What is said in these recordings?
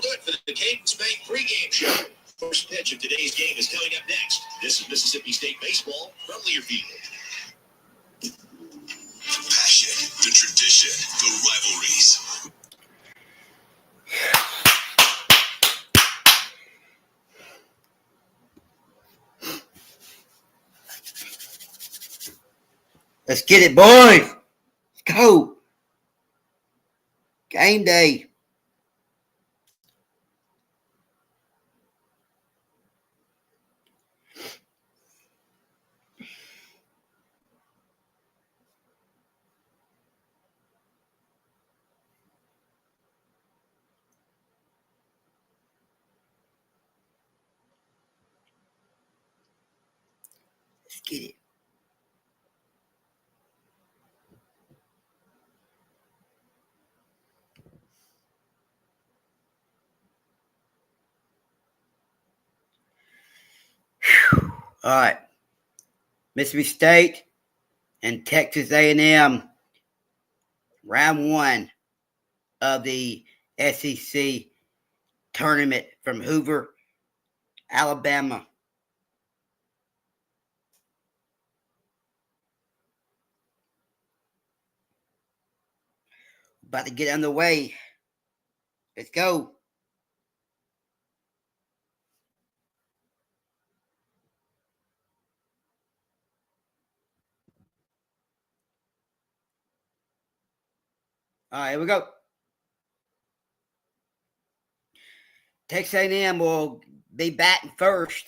do it for the Cadence Bank pregame show. First pitch of today's game is coming up next. This is Mississippi State baseball from Learfield. The passion, the tradition, the rivalries. Let's get it, boys. Let's go. Game day. Let's get it. All right, Mississippi State and Texas A&M, round one of the SEC tournament from Hoover, Alabama. About to get underway. Let's go. All right, here we go. Texas A&M will be batting first.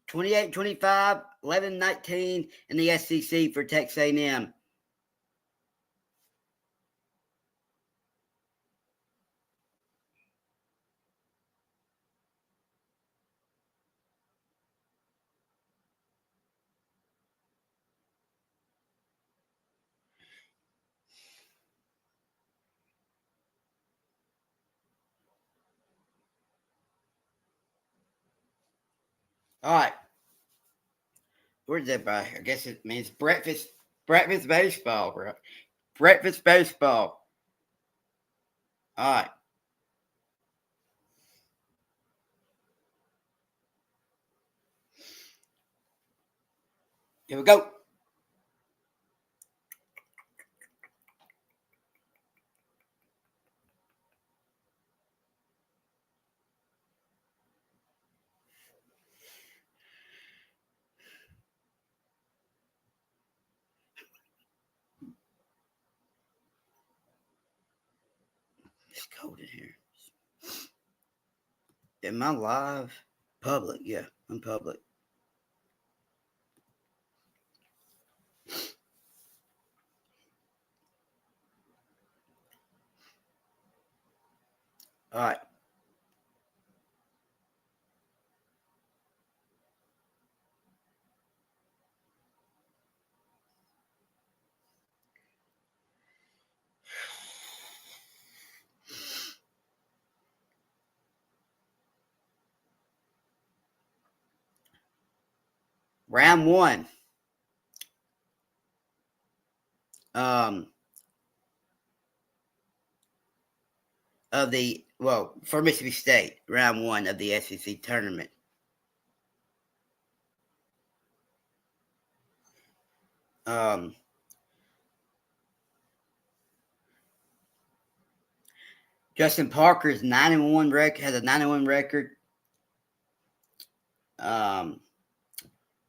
(28-25), 11-19 in the SEC for Texas A&M. All right. Where's that by? I guess it means breakfast baseball, bro. Breakfast baseball. All right. Here we go. It's cold in here. Am I live? Public, yeah, I'm public. All right. Round one. Of the, well, for Mississippi State, round one of the SEC tournament. Justin Parker's 9-1 record, has a 9-1 record.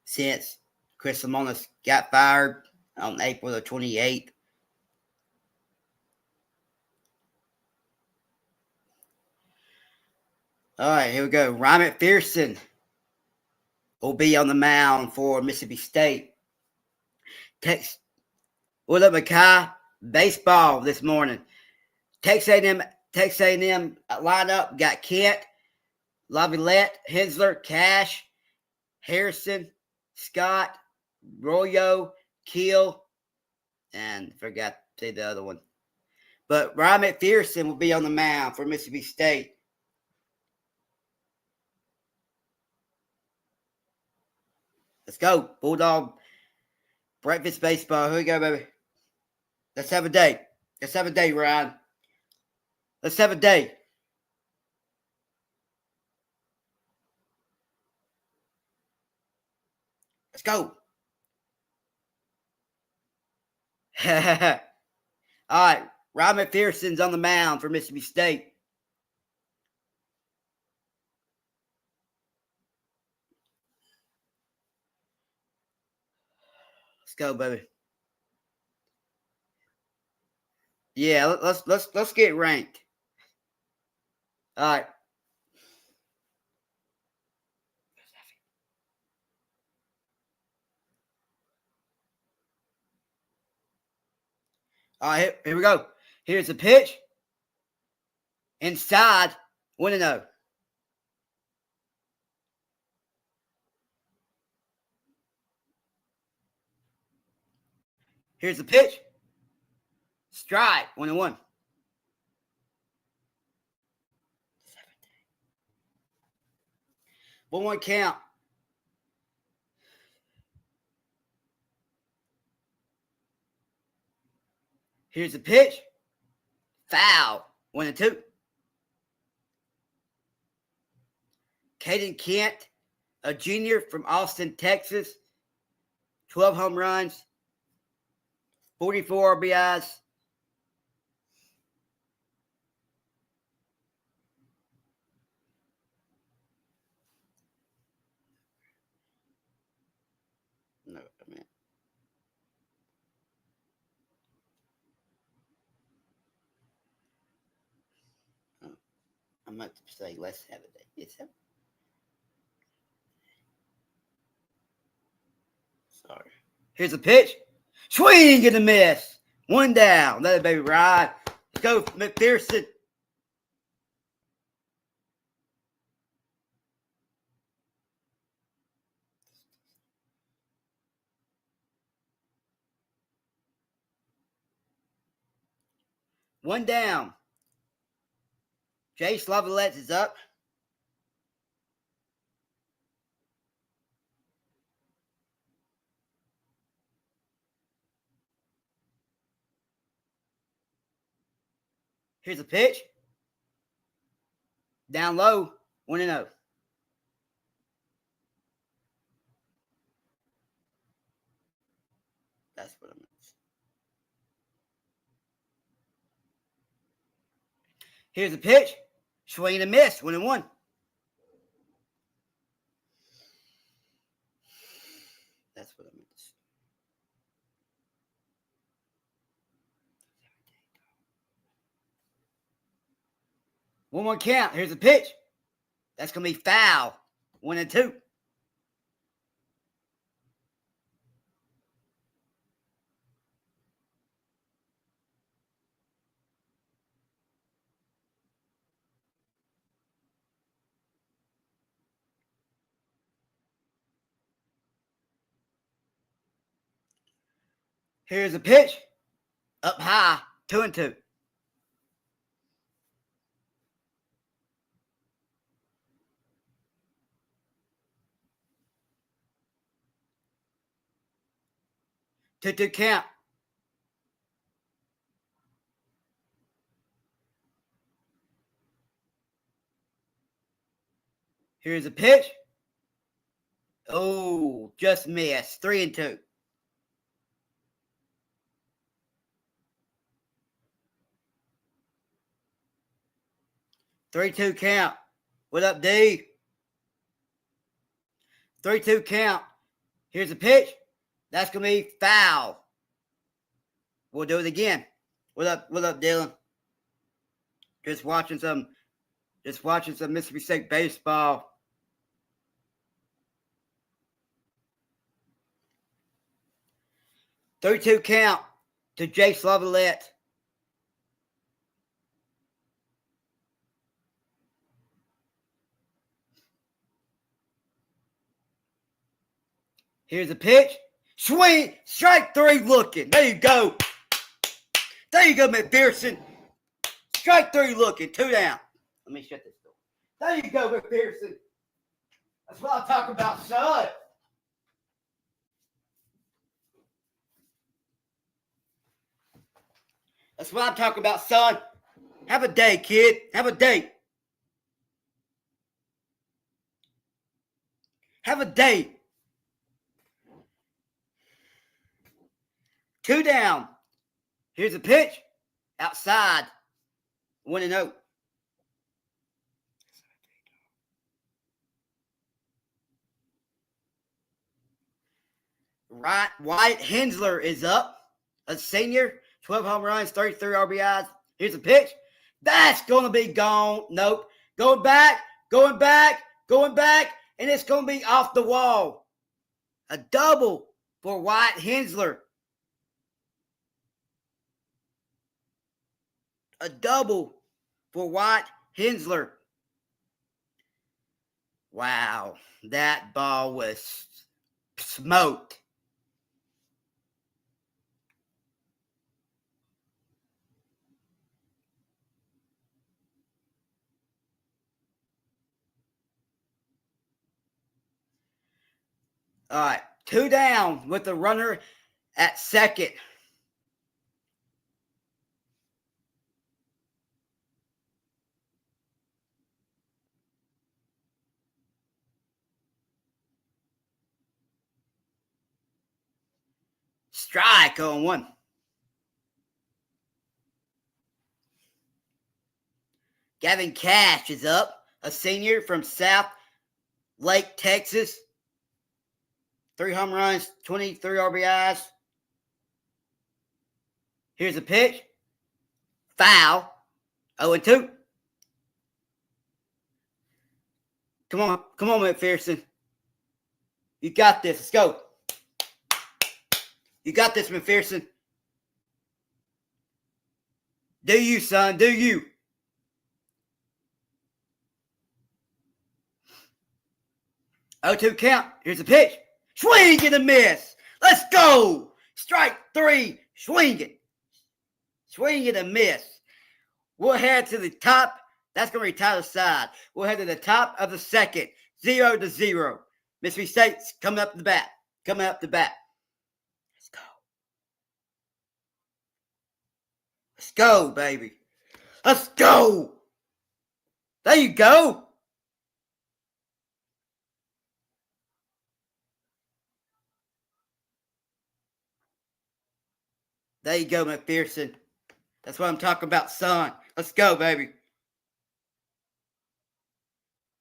Since Chris Lemonis got fired on April the 28th. All right, here we go. Ryan McPherson will be on the mound for Mississippi State. What up, Makai? Baseball this morning. Texas A&M lineup got Kent, Laviolette, Hensler, Cash, Harrison, Scott, Royo, Keel, and forgot to say the other one. But Ryan McPherson will be on the mound for Mississippi State. Let's go. Bulldog breakfast baseball. Here we go, baby. Let's have a day. Let's have a day, Ryan. Let's have a day. Let's go. All right. Ryan McPherson's on the mound for Mississippi State. Let's go, baby. Yeah, let's get ranked. All right. All right, here we go. Here's the pitch. Inside, 1-0. Here's the pitch. Strike, 1-1. One count. Here's the pitch. Foul, 1-2. Caden Kent, a junior from Austin, Texas. 12 home runs, 44 RBIs. No, I mean. I meant to say let's have a day. Yes, sir. Sorry. Here's a pitch. Swing and a miss. 1 down. Let it baby ride. Let's go, McPherson. One down. Jace Lavalette is up. Here's a pitch. Down low. 1-0. That's what I meant. Here's a pitch. Swing and a miss. 1-1. That's what I meant. 1-1 count. Here's a pitch. That's going to be foul. 1-2. Here's a pitch. Up high. 2-2. Two count. Here's a pitch. Oh, just missed. 3-2. Three-two count. What up, D? 3-2 count. Here's a pitch. That's gonna be foul. We'll do it again. What up, Dylan? Just watching some Mississippi State baseball. Three-two count to Jace Lavalette. Here's a pitch. Swing. Strike 3 looking. There you go. There you go, McPherson. Strike 3 looking. 2 down. Let me shut this door. There you go, McPherson. That's what I'm talking about, son. That's what I'm talking about, son. Have a day, kid. Have a day. Have a day. 2 down. Here's a pitch. Outside. 1-0. Right, Wyatt Hensler is up. A senior. 12 home runs, 33 RBIs. Here's a pitch. That's going to be gone. Nope. Going back. And it's going to be off the wall. A double for Wyatt Hensler. A double for Wyatt Hensler. Wow. That ball was smoked. All right, 2 down with the runner at second. Strike on 1. Gavin Cash is up, a senior from South Lake, Texas. 3 home runs, 23 RBIs. Here's a pitch. Foul. 0-2. Come on, McPherson. You got this. Let's go. You got this, McPherson. Do you, son? Do you? Oh, 2 count. Here's a pitch. Swing and a miss. Let's go. Strike 3. Swing it. Swing and a miss. We'll head to the top. That's going to retire the side. We'll head to the top of the second. 0-0. Mississippi State's coming up the bat. Let's go. Let's go, baby. Let's go. There you go. There you go, McPherson. That's what I'm talking about, son. Let's go, baby.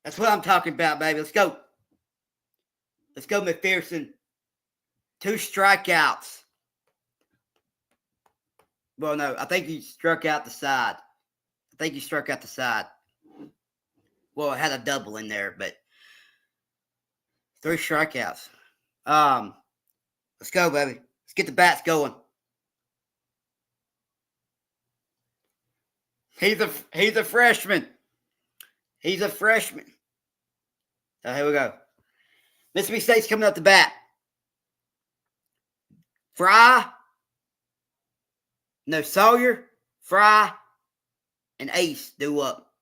That's what I'm talking about, baby. Let's go. Let's go, McPherson. 2 strikeouts. Well, no, I think he struck out the side. Well, it had a double in there, but 3 strikeouts. Let's go, baby. Let's get the bats going. He's a freshman. So here we go. Mississippi State's coming up the bat. Sawyer, Fry, and Ace do up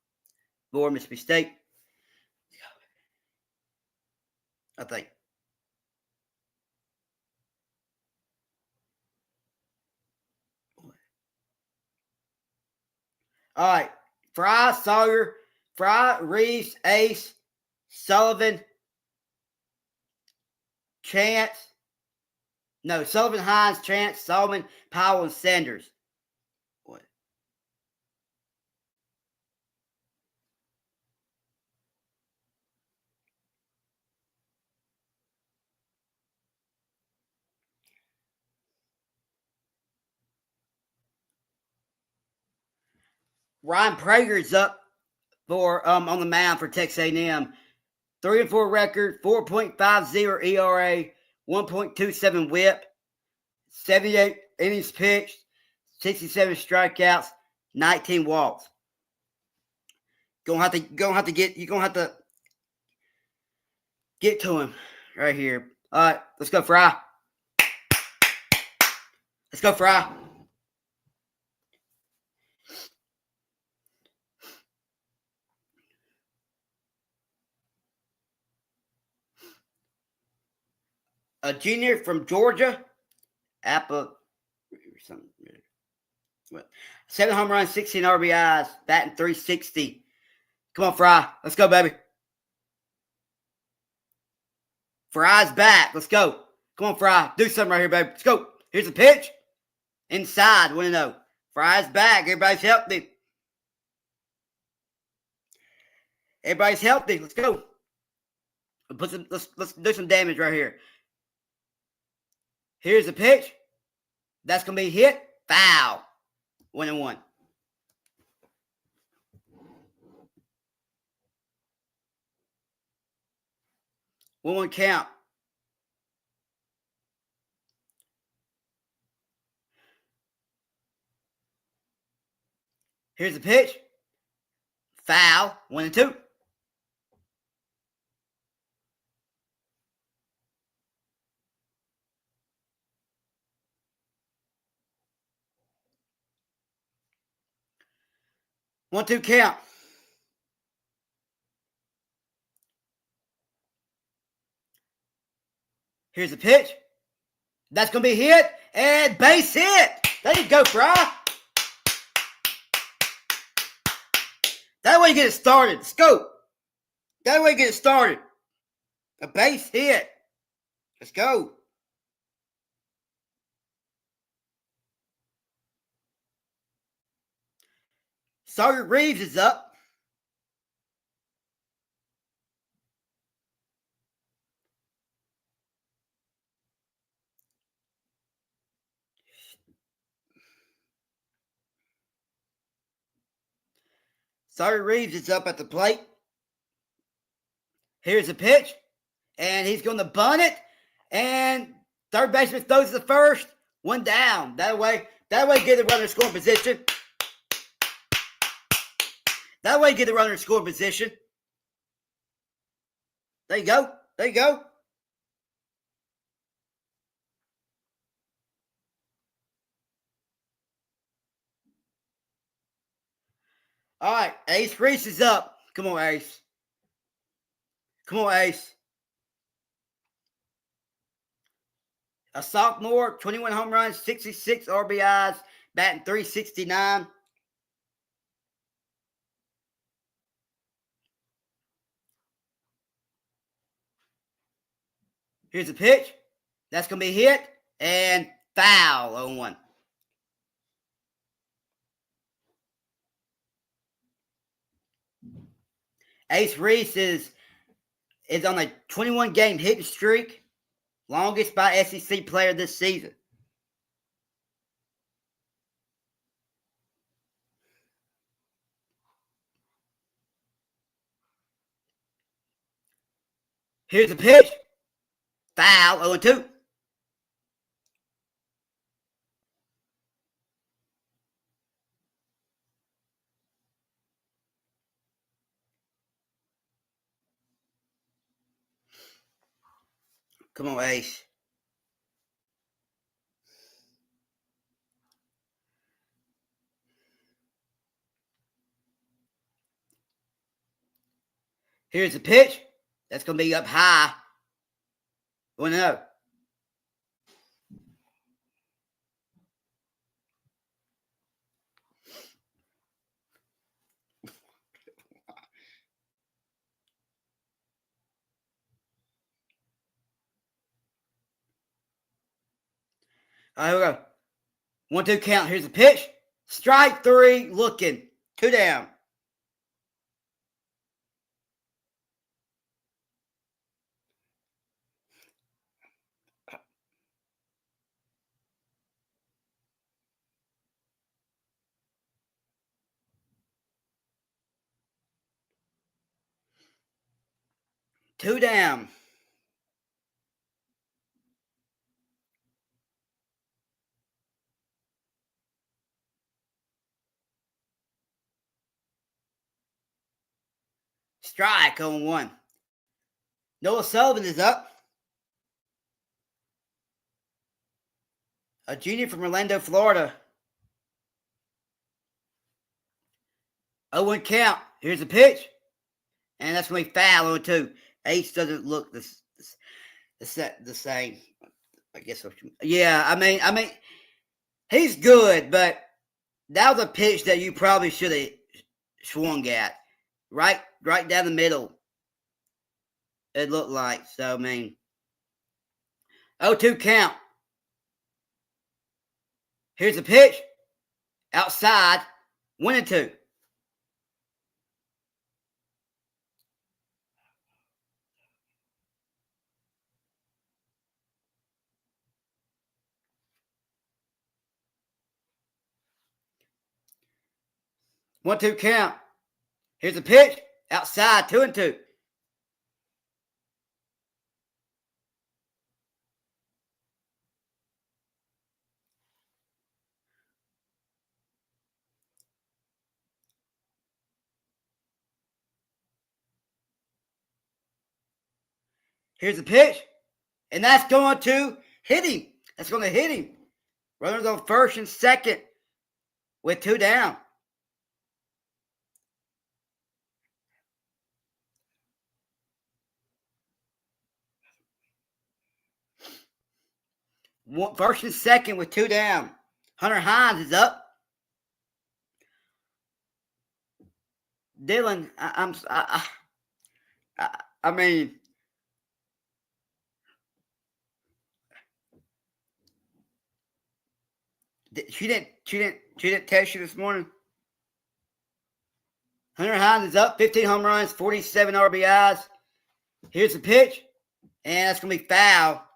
for Mississippi State. I think. All right. Fry, Sawyer, Reeves, Ace, Sullivan, Sullivan, Hines, Chance, Solomon, Powell, and Sanders. What? Ryan Prager's up for on the mound for Texas A&M. 3-4 record, 4.50 ERA, 1.27 WHIP, 78 innings pitched, 67 strikeouts, 19 walks. You're gonna have to get to him right here. All right, let's go, Fry. A junior from Georgia, 7 home runs, 16 RBIs, batting .360. Come on, Fry. Let's go, baby. Fry's back. Let's go. Come on, Fry. Do something right here, baby. Let's go. Here's the pitch. Inside. 1-0. Fry's back. Everybody's healthy. Everybody's healthy. Let's go. Let's do some damage right here. Here's the pitch. That's going to be hit. Foul. 1-1. 1-1 count. Here's the pitch. Foul. 1-2. One-two count. Here's the pitch. That's going to be hit. And base hit. There you go, Fry. That way you get it started. Let's go. That way you get it started. A base hit. Let's go. Sawyer Reeves is up. Sawyer Reeves is up at the plate. Here's the pitch. And he's going to bunt it. And third baseman throws to the first. 1 down. That way get the runner in scoring position. That way get the runner in scoring position. There you go. There you go. All right, Ace Reese is up. Come on, Ace. Come on, Ace. A sophomore, 21 home runs, 66 RBIs, batting .369. Here's a pitch. That's going to be hit and foul. 0-1. Ace Reese is on a 21-game hitting streak, longest by SEC player this season. Here's the pitch. Foul. 0-2. Come on, Ace. Here's the pitch. That's going to be up high. 1-0. All right, here we go. 1-2 count. Here's the pitch. Strike 3. Looking. 2 down. Two down. Strike on 1. Noah Sullivan is up. A junior from Orlando, Florida. 0-1 count. Here's the pitch. And that's going to be foul. 0-2. Ace doesn't look the same. I guess. Yeah, I mean, he's good, but that was a pitch that you probably should have swung at. Right down the middle. It looked like. So, I mean, 0-2 count. Here's the pitch. Outside. 1-2. One, 2 count. Here's the pitch. Outside. 2-2. Here's the pitch. And that's going to hit him. That's going to hit him. Runners on first and second with 2 down. First and second with 2 down. Hunter Hines is up. Dylan, I mean, she didn't test you this morning. Hunter Hines is up, 15 home runs, 47 RBIs. Here's the pitch, and that's gonna be foul.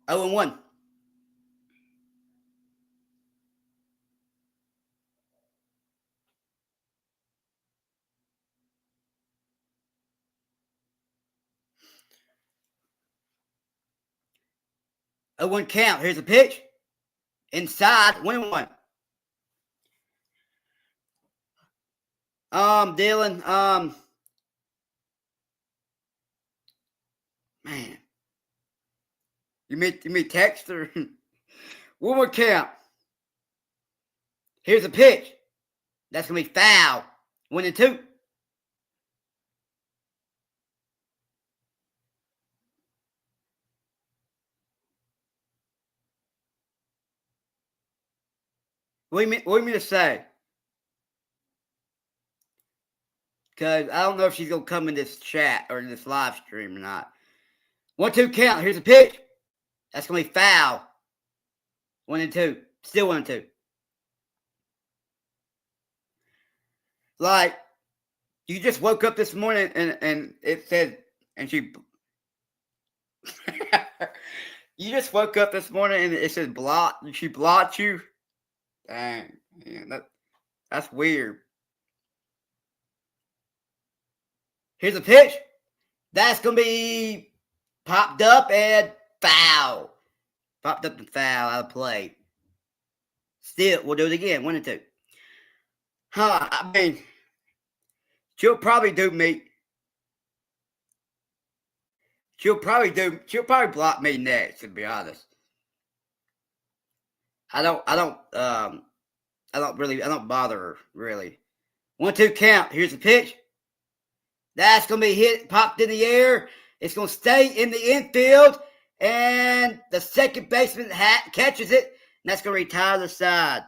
0-1. A 1 count. Here's the pitch. Inside, 1-1. Dylan, man. You mean text or 1 more count. Here's the pitch. That's gonna be foul. 1-2. What do you mean to say? Because I don't know if she's going to come in this chat or in this live stream or not. 1-2 count. Here's a pitch. That's going to be foul. 1-2. Still 1-2. Like, you just woke up this morning and it said, and she... You just woke up this morning and it said block. She blocked you. Dang. Yeah, that's weird. Here's a pitch. That's going to be popped up and foul. Popped up and foul out of play. Still, we'll do it again. 1-2. I mean, she'll probably do me. She'll probably block me next, to be honest. I don't bother her, really. 1-2 count. Here's the pitch. That's going to be hit, popped in the air. It's going to stay in the infield. And the second baseman catches it. And that's going to retire the side.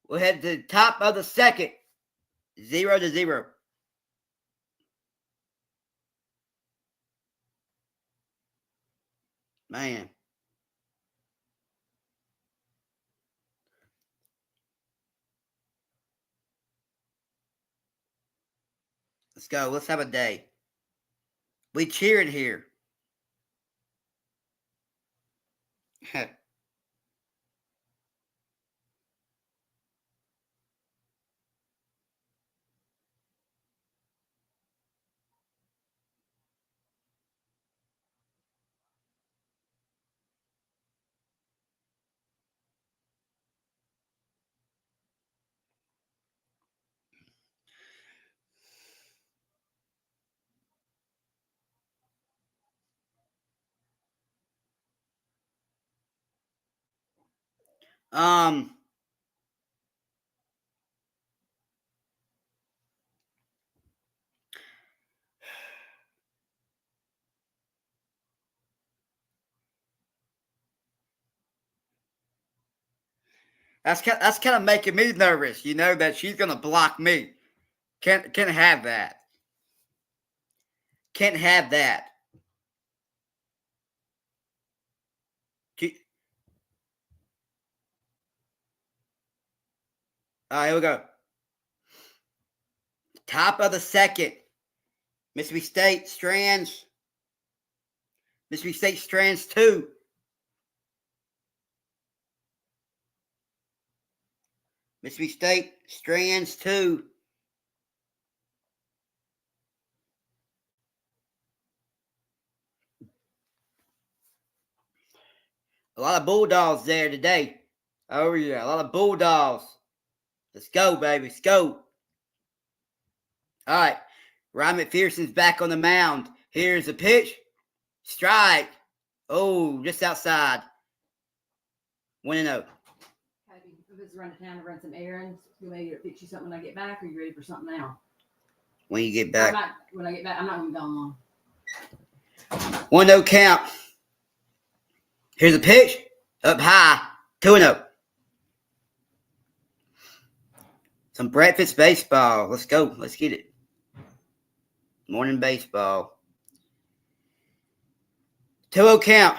We'll head to the top of the second. 0-0. Man. Let's go. Let's have a day. We cheering here. Um, That's kind of making me nervous, you know, that she's gonna block me. Can't have that. Can't have that. All right, here we go. Top of the second. Mississippi State Strands. Mississippi State Strands 2. Mississippi State Strands 2. A lot of Bulldogs there today. Oh, yeah. A lot of Bulldogs. Let's go, baby. Let's go. All right. Ryan McPherson's back on the mound. Here's the pitch. Strike. Oh, just outside. 1-0. If it's run to town to run some errands, you may fix you something when I get back, or you ready for something now? When you get back. When I get back, I'm not going to be gone long. 1-0 count. Here's a pitch. Up high. 2-0. Some breakfast baseball. Let's go. Let's get it. Morning baseball. 2-0 count.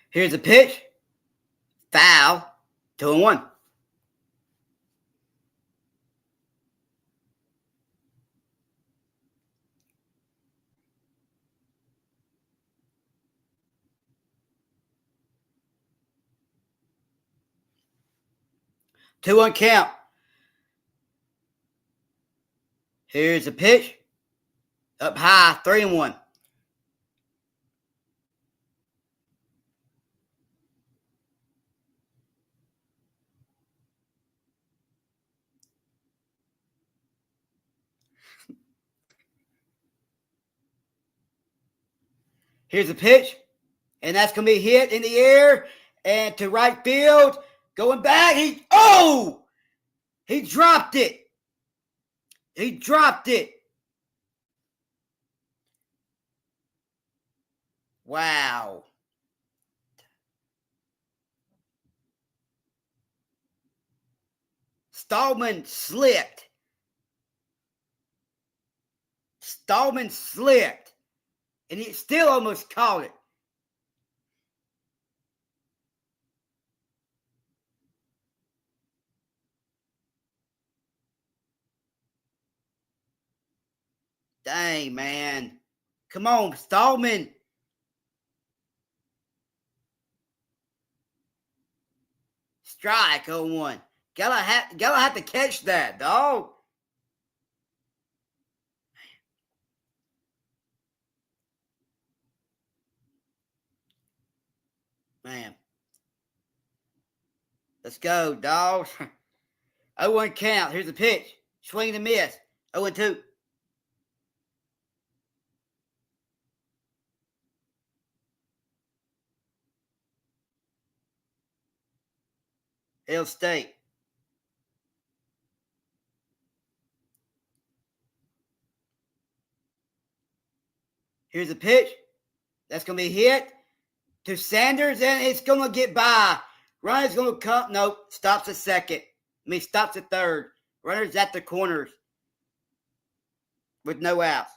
Here's a pitch. Foul. 2-1. Two on count. Here's a pitch. Up high. 3-1. Here's a pitch. And that's going to be hit in the air. And to right field. Going back. He dropped it. He dropped it. Wow. Stallman slipped. And he still almost caught it. Dang, man. Come on, Stallman. Strike 0-1. Gotta have to catch that, dog. Man. Let's go, dog. 0-1 count. Here's the pitch. Swing and miss. 0-2. Hill State. Here's a pitch. That's going to be hit to Sanders, and it's going to get by. Runner's going to come. Nope. Stops at second. Stops at third. Runner's at the corners with no outs.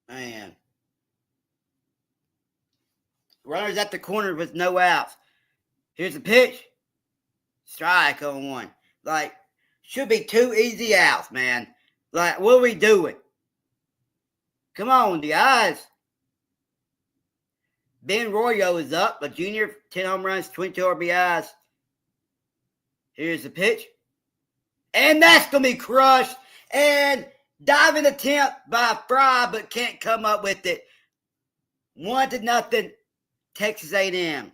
Man. Runners at the corner with no outs. Here's a pitch. Strike 0-1. Like, should be 2 easy outs, man. Like, what are we doing? Come on, guys. Ben Royo is up. A junior, 10 home runs, 22 RBIs. Here's the pitch. And that's going to be crushed. And diving attempt by Fry, but can't come up with it. 1-0, Texas A&M.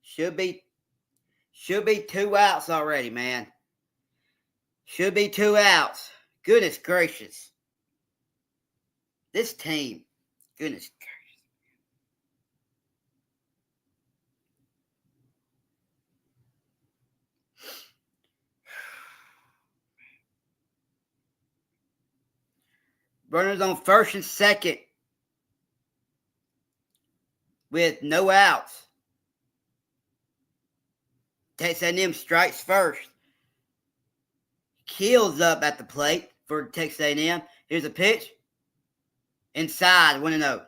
Should be 2 outs already, man. Should be 2 outs. Goodness gracious. This team. Goodness gracious. Runners on first and second with no outs. Texas A&M strikes first. Keels up at the plate for Texas A&M. Here's a pitch. Inside, 1-0.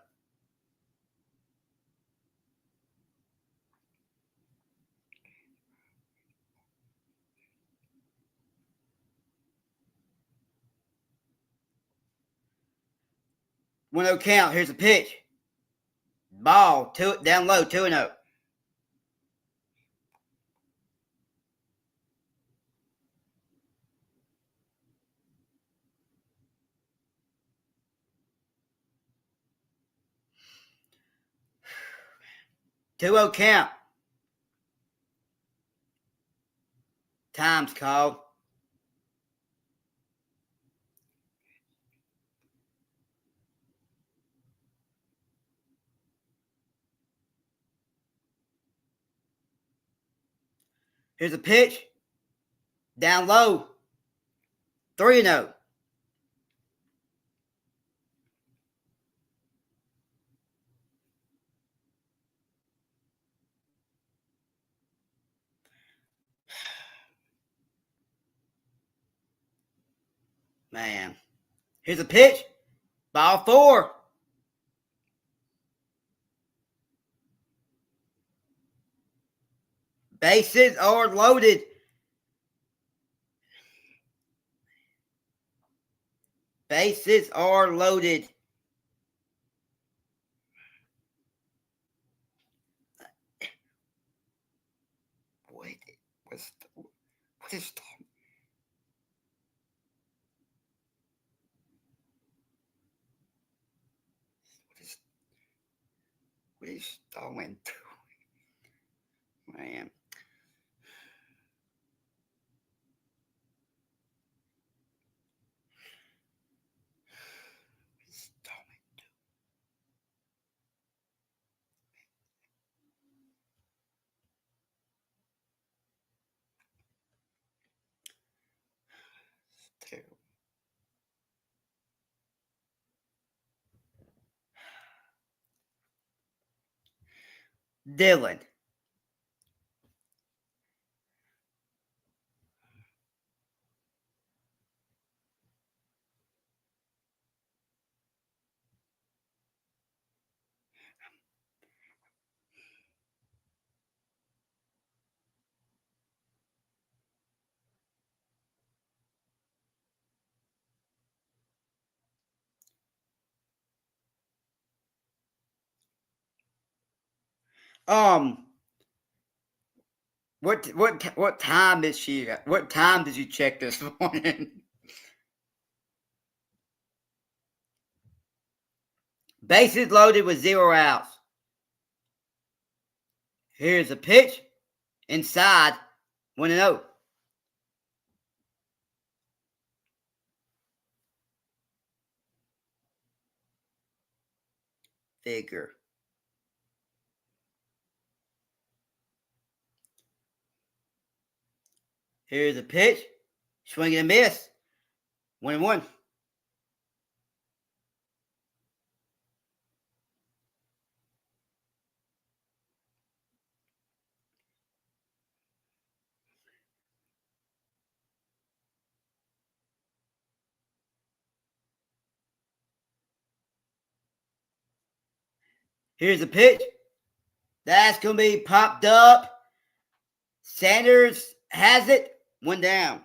One-0 count. Here's a pitch. Ball down low, 2-0. Two-0 count. Time's called. Here's a pitch. Down low. 3-0. Man. Here's a pitch. Ball 4. Bases are loaded. Bases are loaded. Wait, what is Darwin doing? Man. Terrible. Dylan. What time is she? What time did you check this morning? Bases loaded with 0 outs. Here's a pitch. Inside, 1-0. Figure. Here's a pitch. Swing and a miss. 1-1. Here's a pitch. That's going to be popped up. Sanders has it. 1 down.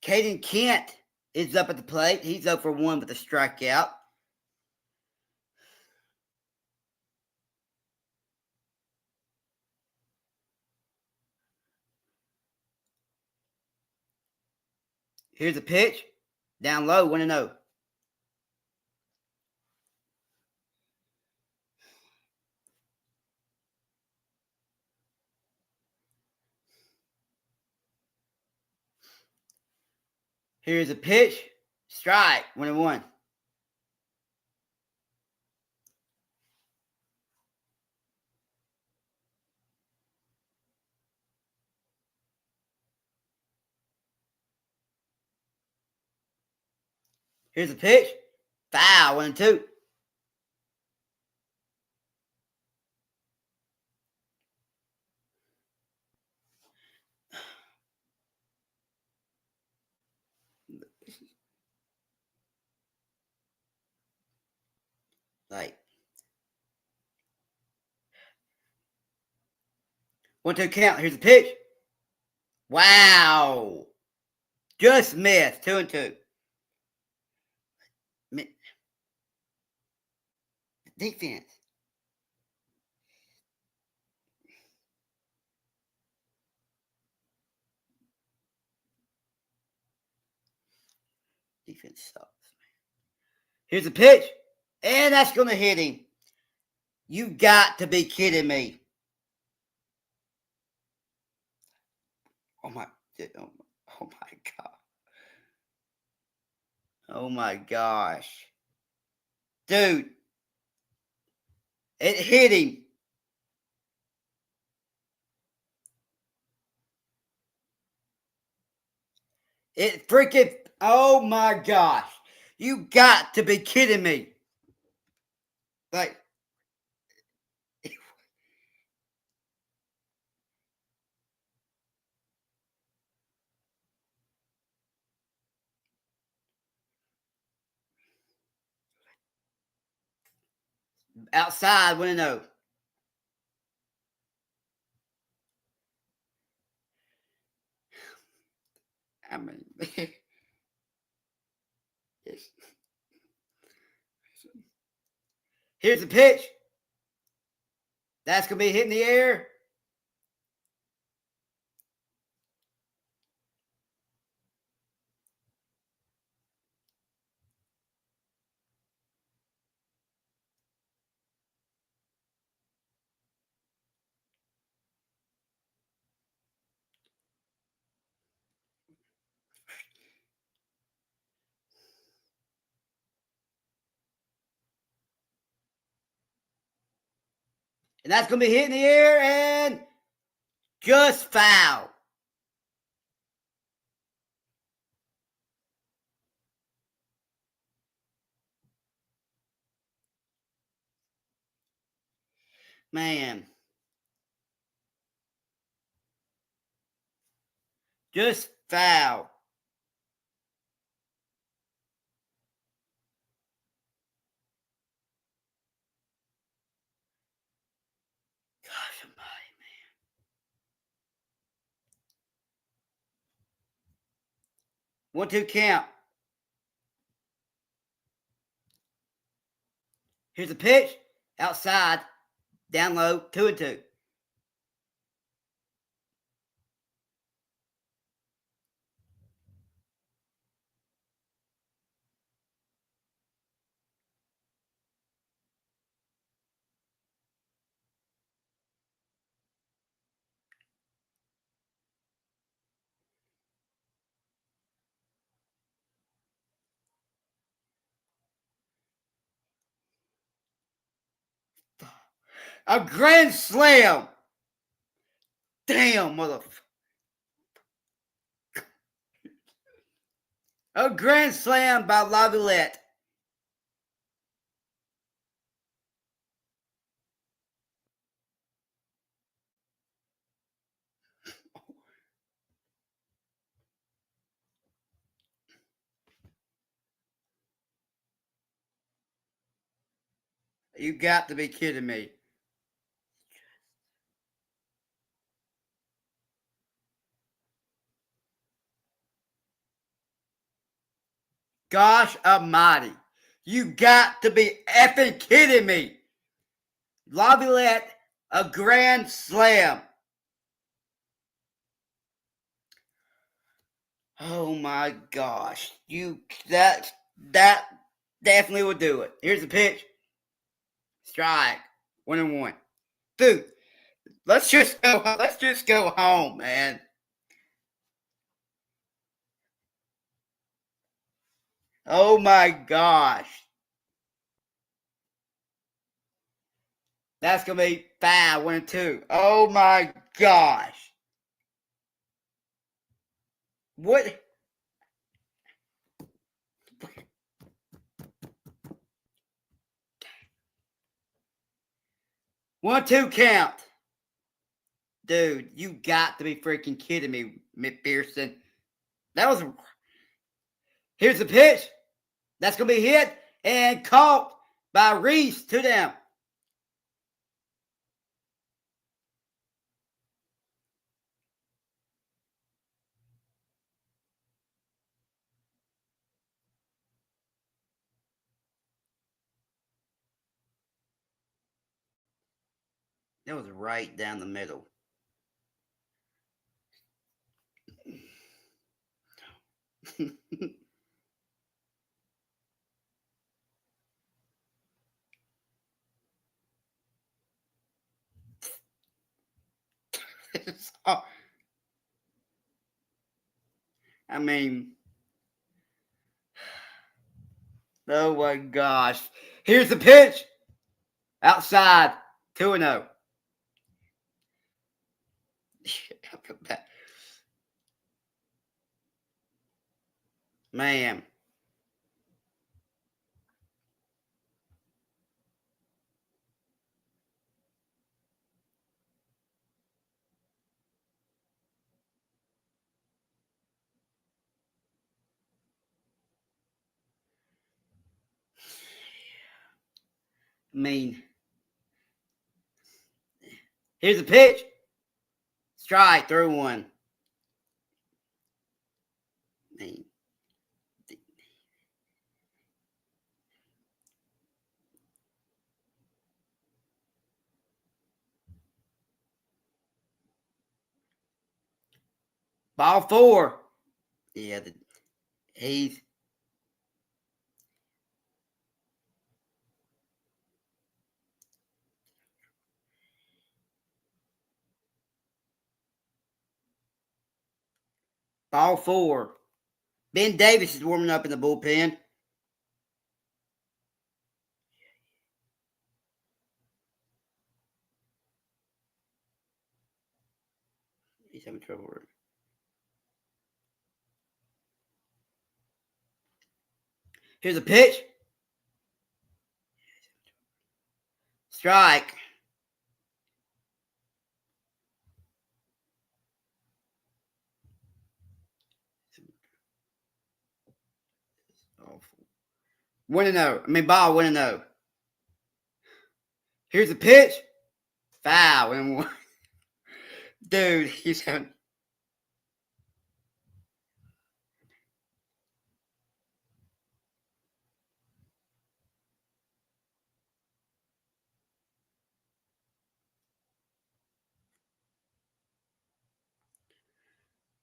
Caden Kent is up at the plate. He's 0 for 1 with a strikeout. Here's a pitch. Down low, 1-0. Here's a pitch. Strike, 1-1. Here's a pitch. Foul, 1-2. Like 1-2 count. Here's a pitch. Wow. Just missed. 2-2. Defense. Defense sucks. Here's a pitch. And that's going to hit him. You got to be kidding me. Oh my God. Oh my gosh. Dude. It hit him. It freaking, oh my gosh. You got to be kidding me. Like, outside, 1-0. I mean, yes. Here's the pitch. That's going to be hitting the air. And that's going to be hitting the air and just foul. Man. Just foul. Gosh almighty, man. 1-2 count. Here's a pitch. Outside. Down low. 2-2. A grand slam. Damn, motherfucker. A grand slam by Laviolette. You got to be kidding me. gosh almighty. You got to be effing kidding me. Laviolette, a grand slam. Oh my gosh. That definitely would do it. Here's the pitch. Strike. 1-1. Dude, let's just go home, man. Oh my gosh. That's gonna be 5-1-2. Oh my gosh. What? One, two count. Dude, you got to be freaking kidding me, McPherson. That was. Here's the pitch. That's going to be hit and caught by Reese. 2 down. That was right down the middle. I mean, oh my gosh. Here's the pitch. Outside. 2-0. Man. Here's the pitch. Strike. 3-1. Ball 4. Yeah, he's. Ball 4. Ben Davis is warming up in the bullpen. He's having trouble. Here's a pitch. Strike. Awful. 1-0. Ball 1-0. Here's a pitch. Foul. 1-1. Dude, he's having.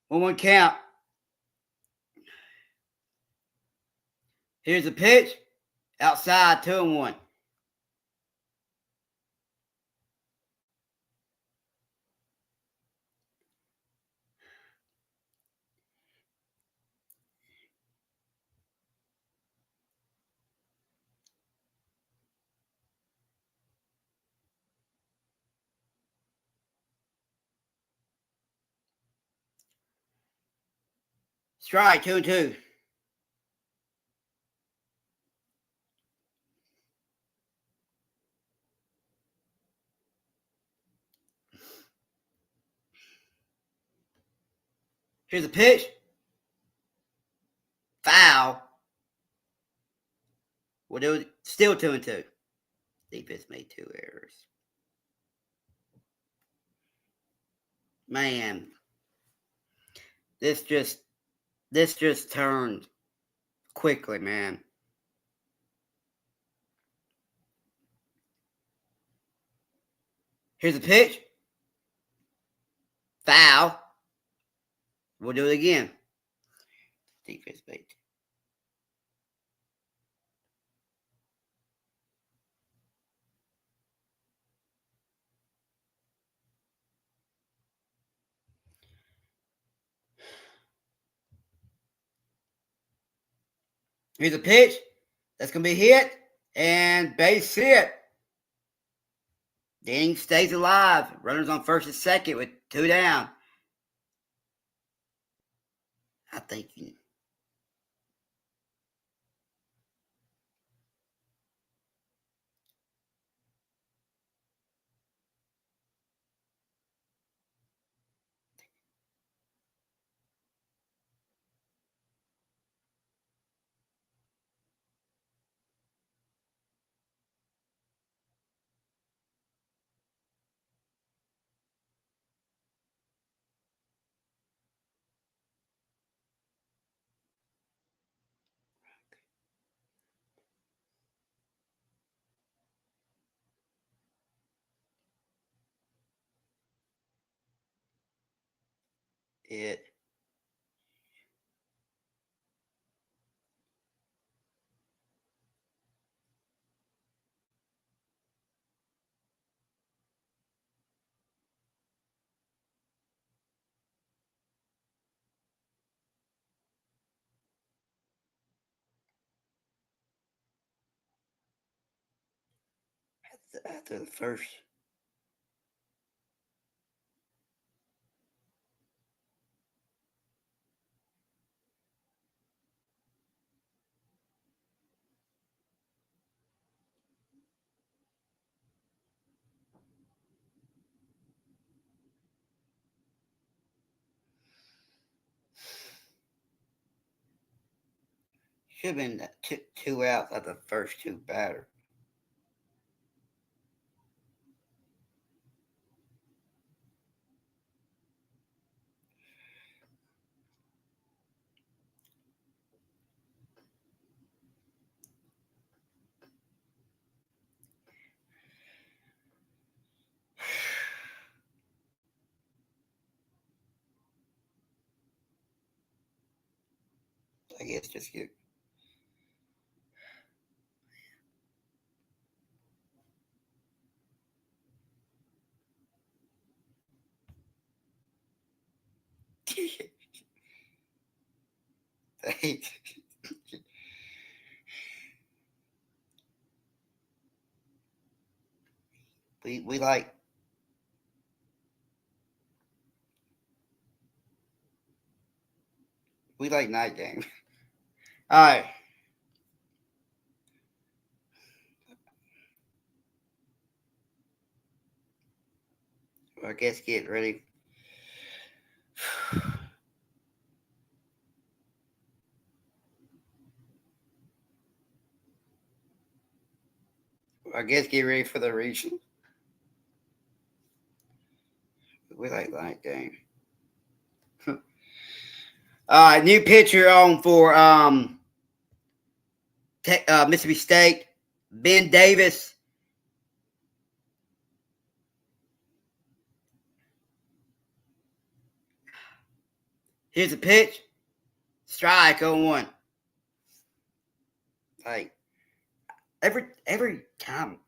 One count. Here's a pitch. Outside. 2-1. Strike. 2-2. Here's a pitch. Foul. Well, there was still 2-2. Defense made 2 errors. Man, this just turned quickly, man. Here's a pitch. Foul. We'll do it again. Defense bait. Here's a pitch. That's going to be hit. And base hit. The inning stays alive. Runners on first and second with 2 down. I think it. After the first. Should have been 2 outs at the first 2 batters. I guess just get. we like. We like night games. All right. I guess get ready. I guess get ready for the region. We like night game. All right, new pitcher on for Mississippi State, Ben Davis. Here's a pitch. Strike 0-1. Like every time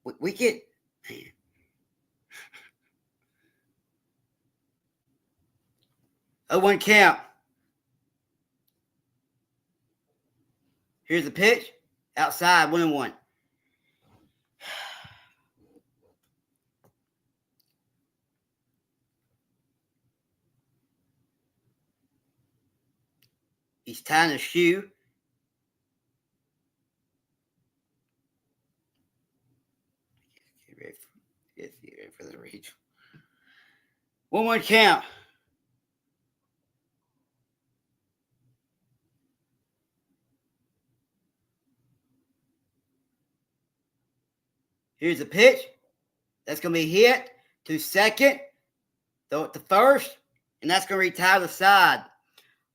we get, man. 0-1 count. Here's the pitch. Outside, 1-1. He's tying his shoe. Get ready for the reach. 1-1 count. Here's a pitch. That's going to be hit to second. Throw it to first. And that's going to retire the side.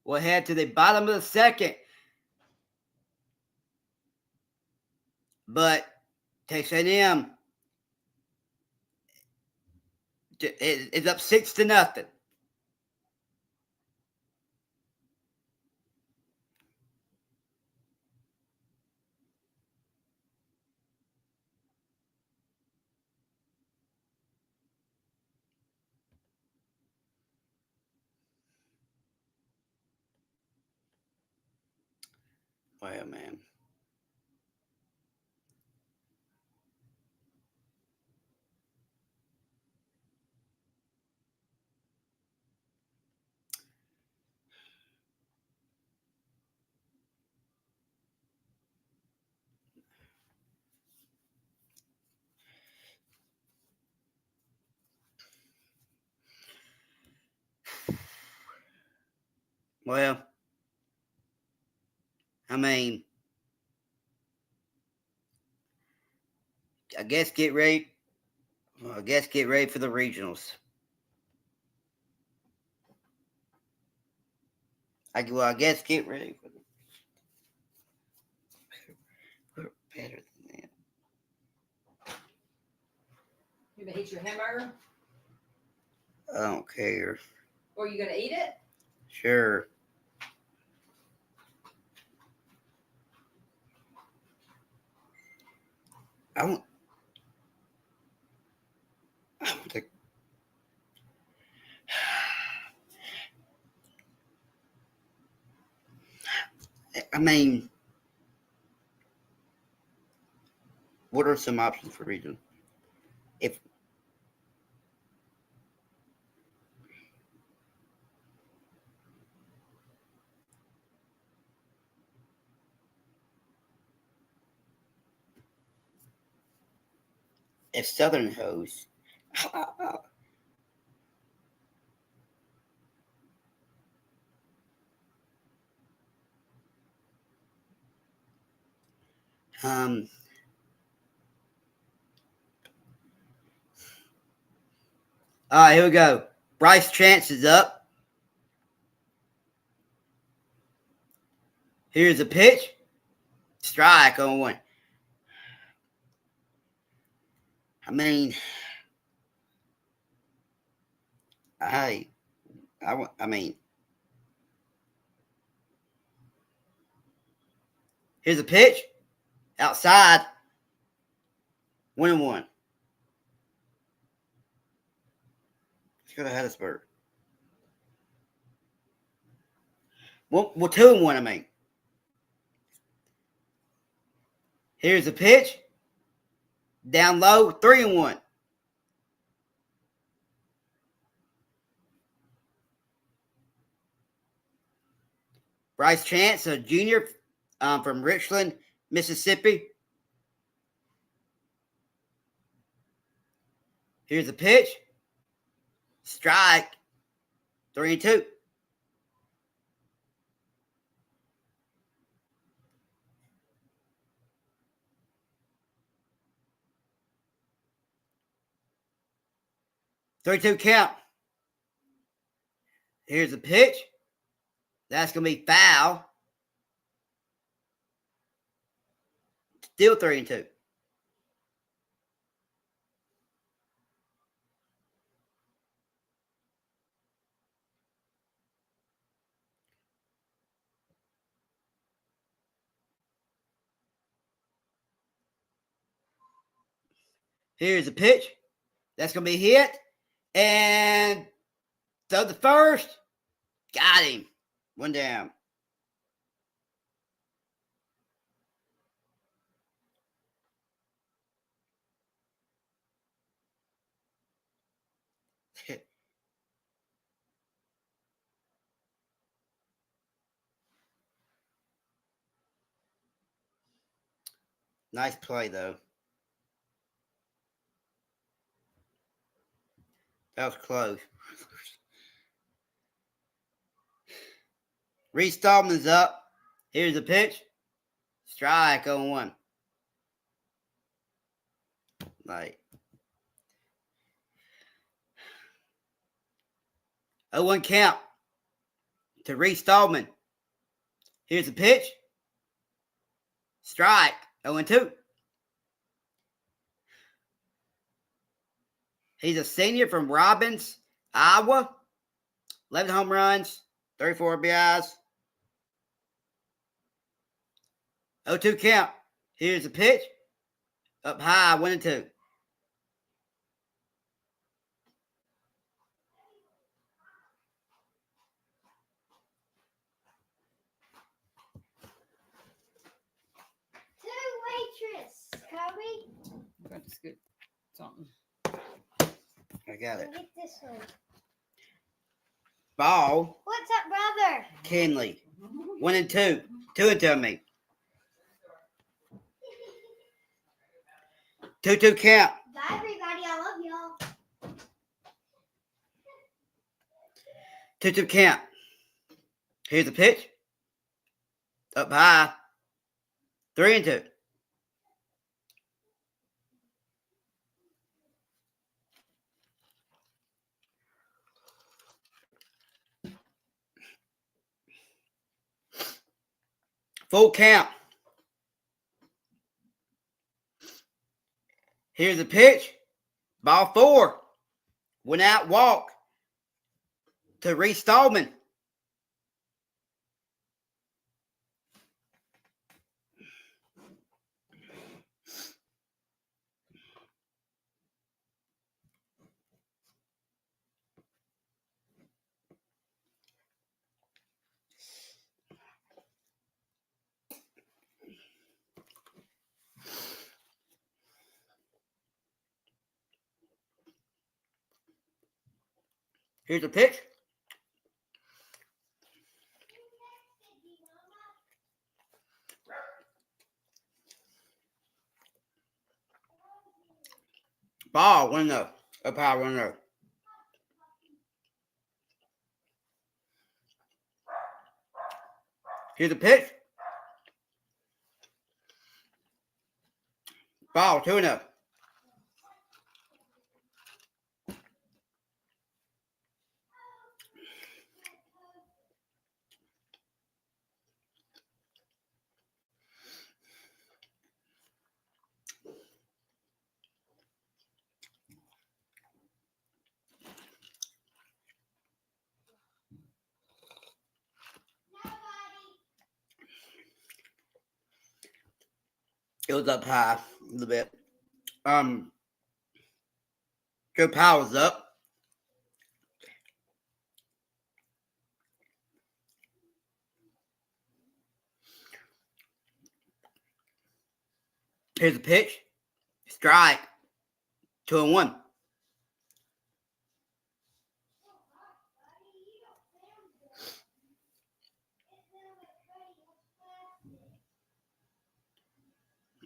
We'll head to the bottom of the second. but Texas A&M is up 6-0. Well, man. Well, I mean, I guess get ready. Well, I guess get ready for the regionals. I guess get ready for the. We're better than that. You gonna eat your hamburger? I don't care. Or you gonna eat it? Sure. I want to. I mean, what are some options for region? If Southern hosts, all right, here we go. Bryce Chance is up. Here's a pitch. Strike on one. I mean, I mean, here's a pitch. Outside. 1-1. Let's go to Hattiesburg. Well, 2-1, I mean. Here's a pitch. Down low, 3-1. Bryce Chance, a junior from Richland, Mississippi. Here's a pitch. Strike. 3-2. Three-two count. Here's a pitch. That's going to be foul. Still 3-2. Here's a pitch. That's going to be hit. And throw the first. Got him. One down. Nice play, though. That was close. Reese Stallman's up. Here's a pitch. Strike on one. Like. 0-1 count to Reese Stallman. Here's a pitch. Strike. 0-2. He's a senior from Robbins, Iowa. 11 home runs, 34 RBIs. 0-2 count. Here's the pitch. Up high, 1-2. 2 waitress. Kobe, Got to scoop something. I got it. get this one. Ball, What's up, brother? Kenley. 1-2. 2-2 on me. 2-2 count. Bye, everybody. I love y'all. 2-2 count. Here's the pitch. Up high. 3-2. Full count. Here's the pitch. Ball 4. Went out, walk to Reese Stallman. Here's the pitch. Ball 1-0. Up high 1-0. Here's the pitch. Ball 2-0. It was up high a little bit. Joe Powell's up. Here's the pitch. Strike. 2-1.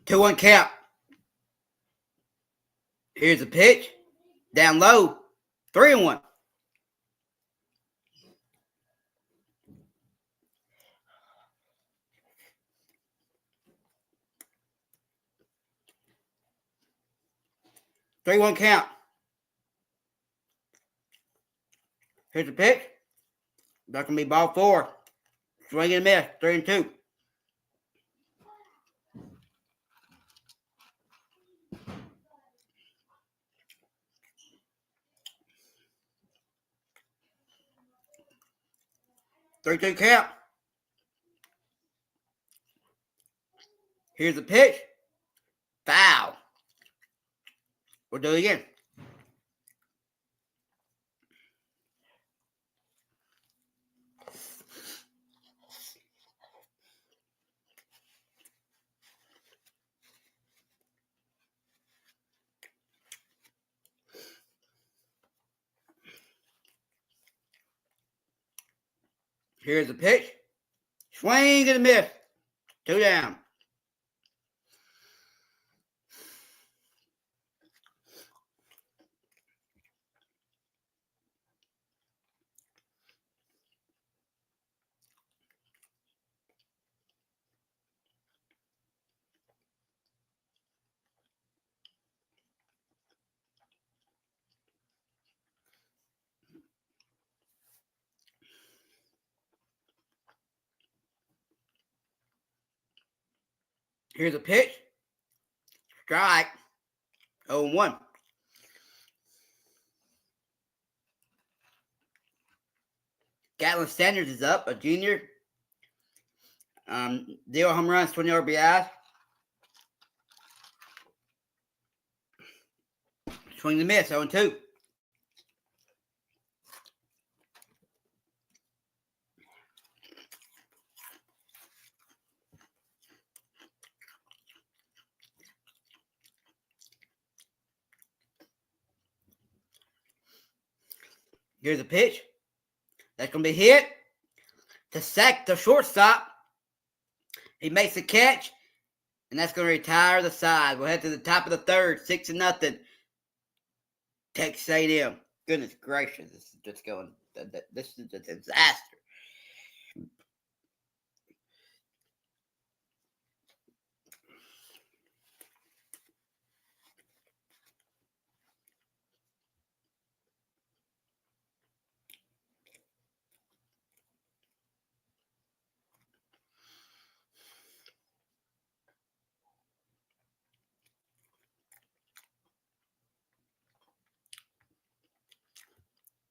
Two one count. Here's the pitch. Down low. 3-1. Three one count. Here's the pitch. That's gonna be ball 4. Swing and miss. 3-2. Three-two count. Here's the pitch. Foul. We'll do it again. Here's the pitch. Swing and a miss. 2 down. Here's a pitch. Strike. 0-1. Gatlin Sanders is up, a junior. Deal home runs, 20 RBIs. Swing the miss, 0-2. Here's a pitch. That's going to be hit. To sack the shortstop. He makes the catch. And that's going to retire the side. We'll head to the top of the third. 6-0. Texas A&M. Goodness gracious. This is just going. This is a disaster.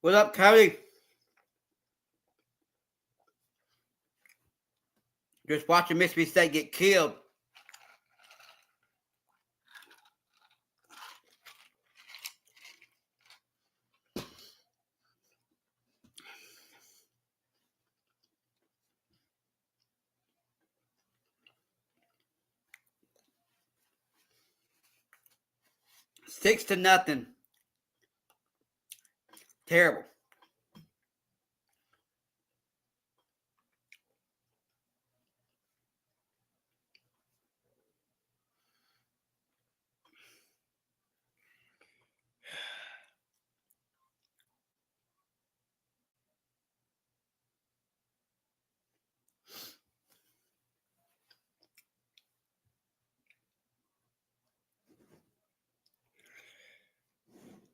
What up, Cody? Just watching Mississippi State get killed. Six to nothing. Terrible.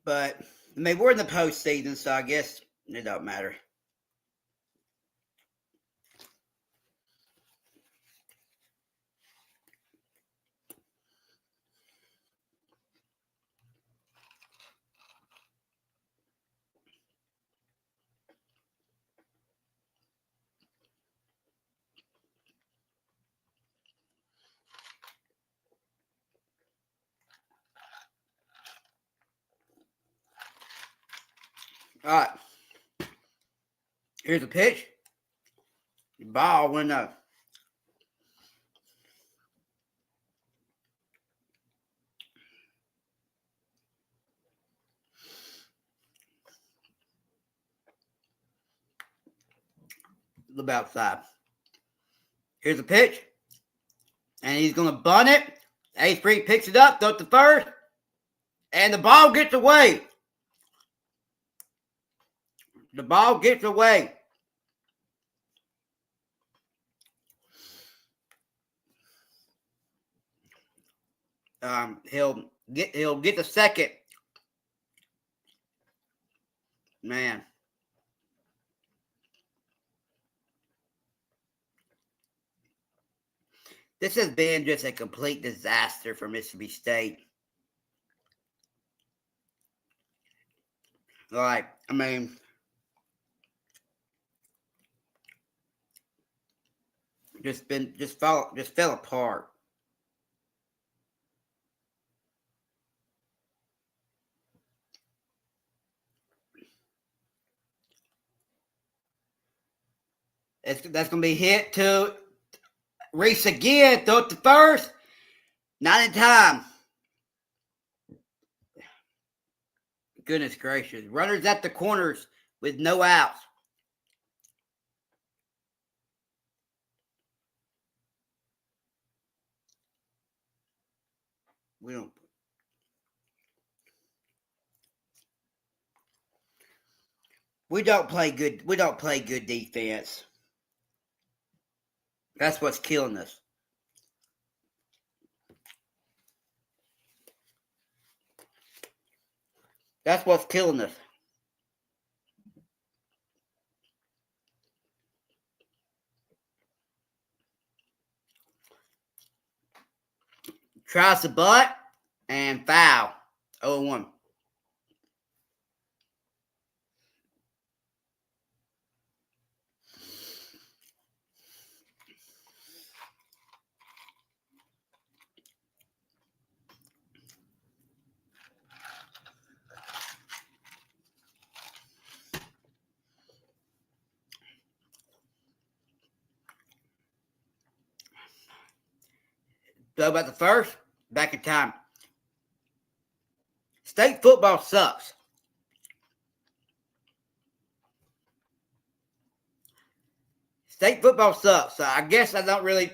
But, I mean, we're in the postseason, so I guess it don't matter. All right. Here's a pitch. The ball went up. A little bit outside. Here's a pitch. And he's going to bunt it. A-Street picks it up, throws it to first. And the ball gets away. The ball gets away. He'll get the second. Man. This has been just a complete disaster for Mississippi State. Like, I mean, just fell apart. That's going to be hit to Reese again. Throw it to first. Not in time. Goodness gracious. Runners at the corners with no outs. We don't play good defense. That's what's killing us. That's what's killing us. Tries the butt and foul. 0-1. So about the first, back in time. State football sucks. State football sucks. So I guess I don't really.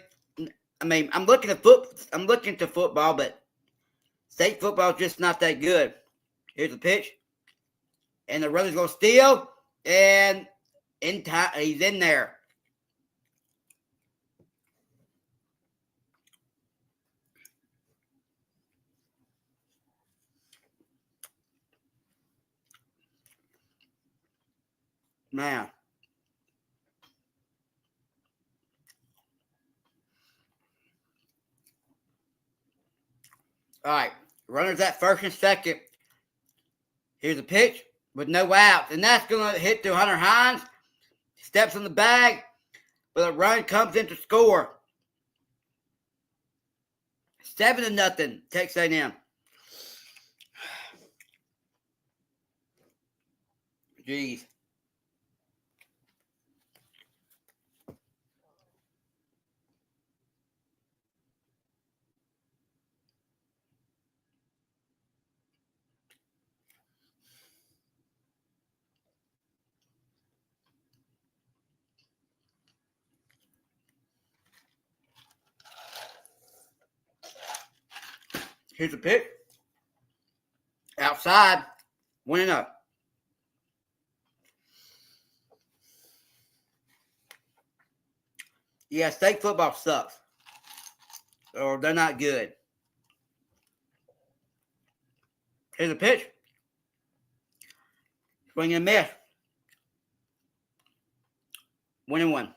I mean, I'm looking to football, but state football is just not that good. Here's the pitch, and the runner's gonna steal, and in time he's in there. Man. All right. Runners at first and second. Here's a pitch with no outs. And that's going to hit to Hunter Hines. Steps on the bag. But a run comes in to score. 7-0. Texas A&M. Jeez. Here's a pitch. Outside. 1-0. Yeah, state football sucks. Or they're not good. Here's a pitch. Swing and miss. 1-1.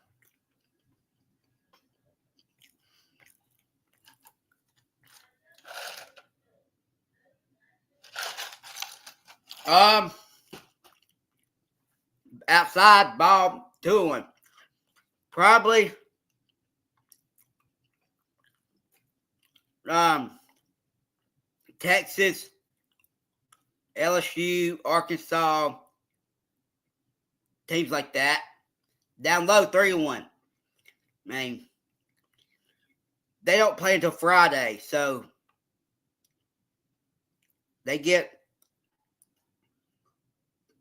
Outside ball 2-1. Probably Texas, LSU, Arkansas, teams like that. Down low 3-1. Man, they don't play until Friday, so they get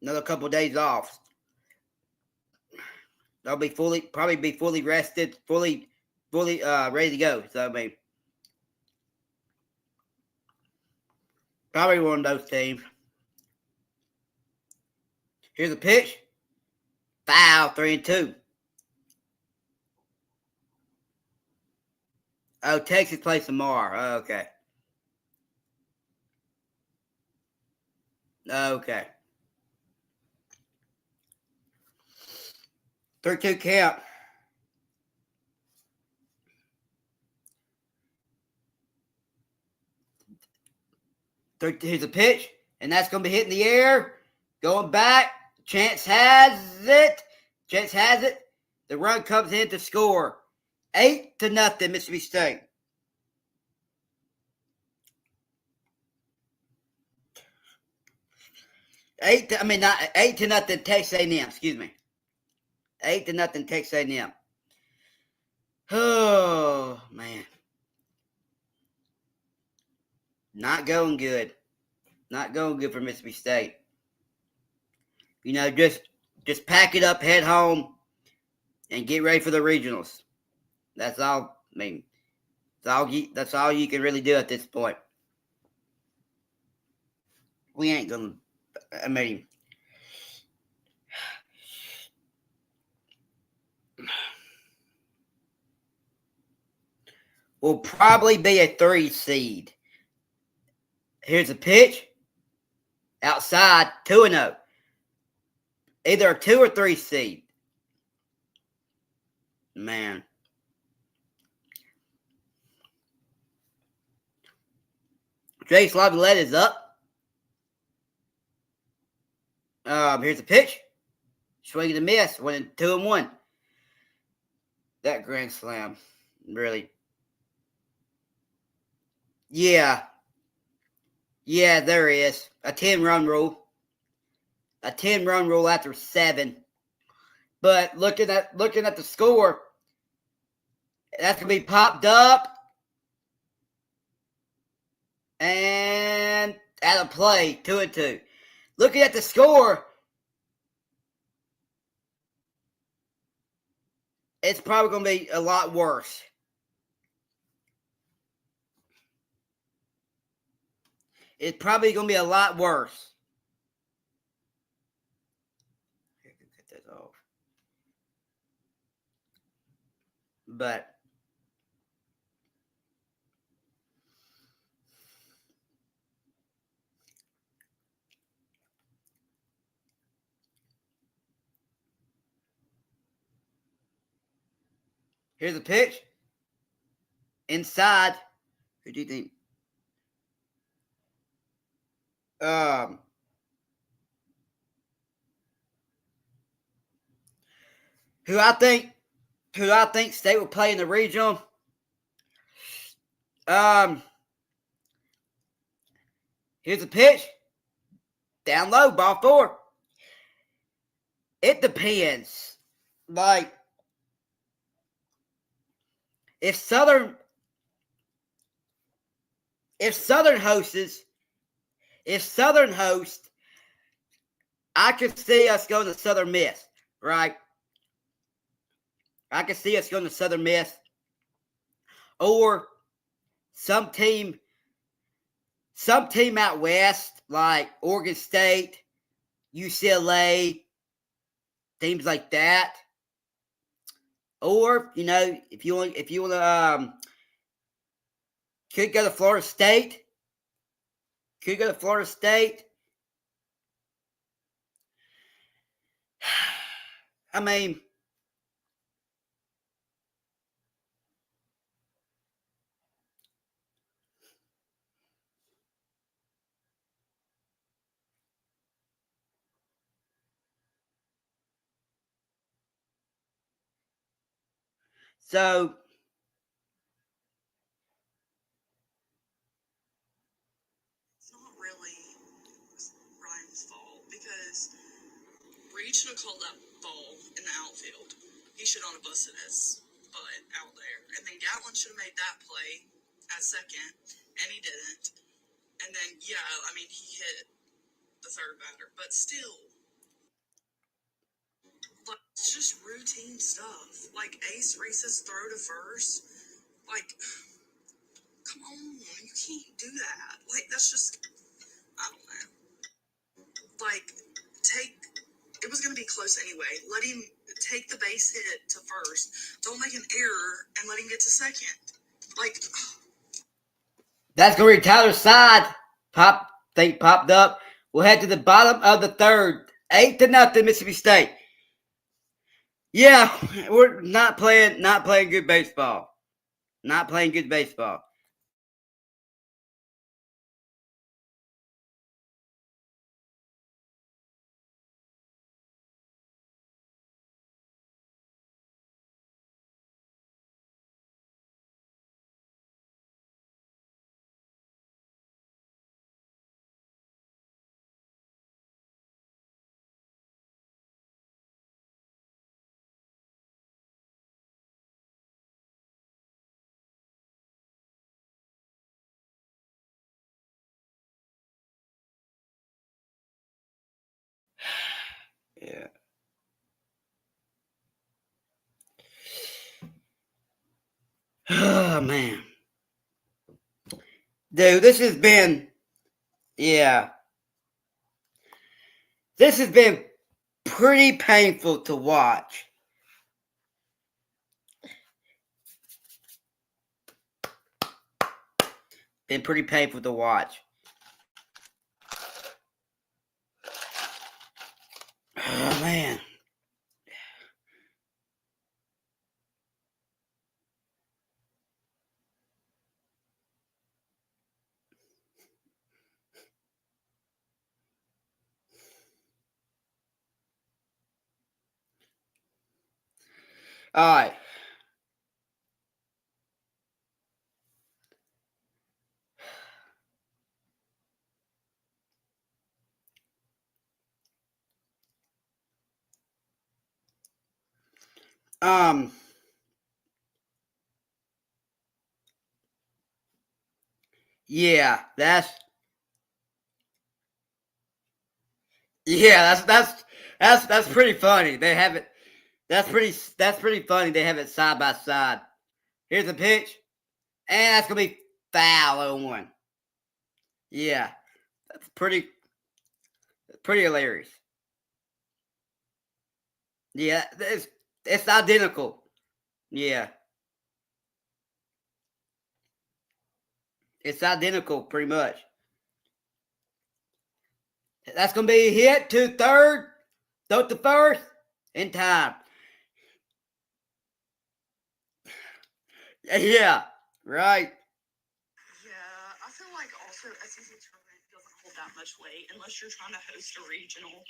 another couple of days off. They'll be probably be fully rested, fully ready to go. So I mean, probably one of those teams. Here's a pitch. Foul, 3-2. Oh, Texas plays tomorrow. Okay. Okay. 3-2 count. Here's a pitch, and that's going to be hitting the air. Going back. Chance has it. The run comes in to score. 8-0, Mississippi State. 8-0, Texas A&M. Excuse me. 8-0, Texas A&M. Oh man, not going good. Not going good for Mississippi State. You know, just pack it up, head home, and get ready for the regionals. That's all. I mean, that's all you can really do at this point. We ain't gonna. I mean, we'll probably be a 3 seed. Here's a pitch. Outside, 2-0. Either a 2 or 3 seed. Man. Jace Laviolette is up. Here's a pitch. Swing and a miss. 2-1. That grand slam. Really. Yeah. Yeah, there is. A 10-run rule. A 10-run rule after 7. But looking at the score, that's gonna be popped up. And out of play, 2-2. Looking at the score, it's probably going to be a lot worse. It's probably going to be a lot worse. Cut that off. But here's a pitch. Inside. Who do you think? Who I think State will play in the regional. Here's a pitch. Down low, ball 4. It depends. Like, if Southern hosts, I could see us going to Southern Miss, right? I could see us going to Southern Miss. Or some team out west, like Oregon State, UCLA, teams like that. Or, if you want to, could go to Florida State. I mean, so it's not really Ryan's fault because Reed should have called that ball in the outfield. He should have busted his butt out there. And then Gatlin should have made that play at second, and he didn't. And then, he hit the third batter. But still, like, it's just routine stuff. Like, Ace Reese's throw to first. Like, come on, you can't do that. Like, that's just, I don't know. Like, it was going to be close anyway. Let him take the base hit to first. Don't make an error and let him get to second. Like, that's going to be Tyler's side. Popped up. We'll head to the bottom of the third. 8-0 Mississippi State. Yeah, we're not playing good baseball. Not playing good baseball. Yeah. Oh, man. Dude, this has been pretty painful to watch. Been pretty painful to watch. Oh, man. All right. Yeah, that's pretty funny. They have it. That's pretty funny. They have it side by side. Here's a pitch, and that's gonna be foul 0-1. Yeah, that's pretty hilarious. Yeah, it's identical. Yeah, it's identical pretty much. That's gonna be a hit to third, throw to first, in time. Yeah, right. Yeah, I feel like also SEC tournament doesn't hold that much weight unless you're trying to host a regional,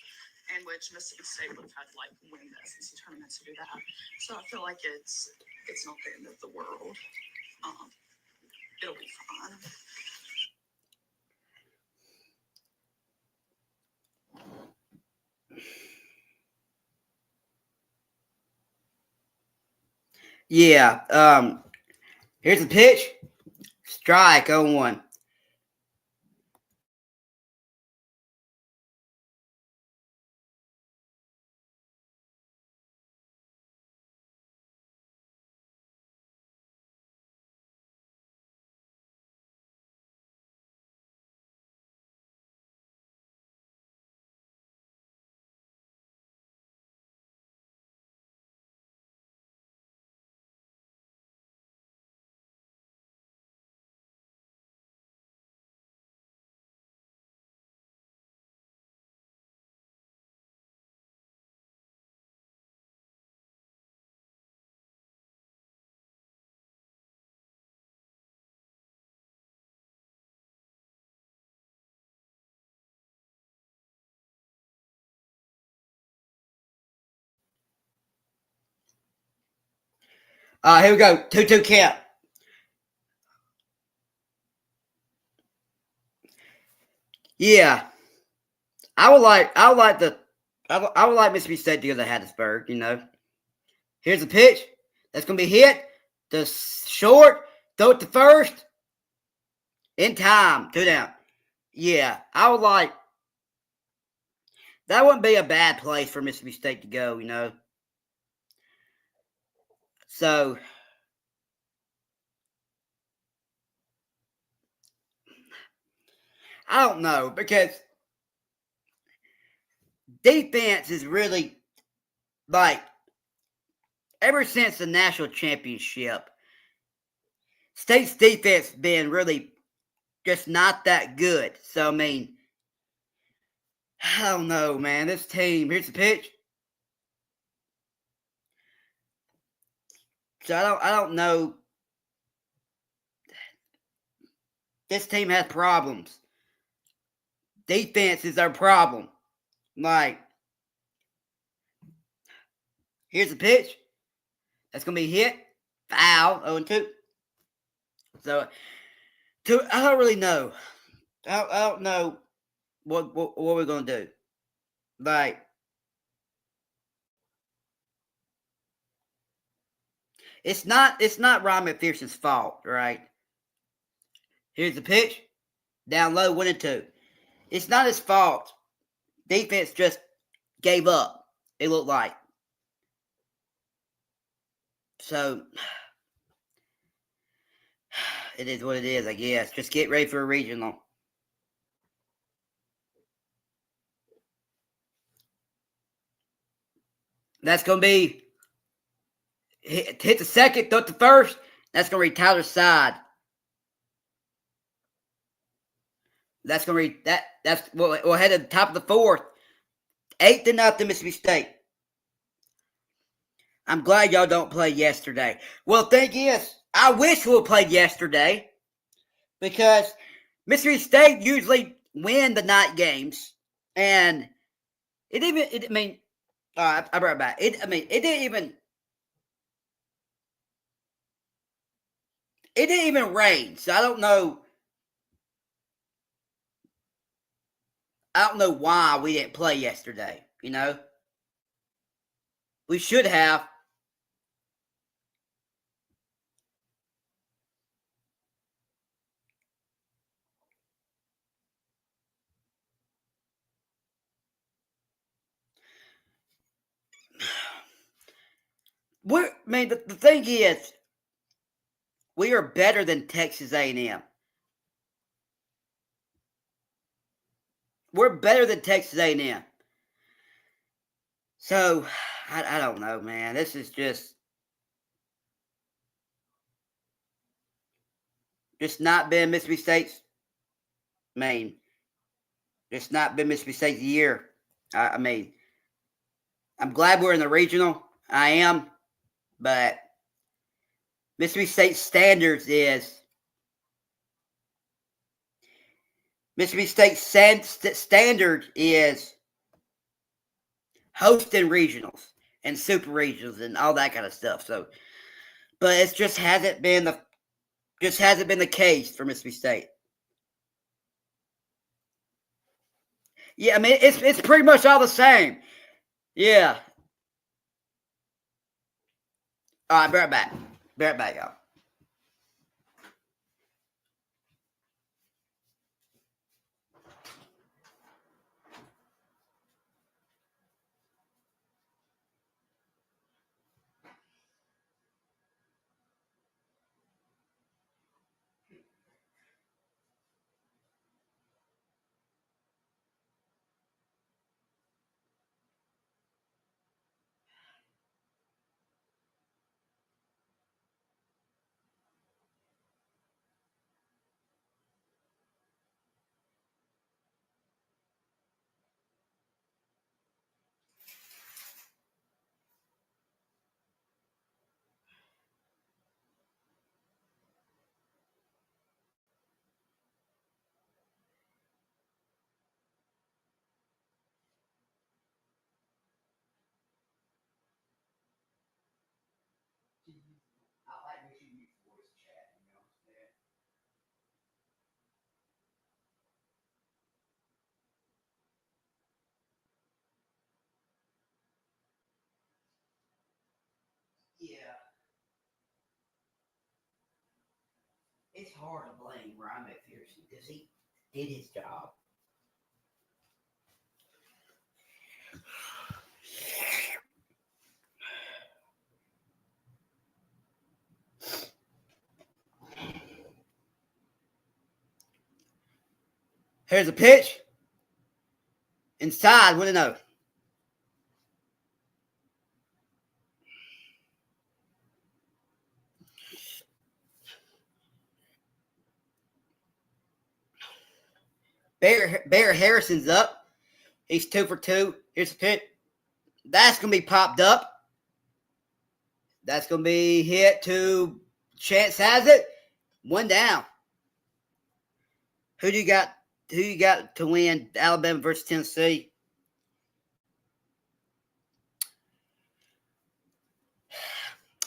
in which Mississippi State would have had to like win the SEC tournament to do that. So I feel like it's not the end of the world. It'll be fine. Yeah. Here's a pitch. Strike 0-1. Here we go. 2-2 count. Yeah. I would like Mississippi State to go to Hattiesburg, you know. Here's a pitch. That's gonna be hit. The short, throw it to first. In time. 2 down. Yeah. I would like that wouldn't be a bad place for Mississippi State to go, you know. So I don't know, because defense is really like ever since the national championship, State's defense been really just not that good. So I mean, I don't know, man. This team, here's the pitch. So I don't know. This team has problems. Defense is our problem. Like, here's the pitch. That's gonna be hit. Foul. 0-2. So I don't really know. I don't know what we're gonna do. Like, it's not Ryan McPherson's fault, right? Here's the pitch. Down low, 1-2. It's not his fault. Defense just gave up, it looked like. So it is what it is, I guess. Just get ready for a regional. That's going to be hit the second, throw the first. That's going to be Tyler's side. That's going to be that's we'll head to the top of the fourth. 8-0 Mississippi State. I'm glad y'all don't play yesterday. Well, thing is, I wish we would played yesterday, because Mississippi State usually win the night games, and I brought it back. It didn't even rain, so I don't know why we didn't play yesterday, you know? We should have. the thing is, we are better than Texas A&M. We're better than Texas A&M. So, I don't know, man. This is just not been Mississippi State's main. Just not been Mississippi State's year. I mean, I'm glad we're in the regional. I am. But Mississippi State's standards is Mississippi State's standard is hosting regionals and super regionals and all that kind of stuff. So, but it just hasn't been the case for Mississippi State. Yeah, I mean it's pretty much all the same. Yeah. All right, be right back. Be right back, y'all. Yeah. It's hard to blame Ryan McPherson because he did his job. Here's a pitch. Inside, what do you know? Bear Harrison's up. He's 2 for 2. Here's a pitch. That's going to be popped up. That's going to be hit to Chance has it. 1 down. Who do you got to win Alabama versus Tennessee?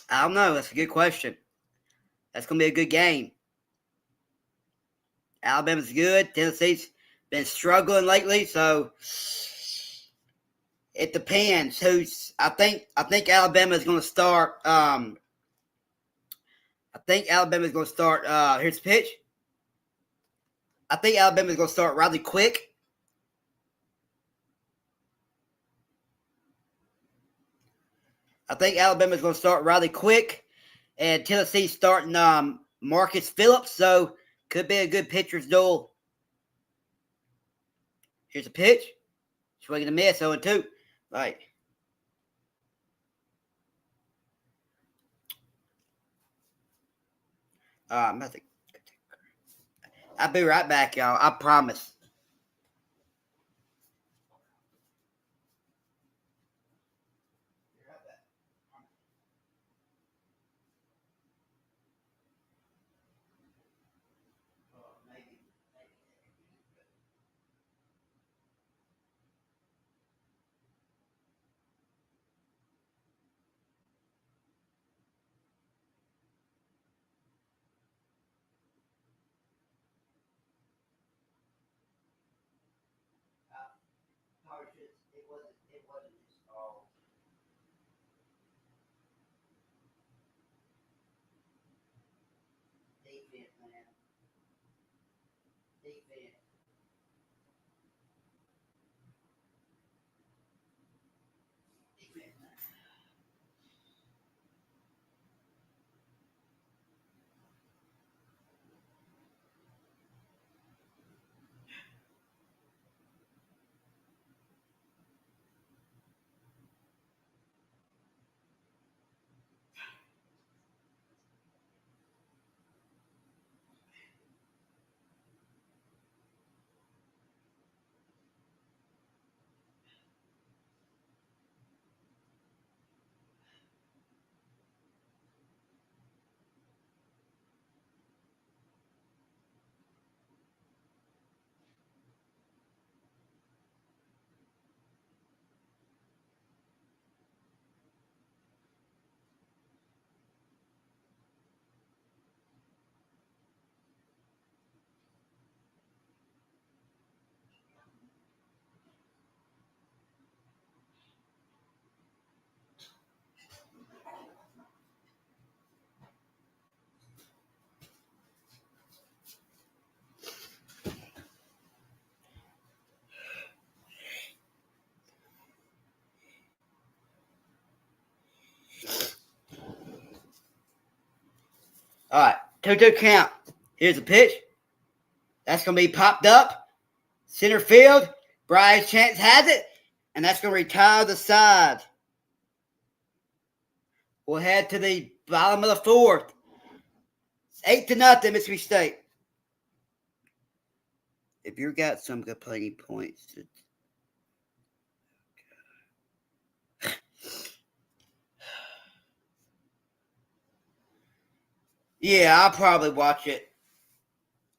I don't know. That's a good question. That's going to be a good game. Alabama's good. Tennessee's been struggling lately, so it depends who's. I think Alabama is going to start. Here's the pitch. I think Alabama's going to start rather quick. And Tennessee's starting Marcus Phillips, so could be a good pitcher's duel. Here's a pitch. Swing and a miss, 0-2. Right. I'll be right back, y'all. I promise. It wasn't his fault. Defense, man. Defense. All right, 2-2 count. Here's a pitch. That's going to be popped up. Center field. Bryce Chance has it. And that's going to retire the side. We'll head to the bottom of the fourth. It's 8-0, Mississippi State. If you got some complaining points, yeah, I'll probably watch it.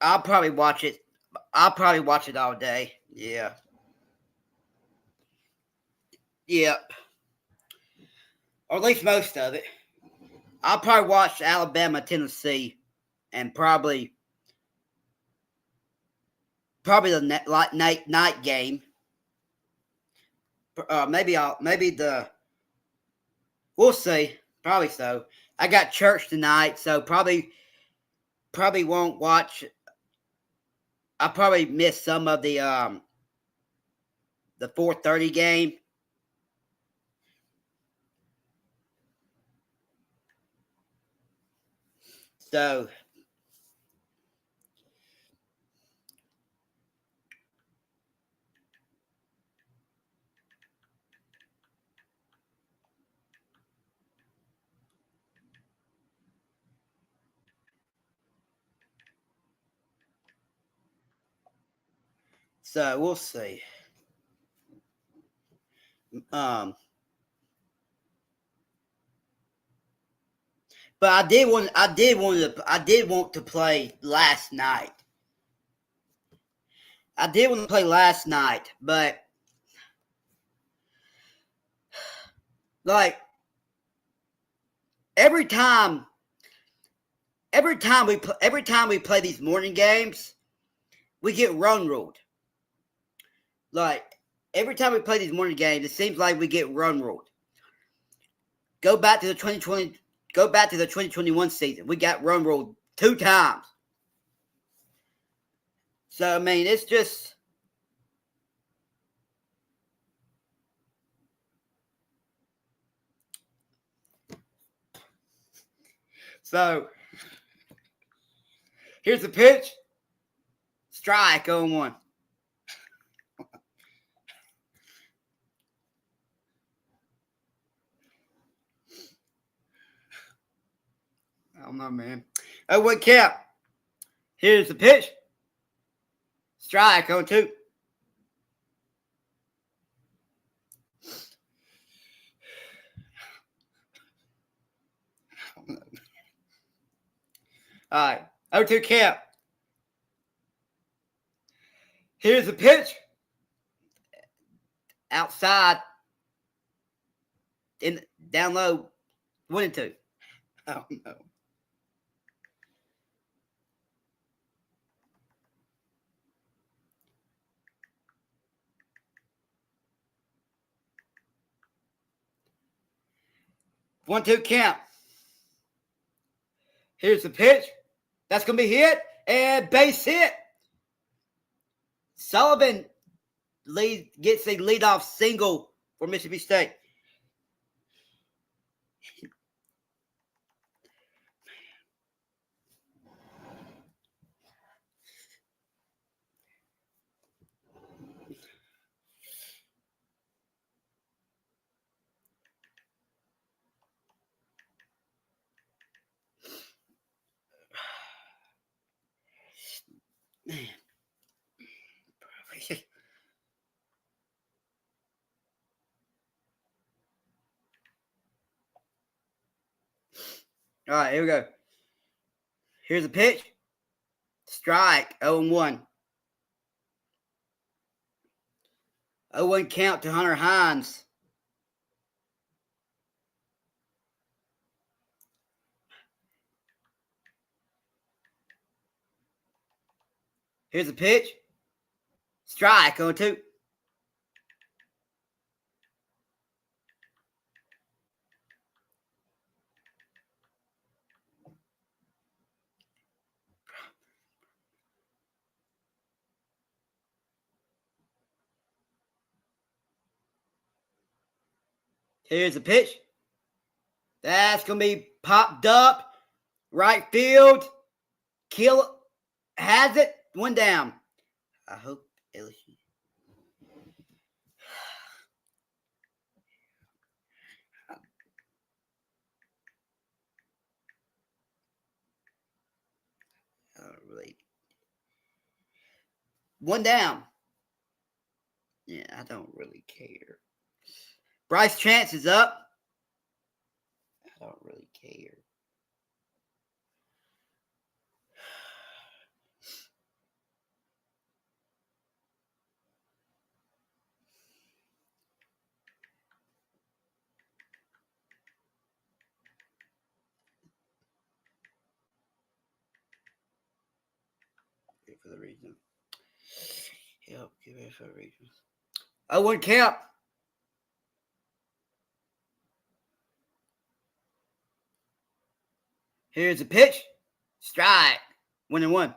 I'll probably watch it all day. Yeah. Yep. Or at least most of it. I'll probably watch Alabama, Tennessee, and probably the night game. We'll see. Probably so. I got church tonight, so probably won't watch. I'll probably miss some of the 4:30 game. So we'll see. But I did want to play last night. I did want to play last night, but like every time we play these morning games, we get run ruled. Like every time we play these morning games, it seems like we get run ruled. Go back to the 2021 season. We got run ruled 2 times. So I mean, it's just so. Here's the pitch. Strike 0-1. I don't know, man. 0-1 count. Here's the pitch. Strike 0-2. All right. 0-2 count. Here's the pitch. Outside. Down low. 1-2. I don't know. One-two count. Here's the pitch. That's going to be hit. And base hit. Sullivan gets a leadoff single for Mississippi State. Man. All right, here we go. Here's a pitch. Strike 0-1. 0-1 count to Hunter Hines. Here's a pitch. Strike 0-2. Here's a pitch. That's going to be popped up. Right field. Kill has it. One down. I hope LSU. I don't really. One down. Yeah, I don't really care. Bryce Chance is up. I don't really care. Give it for the reason. Yep, give it for the reason. Oh, one count. Here's a pitch. Strike. 1-1.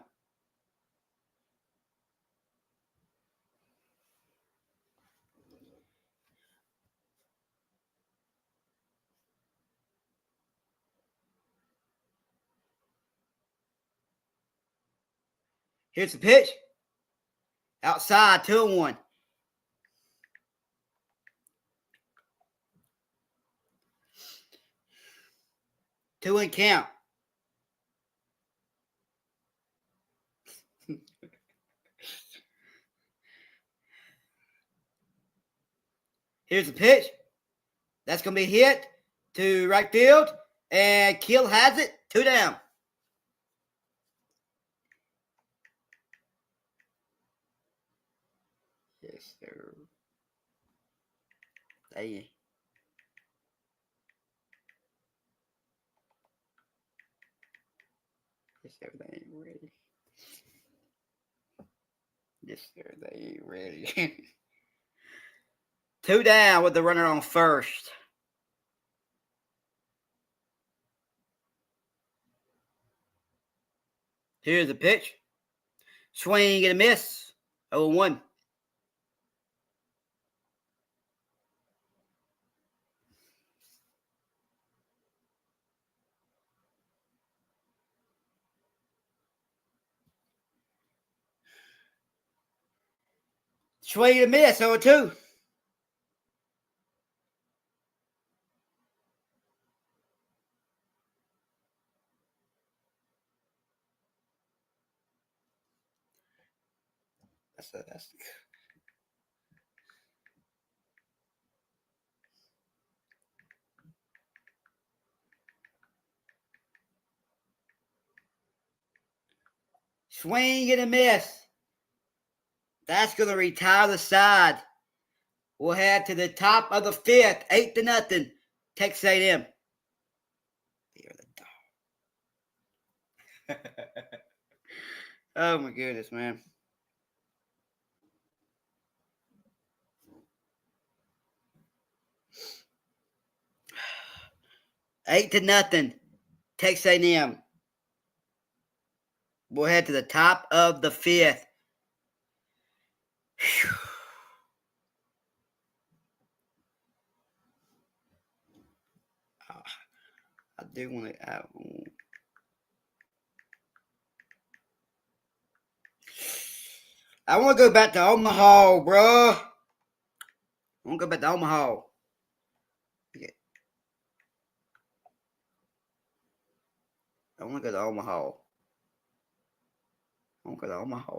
Here's the pitch. Outside, 2-1. Two and count. Here's the pitch. That's going to be hit to right field. And Kill has it. 2 down. Yes, sir. Hey. Yes, sir. They ain't ready. Yes, sir. They ain't ready. 2 down with the runner on first. Here's the pitch. Swing and a miss. 0-1. Swing and a miss. 0-2. That's swing and a miss. That's going to retire the side. We'll head to the top of the 5th, 8-0. Texas A&M. Oh my goodness, man. Eight to nothing. Texas A&M. We'll head to the top of the 5th. Whew. I do want to. I want to go back to Omaha, bro. I want to go back to Omaha. Yeah. I want to go to Omaha. I want to go to Omaha.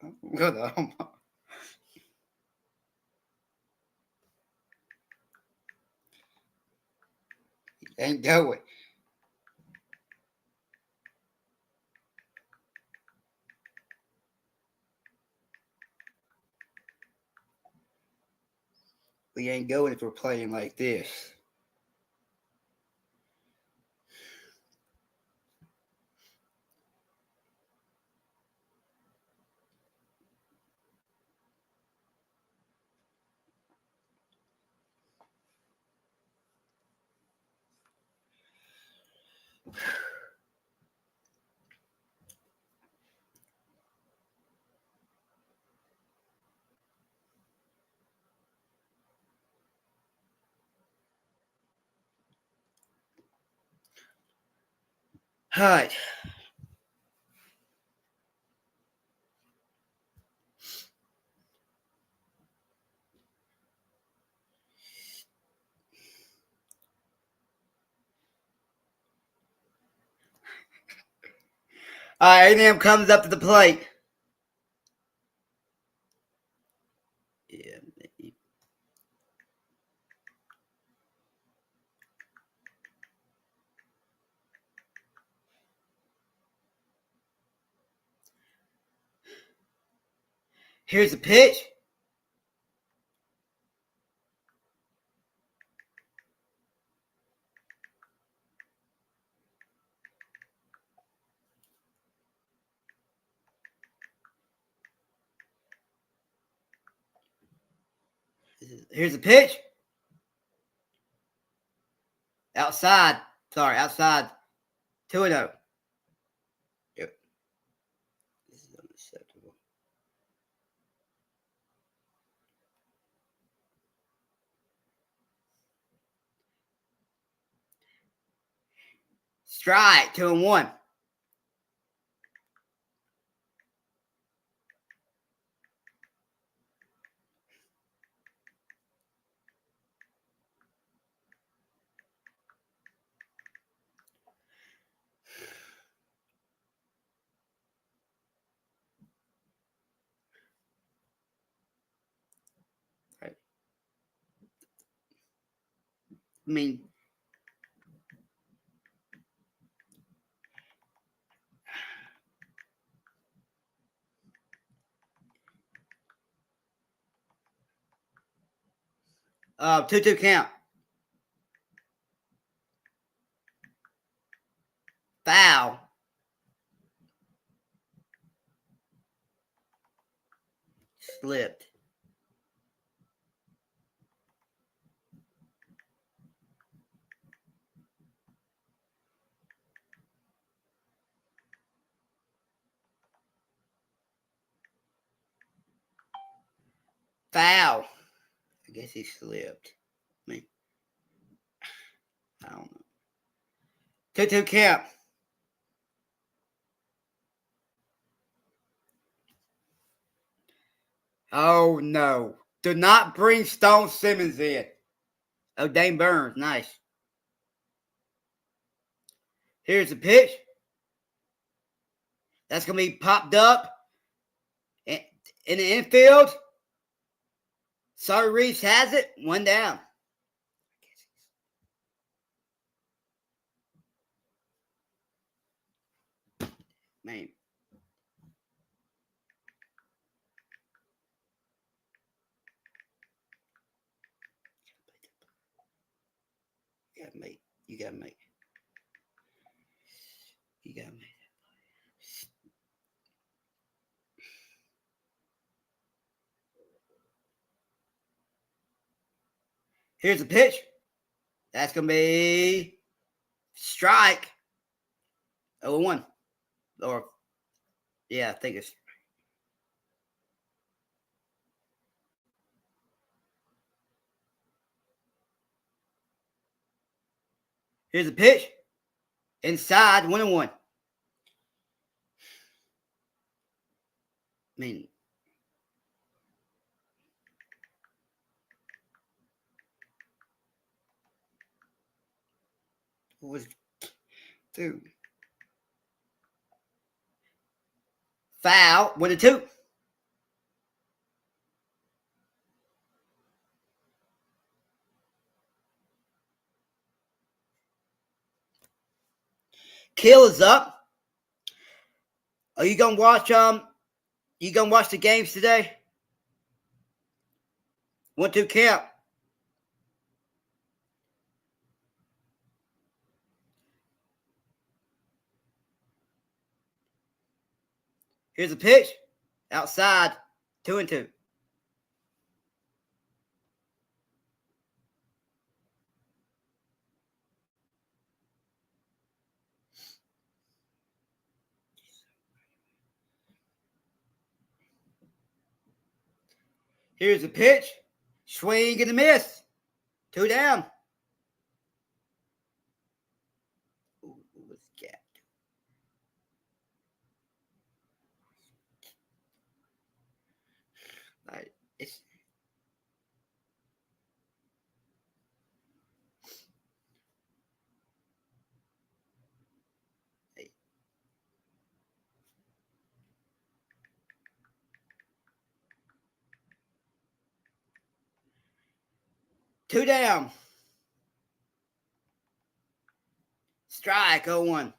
I want to go to Omaha. Ain't going. We ain't going if we're playing like this. All right. All right, A&M comes up to the plate. Yeah. Here's the pitch. Here's the pitch. Outside. Sorry, outside. 2-0. Yep. This is unacceptable. Strike. 2-1. Right. I mean, uh, 2-2 count. Foul. Slipped. Foul. I guess he slipped. I mean, I don't know. 2-2 count. Oh no. Do not bring Stone Simmons in. Oh, Dane Burns. Nice. Here's the pitch. That's going to be popped up in the infield. Sorry, Reese has it. 1 down. Man. You gotta make. You gotta make. You gotta make. Here's the pitch. That's going to be strike. 0-1. Or, yeah, I think it's. Here's the pitch. Inside, 1-1. I mean, what was. Dude. Foul. 1-2. Kill is up. Are you gonna watch you gonna watch the games today? 1-2 count. Here's a pitch. Outside. 2-2. Here's a pitch. Swing and a miss. 2 down. Ooh, what's gapped? 2 down. Strike 0-1.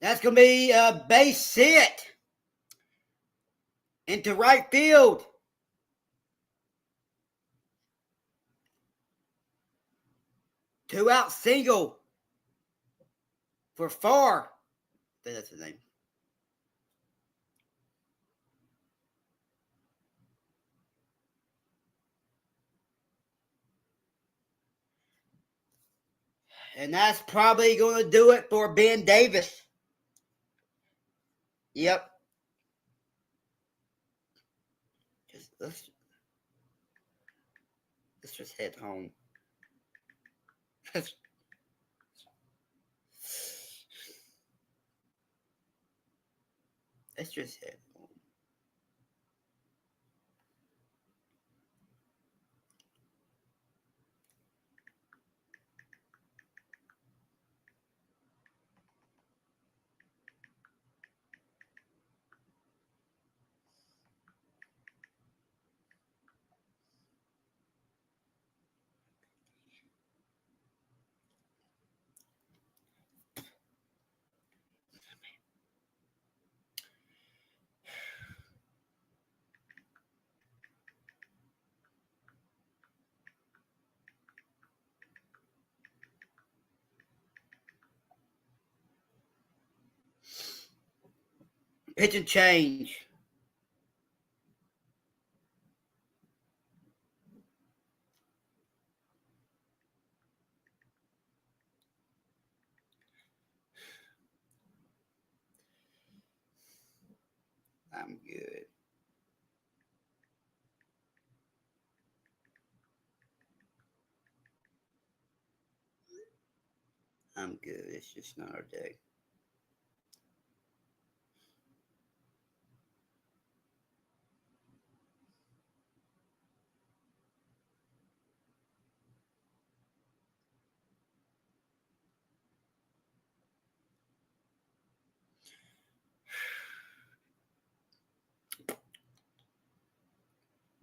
That's going to be a base hit into right field. Two out single for Farr. I think that's his name. And that's probably going to do it for Ben Davis. Yep. Let's just head home. Let's just head home. Pitch and change. I'm good. I'm good. It's just not our day.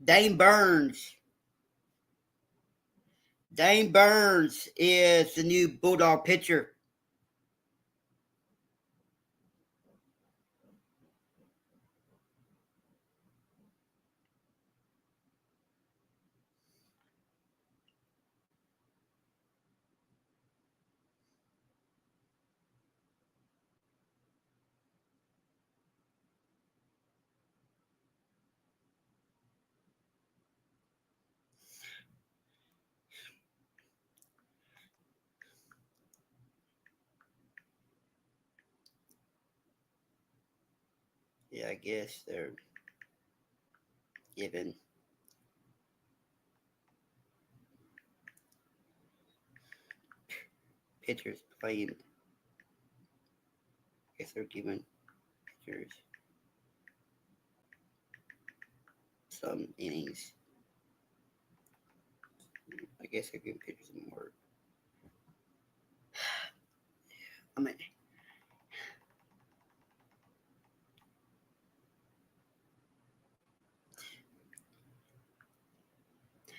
Dane Burns. Dane Burns is the new Bulldog pitcher. Yeah, I guess they're giving pitchers playing. I guess they're giving pitchers some innings. I guess they're giving pitchers more. I mean,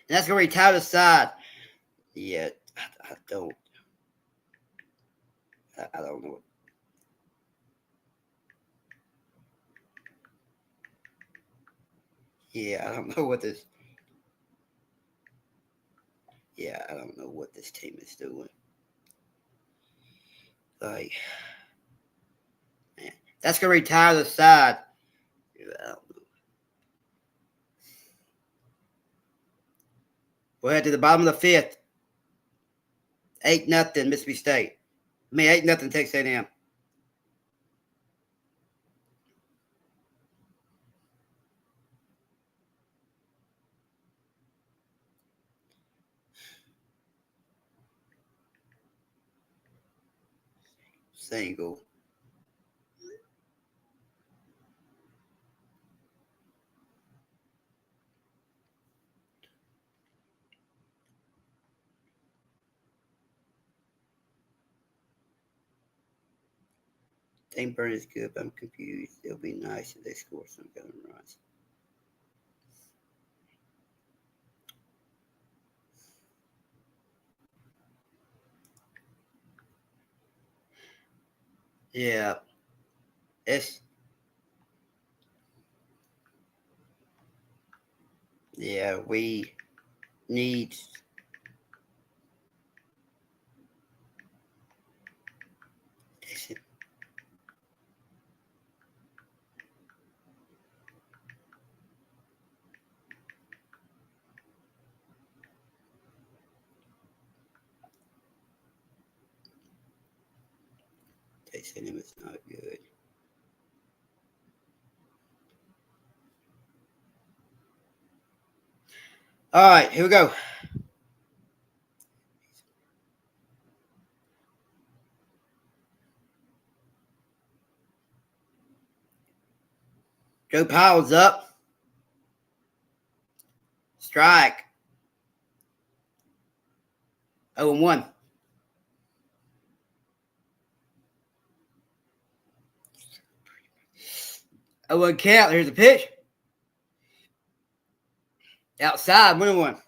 and that's going to retire the side. Yeah, I don't. I don't know. Yeah, I don't know what this. Yeah, I don't know what this team is doing. Like, man, that's going to retire the side. I don't know. We'll head to the bottom of the fifth. 8-0 Mississippi State. 8-0 Texas A&M. Single. St. Bernard is good, but I'm confused. It'll be nice if they score some kind of runs. Yeah. We need they said it was not good. All right, here we go. Joe Powell's up. Strike. 0-1. 0-1 count. Here's the pitch. Outside, 1-1.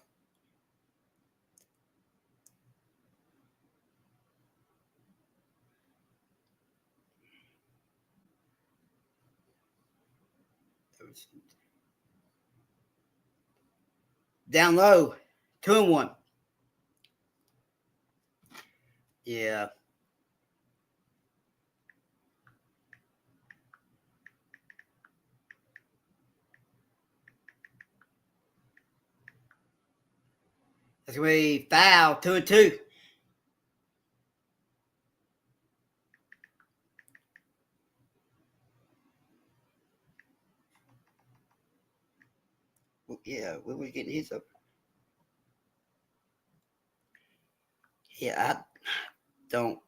Down low, 2-1. Yeah. That's going to be foul, 2-2. Yeah, we were getting his up. Yeah, I don't.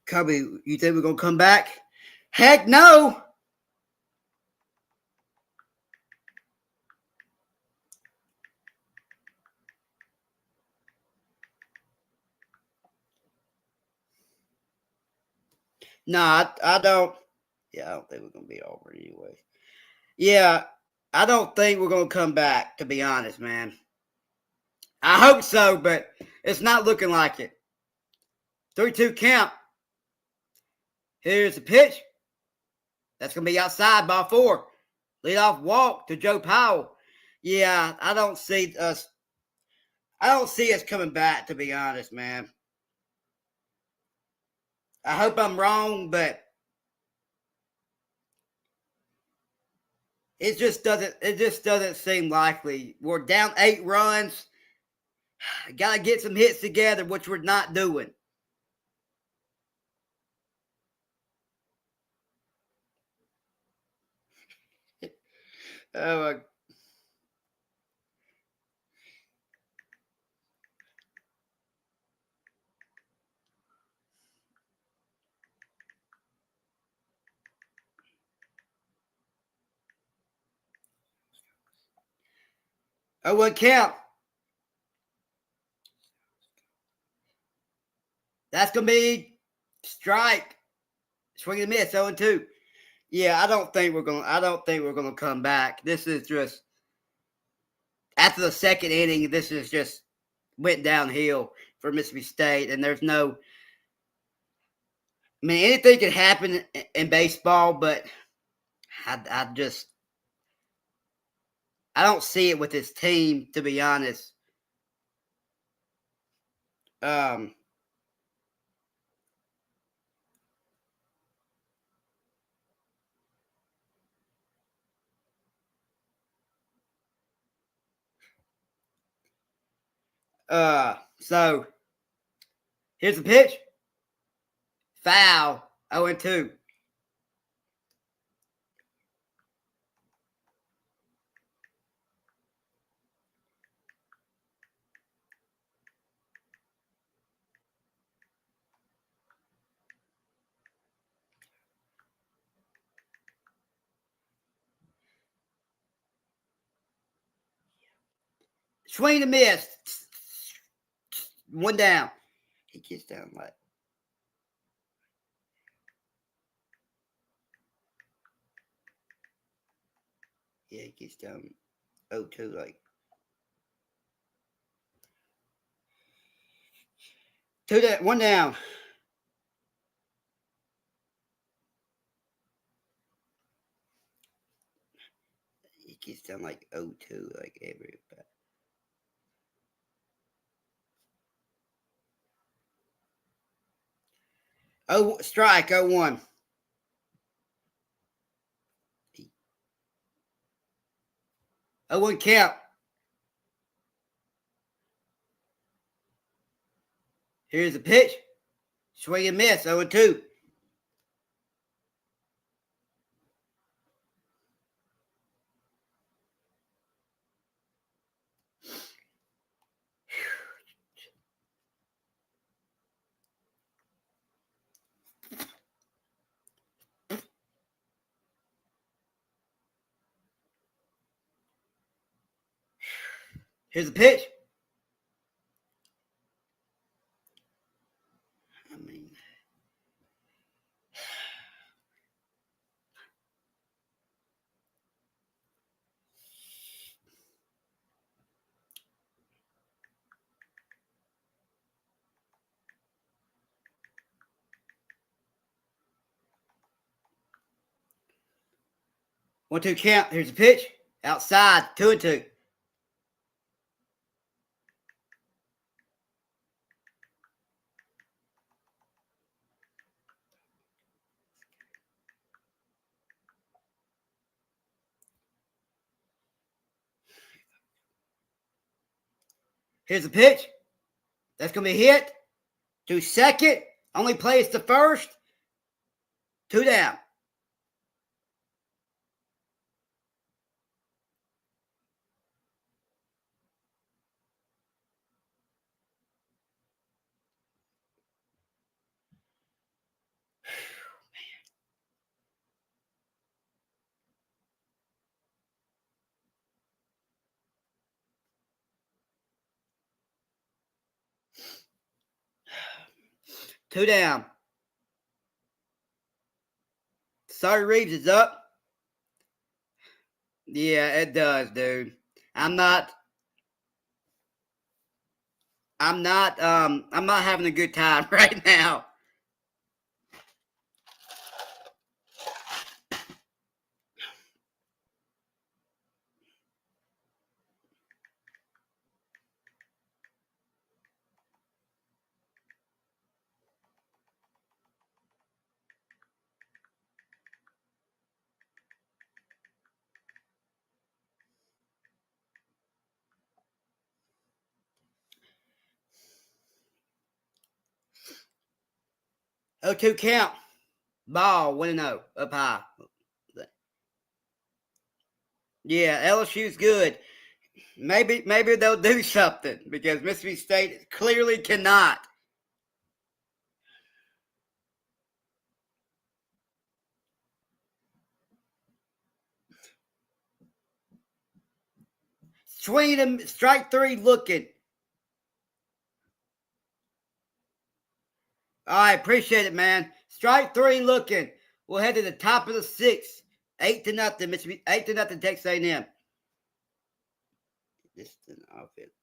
Cubby, you think we're going to come back? Heck no. No, I don't. Yeah, I don't think we're going to be over anyway. Yeah, I don't think we're going to come back, to be honest, man. I hope so, but it's not looking like it. 3-2 count. Here's the pitch. That's going to be outside, ball 4. Leadoff walk to Joe Powell. Yeah, I don't see us coming back, to be honest, man. I hope I'm wrong, but it just doesn't seem likely. We're down 8 runs. Got to get some hits together, which we're not doing. Oh, 0-1 count. That's going to be strike. Swing and miss, 0-2. Yeah, I don't think we're going to come back. This is just after the second inning, this is just went downhill for Mississippi State, and there's no. I mean, anything can happen in baseball, but I don't see it with this team, to be honest. So here's the pitch. Foul. 0-2. Swing and miss. One down. He gets down like. Yeah, he gets down 0-2 like. 1 down. He gets down like 0-2 like every. Oh, strike 0-1. Oh, 1 count. Here's the pitch. Swing and miss. 0-2. Here's the pitch. I mean, one, 2 count. Here's the pitch. Outside. 2-2. Here's the pitch. That's going to be hit. To second. Only plays to first. 2 down. Two down. Sorry, Reeves is up. Yeah, it does, dude. I'm not having a good time right now. Oh, 2 count. Ball 1-0. Up high. Yeah, LSU's good. Maybe they'll do something because Mississippi State clearly cannot. Swinging him, strike 3 looking. All right, appreciate it, man. Strike 3 looking. We'll head to the top of the 6th. 8-0, Mississippi. 8-0, Texas A&M. This is an offense.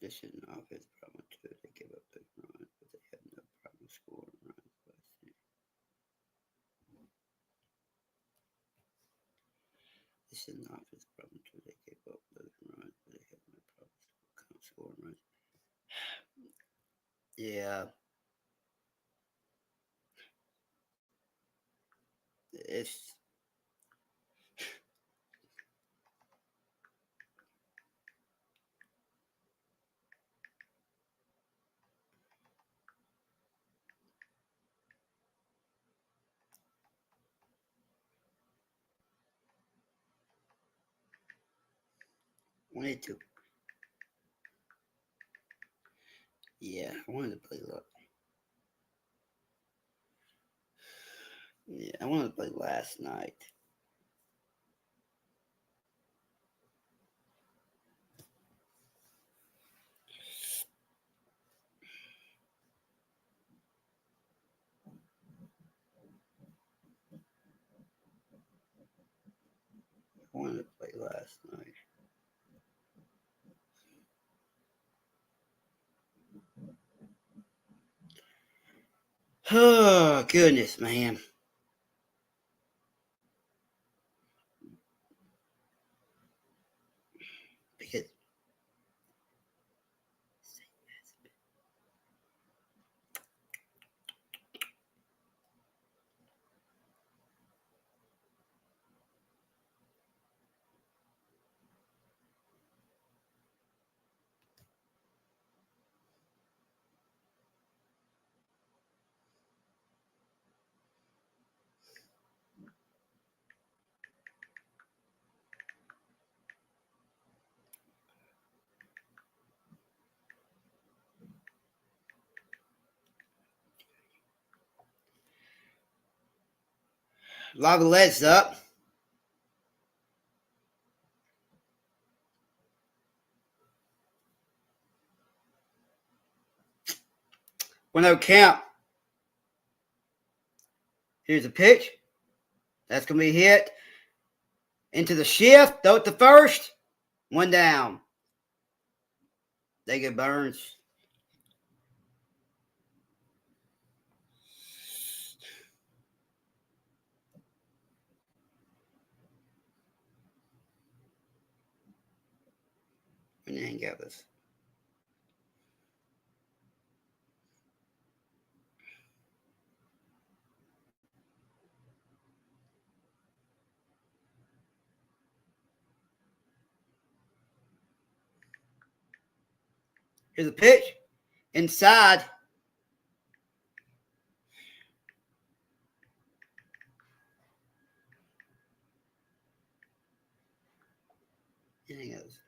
This is an offense problem too. They give up big runs, but they have no problem scoring runs. This is an offense problem too. They give up big runs, but they have no problem scoring runs. Yeah. It's wanted to. Yeah, I wanted to play look. Yeah, I wanted to play last night. last night. Oh, goodness, man. Because Lava Let's up. Well, no count. Here's a pitch. That's going to be hit into the shift. Throw it to first. One down. They get Burns. And then got this. Here's a pitch. Inside. And he goes.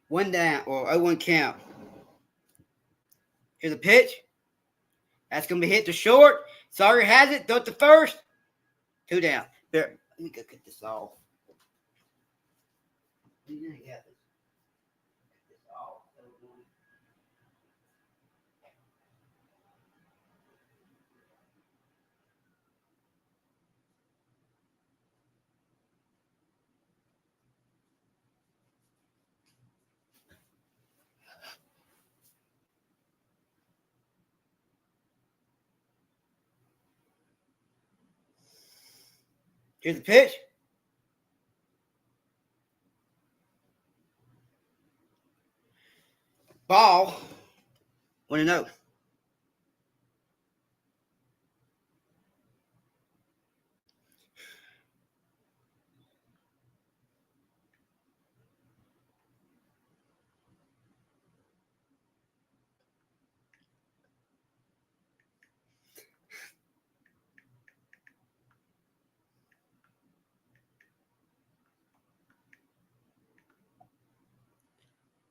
One down, or 0-1 count. Here's a pitch. That's going to be hit to short. Sawyer has it. Throw it to first. Two down. There. Let me go get this off. Yeah, I got this. Get this off. Here's the pitch. Ball. 1-0.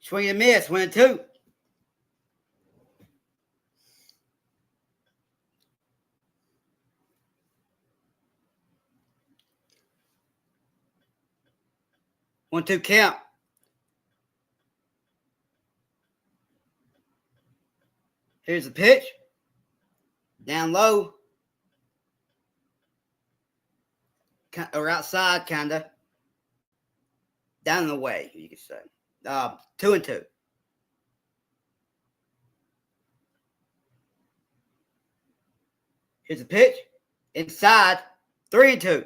Swing and miss. 1-2. One, two count. Here's the pitch. Down low. Or outside, kind of. Down in the way, you could say. 2-2. Here's the pitch. Inside. 3-2.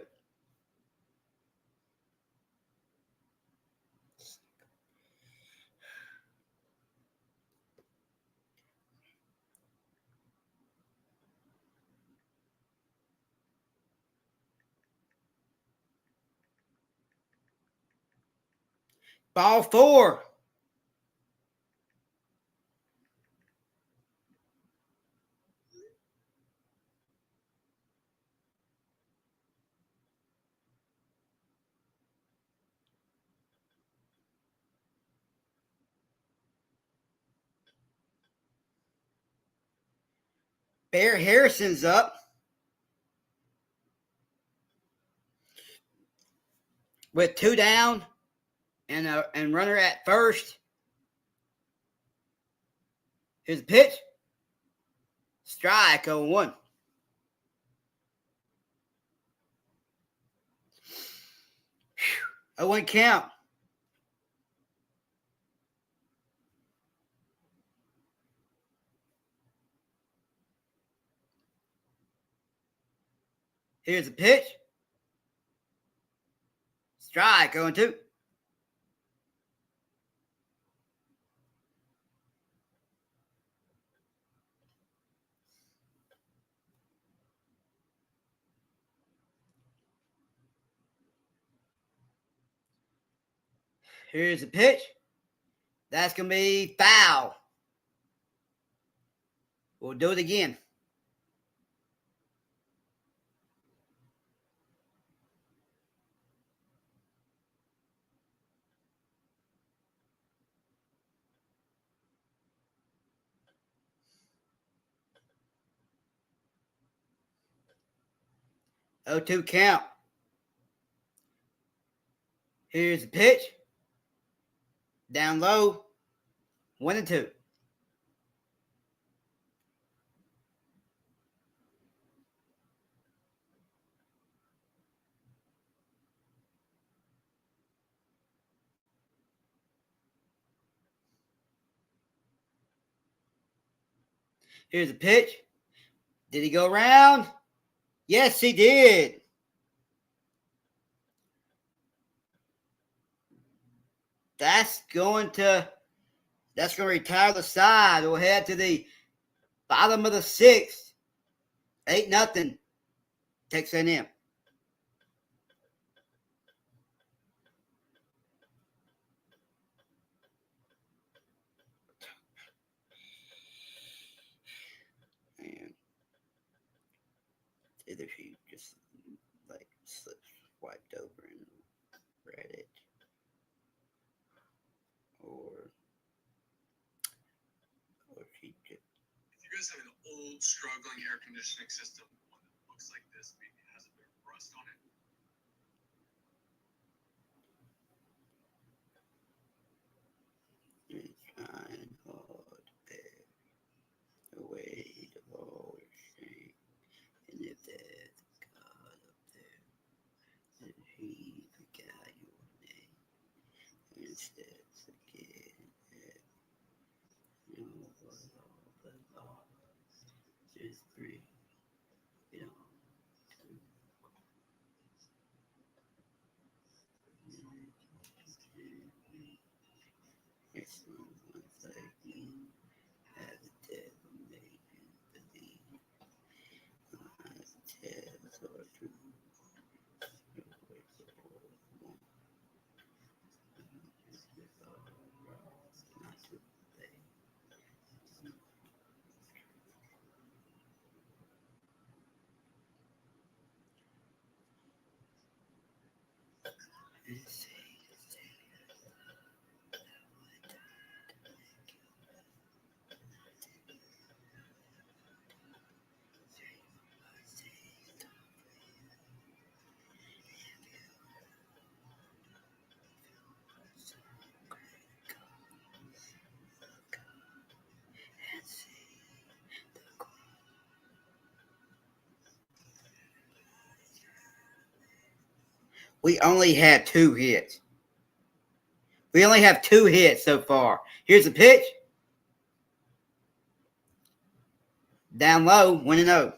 Ball 4. Bear Harrison's up. With 2 down and runner at first. Here's the pitch. Strike 0-1. 0-1 count. Here's a pitch. Strike, 0-2. Here's a pitch. That's going to be foul. We'll do it again. Oh, 2 count. Here's the pitch. Down low. 1-2. Here's a pitch. Did he go around? Yes, he did. That's going to retire the side. We'll head to the bottom of the 6th. 8-0. Texas A&M. And either she just like wiped over and read it, or she just. If you guys have an old struggling air conditioning system, one that looks like this, maybe it has a bit of rust on it. It's trying hard there, away the ball is shame, and if there's a God up there, then he forgot your name, instead forgetting that you was all the lost, just breathe it on to it's someone's like you have a devil making believe. Lies, tales, or truth. Your ways are all one. It's all wrong, not to obey. And say, we only had 2 hits. We only have 2 hits so far. Here's a pitch. Down low, 1-0.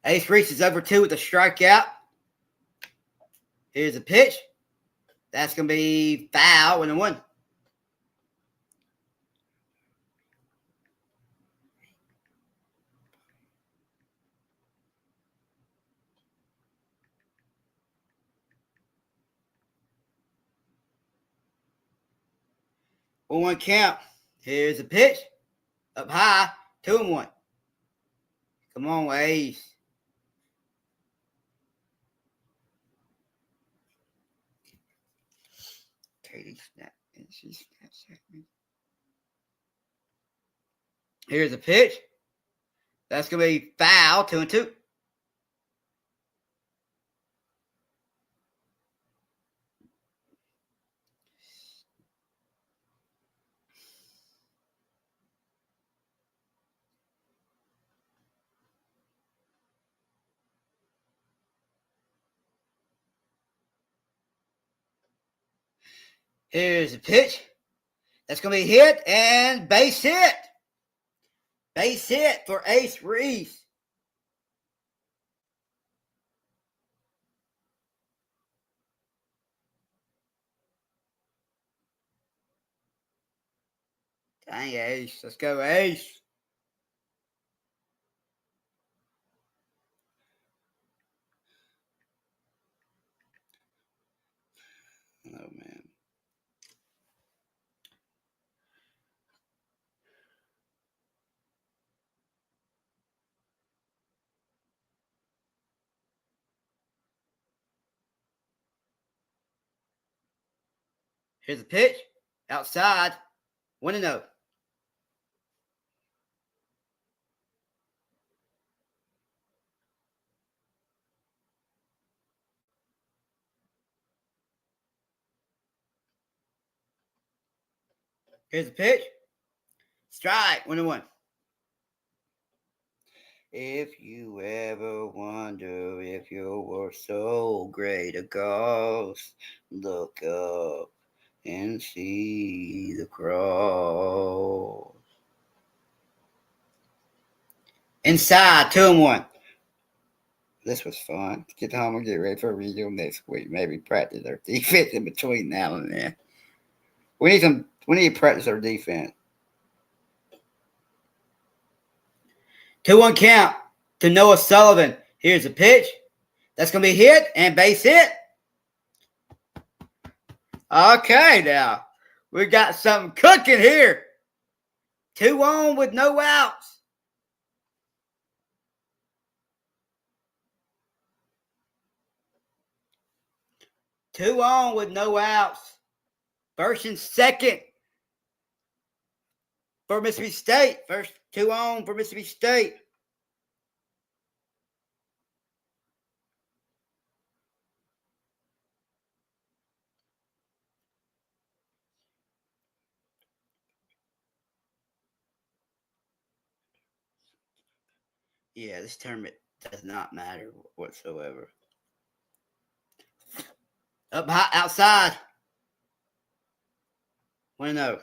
Ace reaches over 2 with a strikeout. Here's a pitch. That's going to be foul, 1-1. One count. Here's a pitch. Up high. 2-1. Come on, Ace. Katie snap. And she snaps at me. Here's a pitch. That's going to be foul. 2-2. Here's a pitch. That's going to be hit and base hit. Base hit for Ace Reese. Dang, Ace. Let's go, Ace. Oh, man. Here's a pitch. Outside. 1-0. Here's a pitch. Strike. 1-1. If you ever wonder if you were so great a ghost, look up and see the cross. Inside, 2-1. This was fun. Get home and get ready for a review next week. Maybe practice our defense in between now and then. We need to practice our defense. 2-1 count to Noah Sullivan. Here's a pitch. That's going to be hit and base hit. Okay, now. We got something cooking here. 2 on with no outs. Two on with no outs. First and second for Mississippi State. First 2 on for Mississippi State. Yeah, this tournament does not matter whatsoever. Up high, outside. 1-0.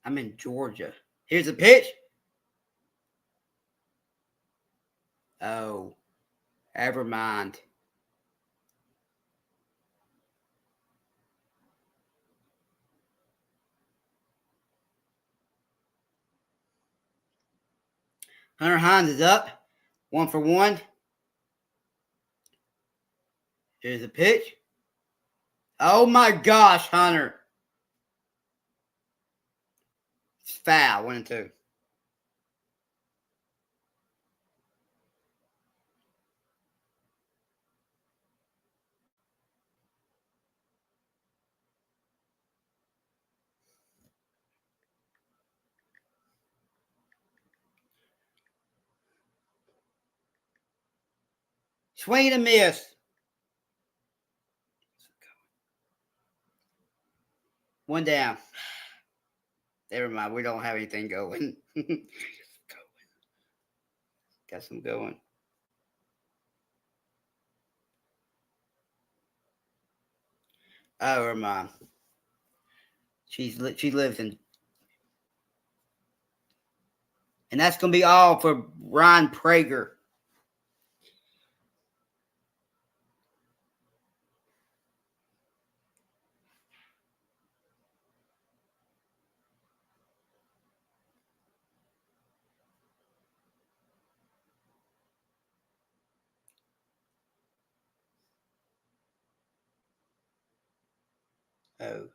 I'm in Georgia. Here's a pitch. Oh, never mind. Hunter Hines is up. 1-for-1. Here's a pitch. Oh my gosh, Hunter. It's foul. 1-2. Swing and miss. One down. Never mind. We don't have anything going. Got some going. Oh, never mind. She lives in. And that's going to be all for Ryan Prager. Oh.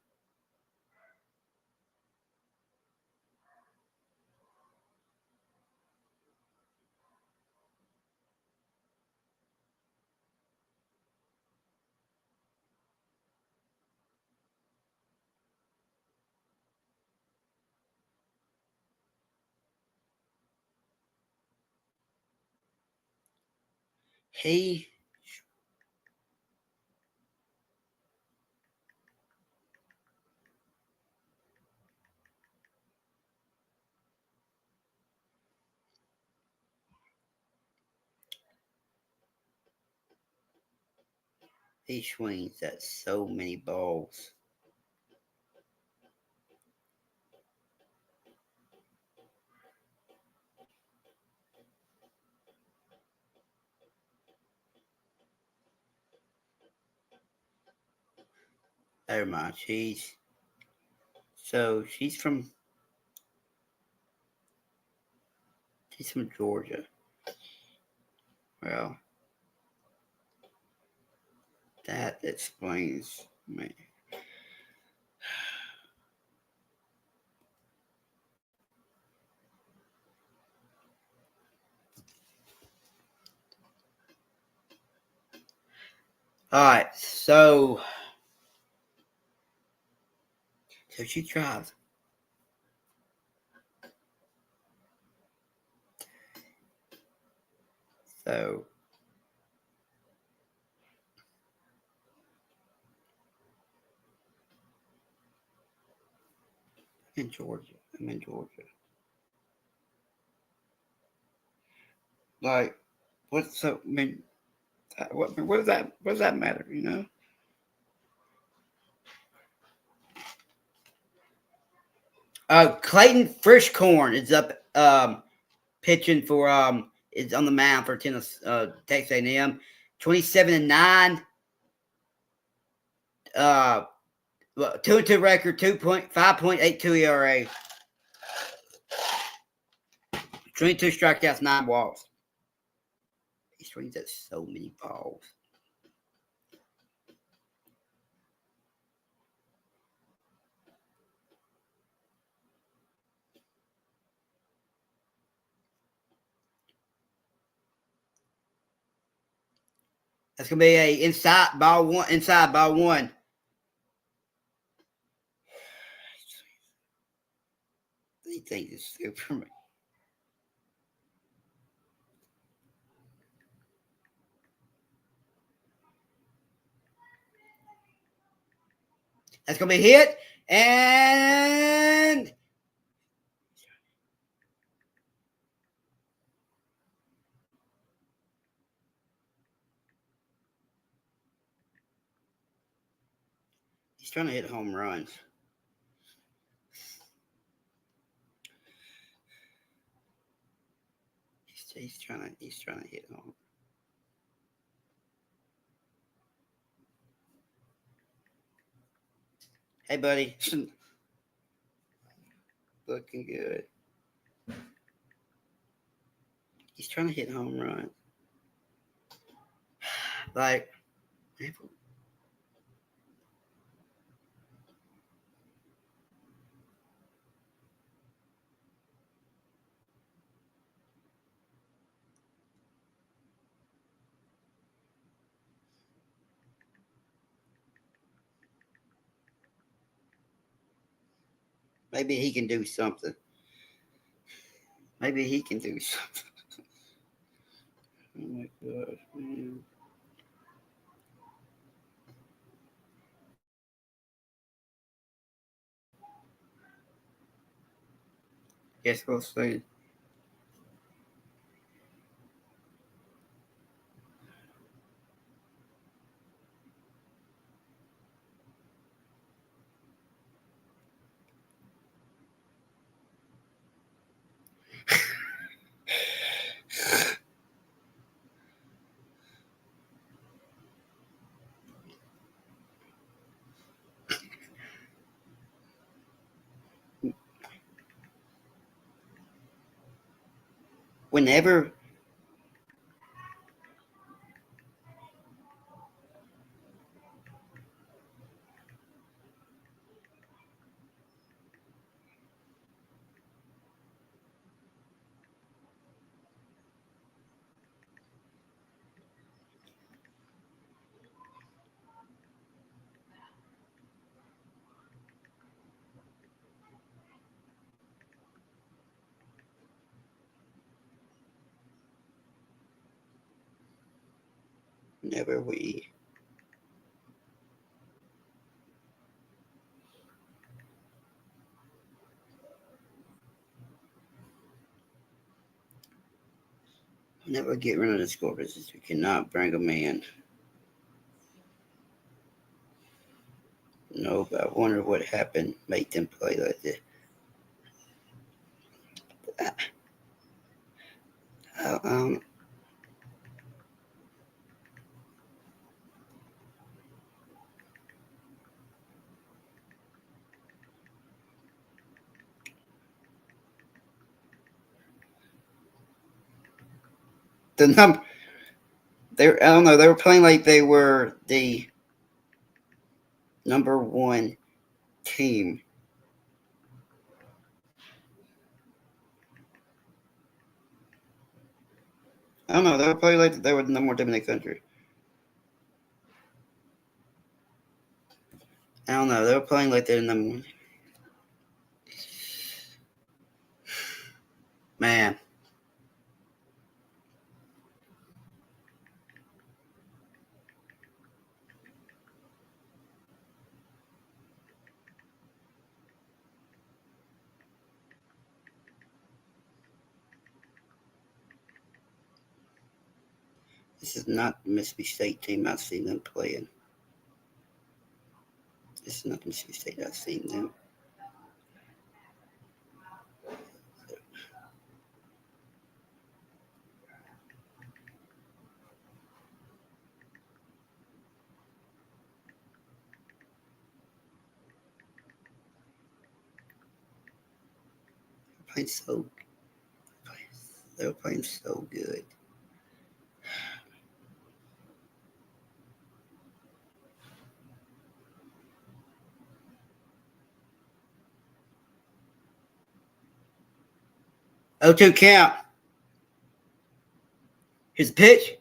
He. He swings at so many balls. Never mind. She's from Georgia. Well, that explains me. All right, so she tries. So I'm in Georgia. Like, what's so? I mean, what does that? What does that matter? You know. Clayton Frischkorn is up pitching for is on the mound for Texas A&M. 27-9. 2-2 record, 5.82 ERA. 22 strikeouts, 9 walks. He swings at so many balls. That's gonna be a inside ball one. He thinks it's Superman. That's gonna be hit, and he's trying to hit home runs. He's trying to hit home. Hey, buddy. Looking good. He's trying to hit home runs. Like, maybe he can do something. Oh my gosh, man. Guess we'll see. Whenever we get rid of the Scorpions, we cannot bring them in. No, but I wonder what happened, make them play like this. Um, the number I don't know, they were playing like they were the number one team. I don't know, they were playing like they were the number one team in the country. I don't know, they were playing like they're the number one. Man. This is not the Mississippi State team I've seen them playing. This is not the Mississippi State I've seen them. Playing so they were playing so good. Oh, 2 count. Here's the pitch.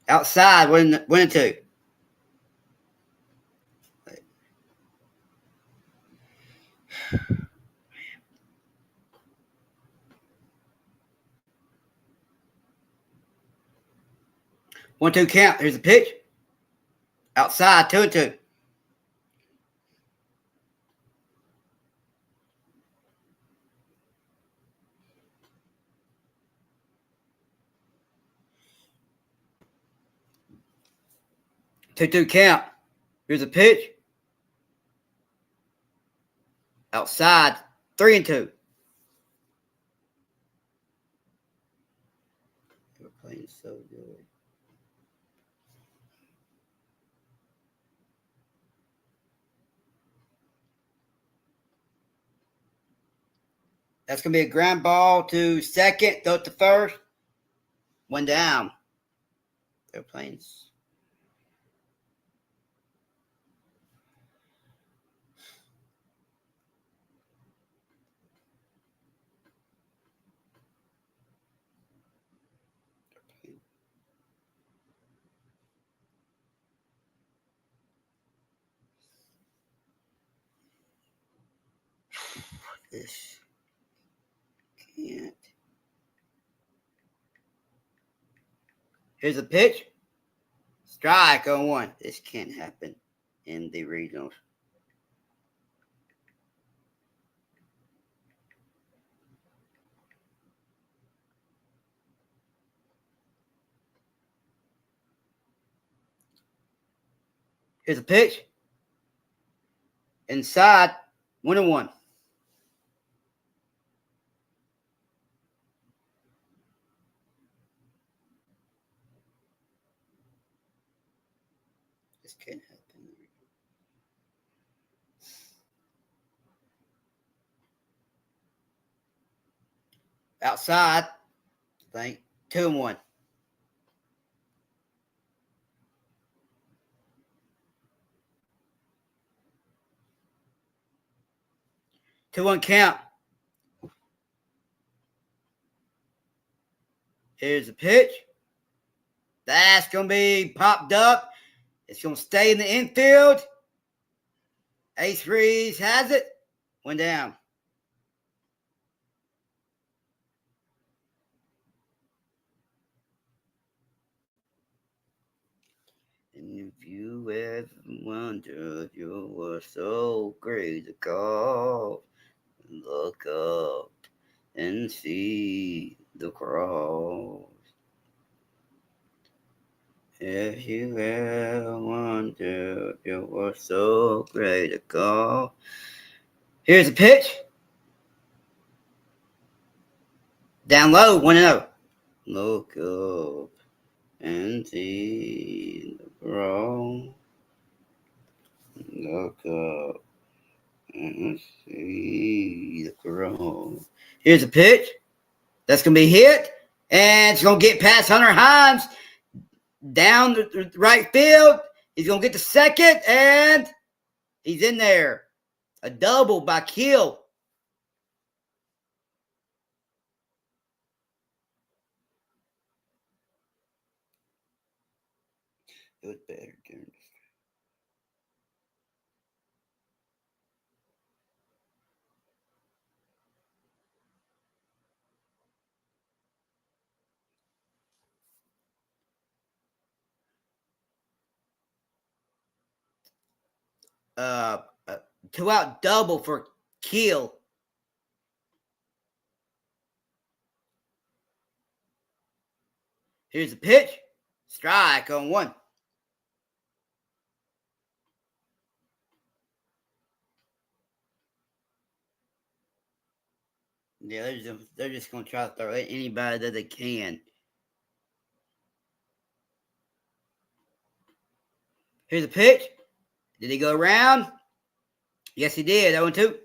Outside, 1-2. One, 2 count. Here's the pitch. Outside, 2-2. Two count. Here's a pitch. Outside, 3-2. They were playing so good. That's going to be a ground ball to second, throw it to first. 1 down. They're playing. This can't. Here's a pitch. Strike on 1. This can't happen in the regionals. Here's a pitch. Inside, 1-1. This can't happen. Outside, I think 2-1. Two one count. Here's a pitch. That's going to be popped up. It's going to stay in the infield. Ace Reese has it. 1 down. And if you ever wonder if you were so great to call, look up and see the cross. If you ever wonder it was so great to call. Here's a pitch. Down low, 1-0. Look up and see the ball. Look up and see the ball. Here's a pitch. That's going to be hit. And it's going to get past Hunter Hines down the right field. He's going to get to second. And he's in there. A double by Kiel. It was better during this. Two out double for Kiel. Here's the pitch. Strike on 1. Yeah, they're just going to try to throw at anybody that they can. Here's a pitch. Did he go around? Yes, he did. 0-2.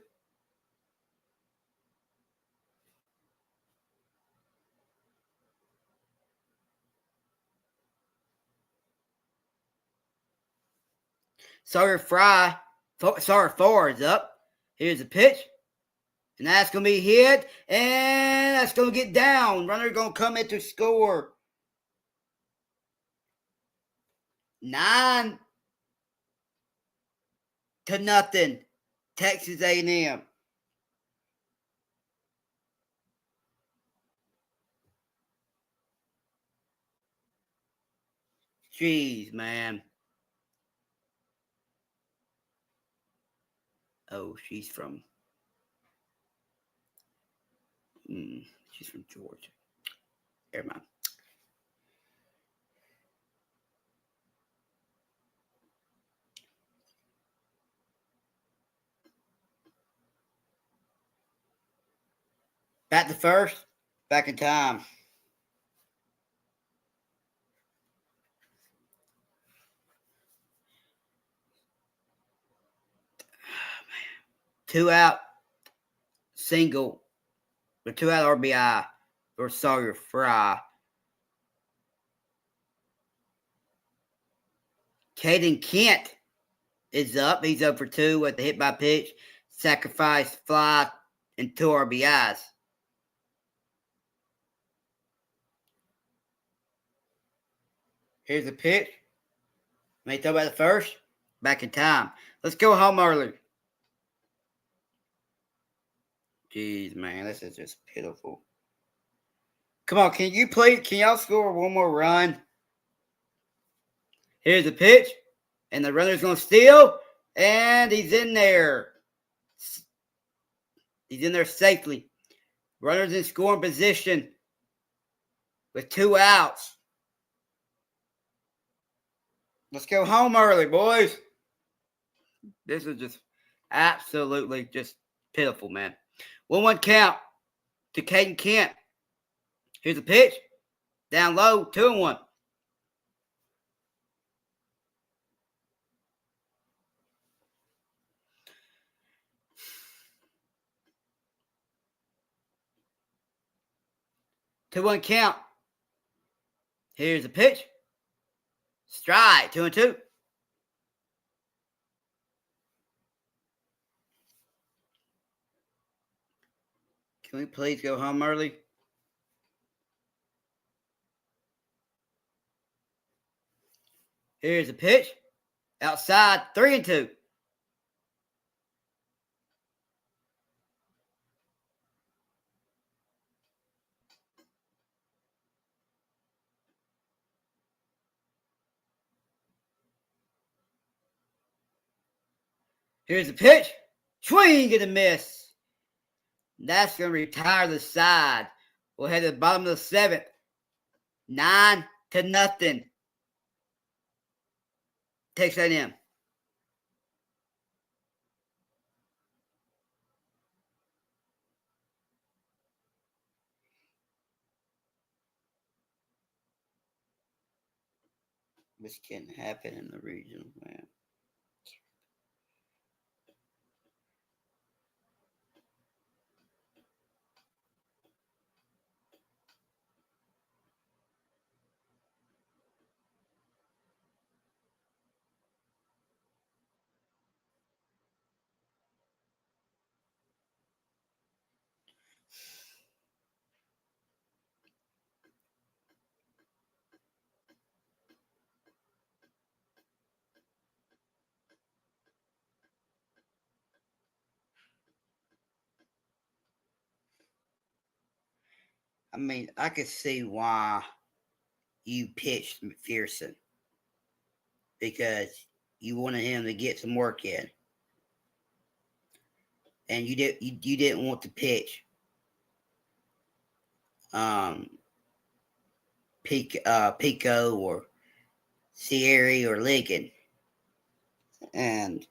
Sawyer Farr is up. Here's a pitch. And that's going to be hit. And that's going to get down. Runner going to come in to score. 9-0. Texas A&M. Jeez, man. Oh, she's from Georgia. Never mind. Back to first. Back in time. Two out single. Or 2 out RBI for Sawyer Fry. Caden Kent is up. He's up for 2 with the hit by pitch, sacrifice fly, and 2 RBIs. Here's the pitch. May throw by the first. Back in time. Let's go home early. Jeez, man, this is just pitiful. Come on, can y'all score one more run? Here's the pitch, and the runner's going to steal, and he's in there. He's in there safely. Runner's in scoring position with 2 outs. Let's go home early, boys. This is just absolutely just pitiful, man. 1-1 count to Caden Kent. Here's a pitch. Down low, 2-1. Two-1 count. Here's a pitch. Strike, 2-2. Can we please go home early? Here's a pitch. Outside, 3-2. Here's a pitch. Swing and a miss. That's going to retire the side. We'll head to the bottom of the 7th. 9-0. Texas A&M. This can't happen in the region, man. I mean, I could see why you pitched McPherson because you wanted him to get some work in, and you didn't want to pitch Pico or Sierra or Lincoln. And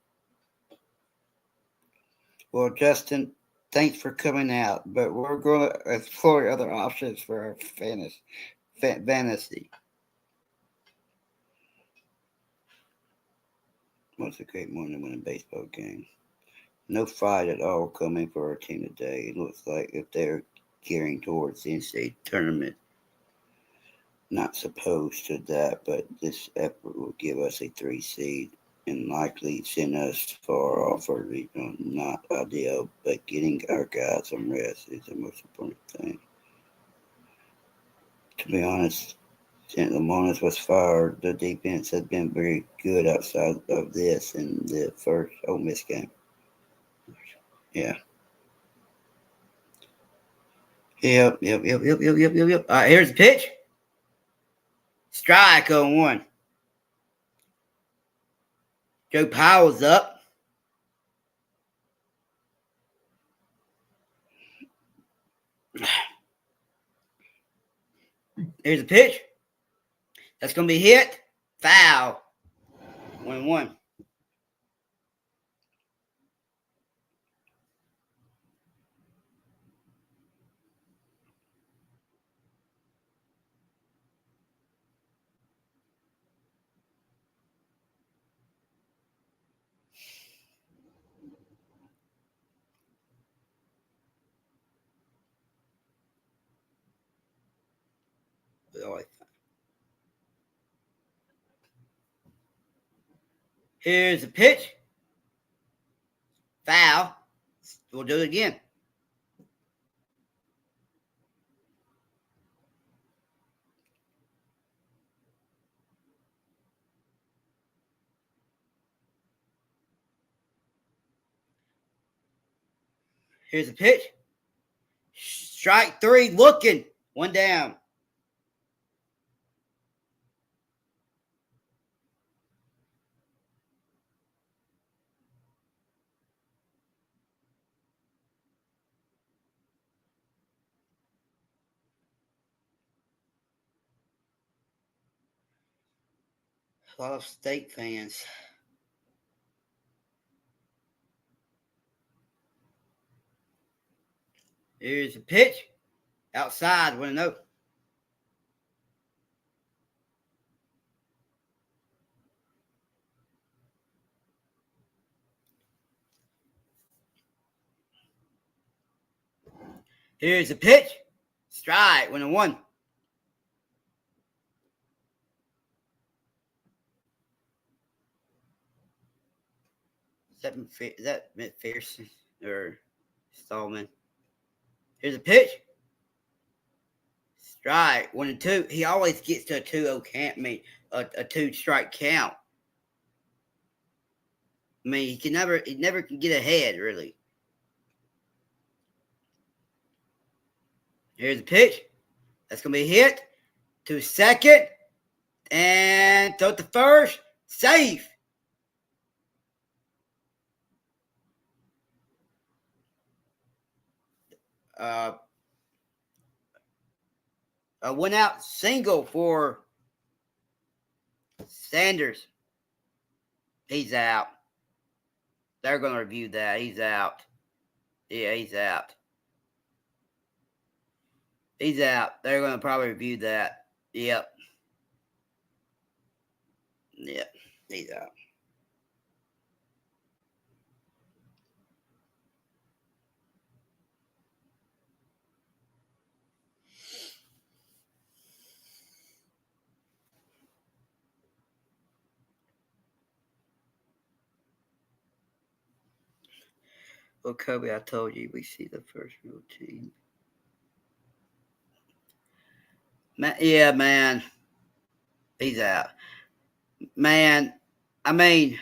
well, Justin, thanks for coming out, but we're going to explore other options for our fantasy. What's a great morning to win a baseball game? No fight at all coming for our team today. It looks like if they're gearing towards the NCAA tournament, not supposed to that, but this effort will give us a 3 seed and likely send us far off our regional. Not ideal, but getting our guys some rest is the most important thing. To be honest, since Lamonis was fired, the defense has been very good outside of this in the first Ole Miss game. Yeah. Yep. All right, here's the pitch. Strike on 1. Joe Powell's up. Here's the pitch. That's going to be hit. Foul. 1-1. Here's the pitch. Foul. We'll do it again. Here's the pitch. Strike 3. Looking. 1 down. A lot of State fans. Here's the pitch. Outside. 1-0. Here's the pitch. Strike. 1-1. Is that McPherson or Stallman? Here's a pitch. Strike. 1-2. He always gets to a 2-0 count. I mean, a 2-strike count. I mean, he never can get ahead, really. Here's a pitch. That's going to be hit to second. And throw it to first. Safe. A 1-out single for Sanders. He's out. They're going to review that. He's out. Yeah, he's out. He's out. They're going to probably review that. Yep. Yep. He's out. Well, Kobe, I told you we see the first real team. Yeah, man. He's out. Man, I mean,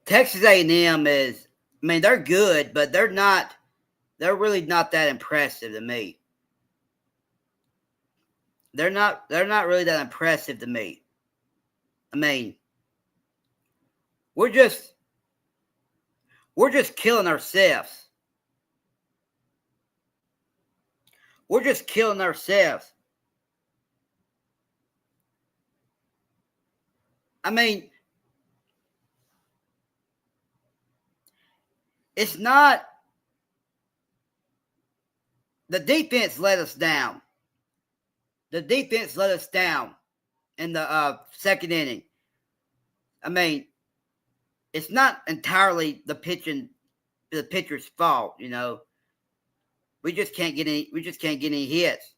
Texas A&M is, I mean, they're good, but they're really not that impressive to me. They're not really that impressive to me. I mean, we're just killing ourselves. We're just killing ourselves. I mean, it's not, the defense let us down. The defense let us down in the second inning. I mean, it's not entirely the pitcher's fault, you know. We just can't get any hits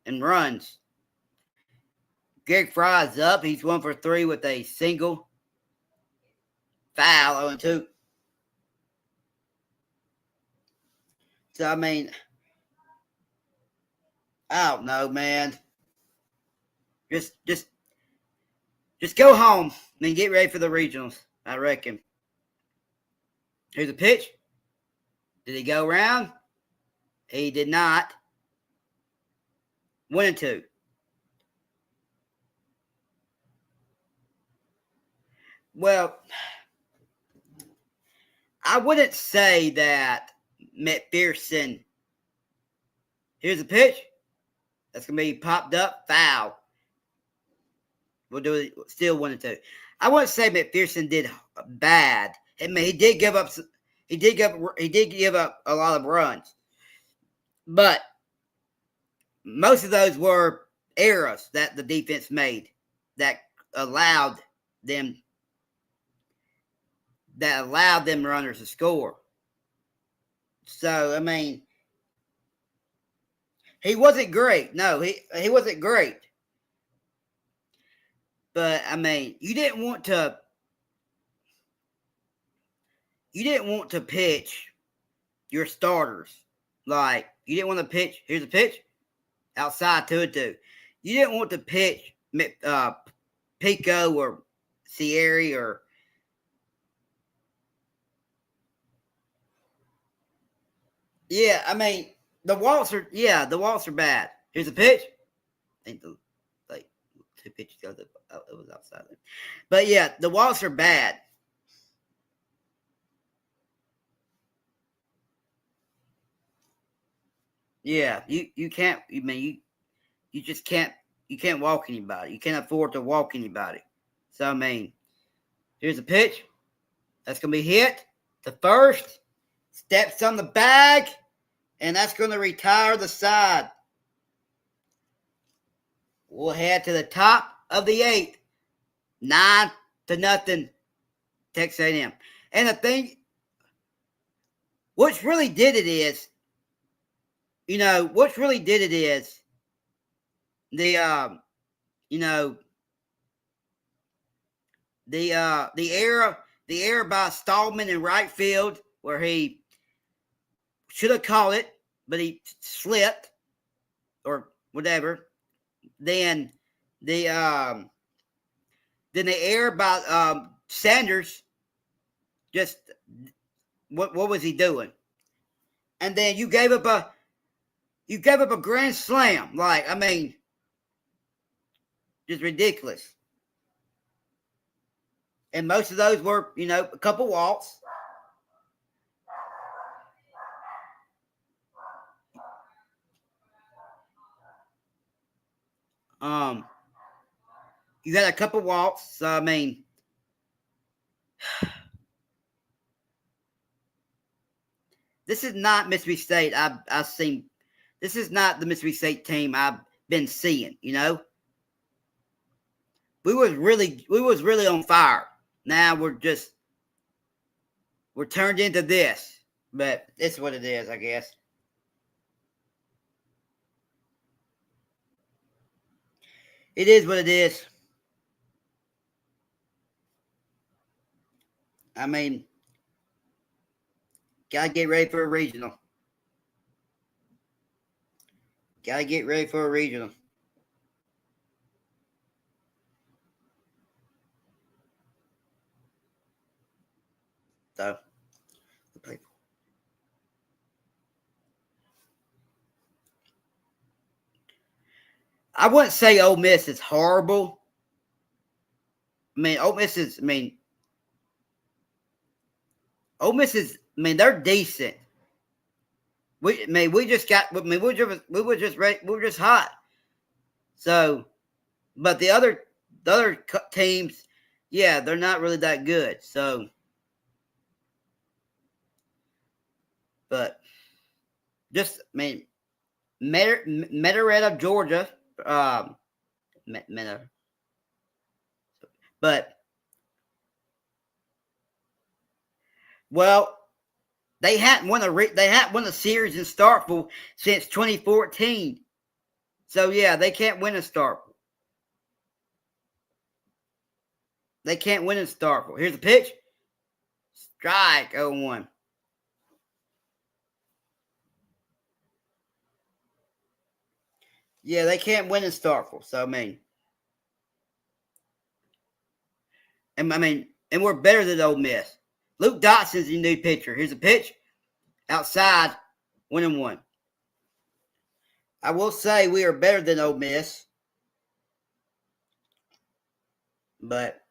and runs. Greg Fry's up. He's 1 for 3 with a single. Foul, 0-2. So, I mean, I don't know, man. Just go home and get ready for the regionals, I reckon. Here's a pitch. Did he go around? He did not. 1-2. Well, I wouldn't say that McPherson. Here's a pitch. That's going to be popped up. Foul. We'll do it. Still 1-2. I wouldn't say McPherson did bad. I mean, he did give up a lot of runs. But most of those were errors that the defense made that allowed them runners to score. So, I mean, he wasn't great. No, he wasn't great. But, I mean, you didn't want to pitch your starters. Like, you didn't want to pitch. Here's a pitch. Outside 2-2. You didn't want to pitch Pico or Sierra or yeah, I mean the walks are bad. Here's a pitch. I think the two pitches it was outside there. But yeah, the walks are bad. Yeah, you can't. I mean, you just can't. You can't walk anybody. You can't afford to walk anybody. So I mean, here's a pitch. That's gonna be hit. The first steps on the bag, and that's gonna retire the side. We'll head to the top of the 8th. 9-0. Texas A&M. And the thing, what's really did it is the error by Stallman in right field where he should have called it, but he slipped or whatever. Then the error by Sanders, just what was he doing? And then you gave up a grand slam. Like, I mean, just ridiculous. And most of those were, a couple walks. You had a couple walks. So, I mean, this is not Mississippi State I've seen. This is not the Mississippi State team I've been seeing, you know. We was really on fire. Now we're turned into this. But it's what it is, I guess. It is what it is. I mean, gotta get ready for a regional. Gotta get ready for a regional. So, I wouldn't say Ole Miss is horrible. I mean, Ole Miss is, they're decent. We were just hot. So, but the other teams, yeah, they're not really that good. So, but just, Metaretta, Georgia, but well, they hadn't won a series in Starkville since 2014. So yeah, they can't win in Starkville. They can't win in Starkville. Here's the pitch. Strike 0-1. Yeah, they can't win in Starkville. So and we're better than Ole Miss. Luke Dotson's your new pitcher. Here's a pitch. Outside, 1-1. I will say we are better than Ole Miss. But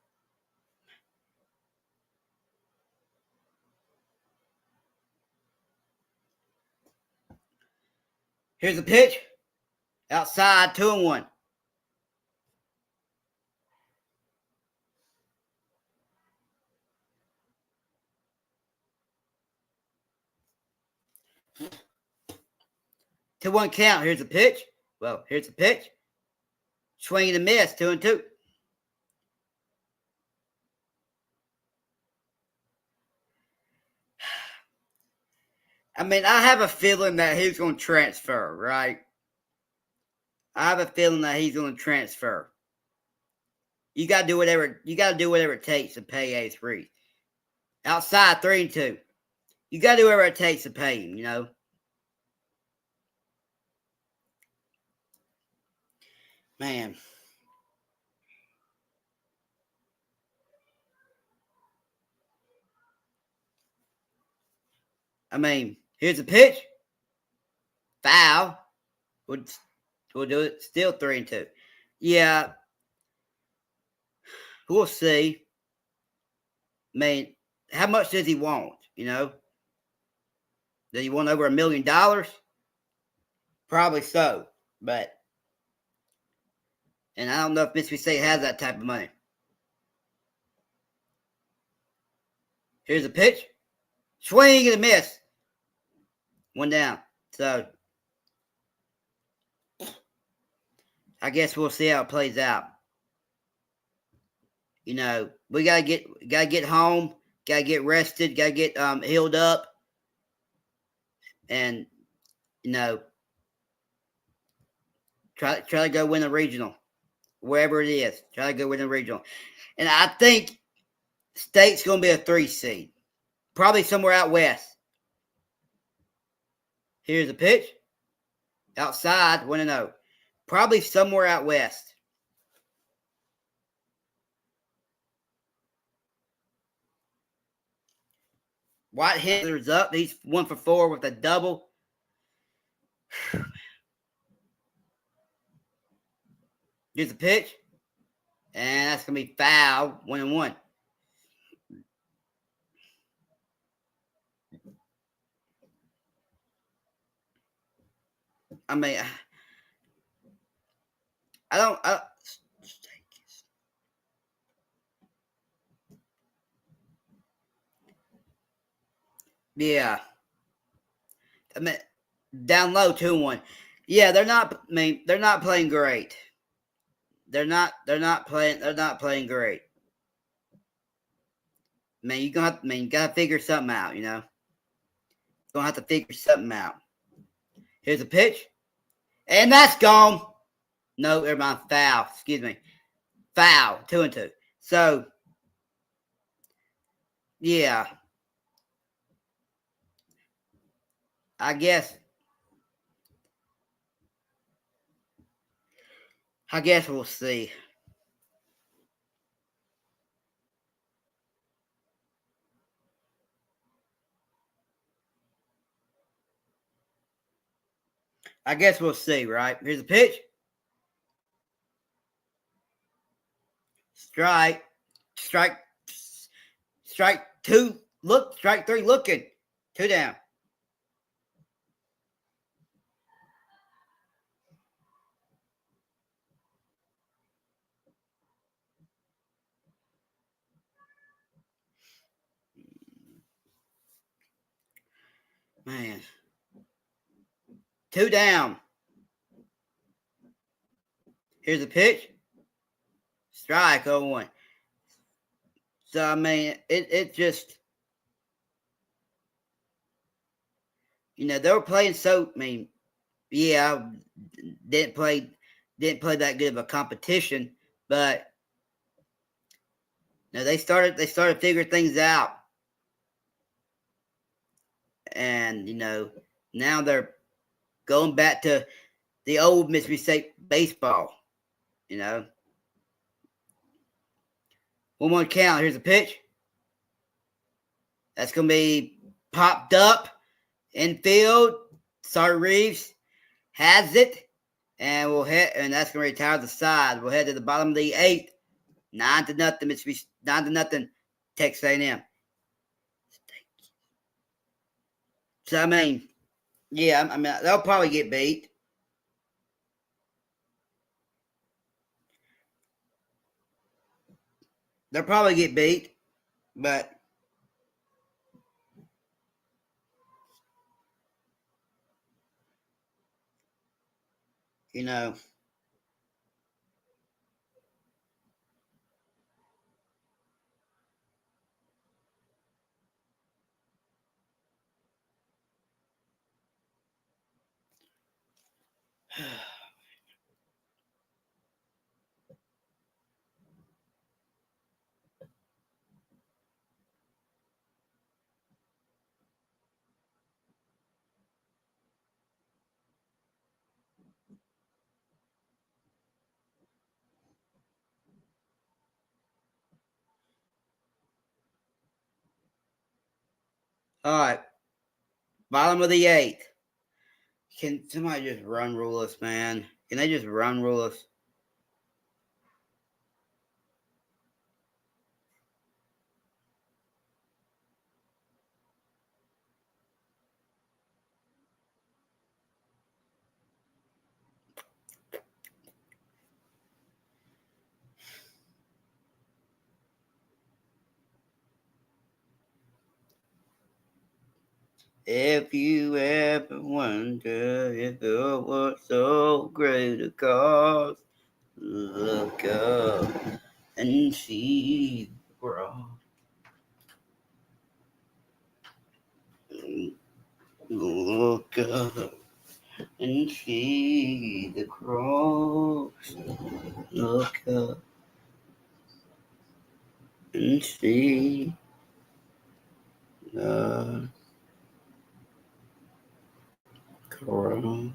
here's a pitch. Outside, 2-1. To 1 count. Here's a pitch. Well, here's a pitch. Swing and a miss. 2-2. I have a feeling that he's going to transfer, right? I have a feeling that he's going to transfer. You got to do whatever it takes to pay Ace Reese. Outside, 3-2. You got to do whatever it takes to pay him, you know. Man. Here's a pitch. Foul. We'll do it. Still 3-2. Yeah. We'll see. How much does he want? You know? Does he want over $1 million? Probably so. And I don't know if Mississippi State has that type of money. Here's a pitch. Swing and a miss. 1 down. So I guess we'll see how it plays out. You know, we gotta get home, gotta get rested, gotta get healed up, and you know, try to go win a regional, wherever it is. Try to go win a regional, and I think State's gonna be a 3 seed, probably somewhere out west. Here's a pitch. Outside, 1-0. Probably somewhere out west. White Hitler's up. He's 1 for 4 with a double. Here's a pitch. And that's going to be foul. 1-1. Yeah. I mean, down low 2-1. Yeah, they're not. I mean, they're not playing great. They're not playing great. I mean, you gotta figure something out. You know, you're gonna have to figure something out. Here's a pitch, and that's gone. No, never mind. Foul. Excuse me. Foul. 2-2. So, yeah, I guess we'll see. I guess we'll see, right? Here's a pitch. Strike. Strike 2. Look. Strike 3 looking. 2 down. Man. 2 down. Here's a pitch. Strike 0-1. So, I mean, it just, you know, they were playing so, I mean, yeah, didn't play that good of a competition, but you know, they started figuring things out. And, you know, now they're going back to the old Mississippi State baseball, you know. 1-1 count. Here's a pitch. That's going to be popped up infield. Sorry, Reeves has it. And we'll head, and that's going to retire the side. We'll head to the bottom of the 8th. 9-0 Mississippi. 9-0 Texas A&M. So, I mean, yeah, I mean, they'll probably get beat. They'll probably get beat, but you know, all right. Bottom of the 8th. Can somebody just run rule us, man? Can they just run rule us? If you ever wonder if it was so great a cause, look up and see the cross. Look up and see the cross. Look up and see the cross.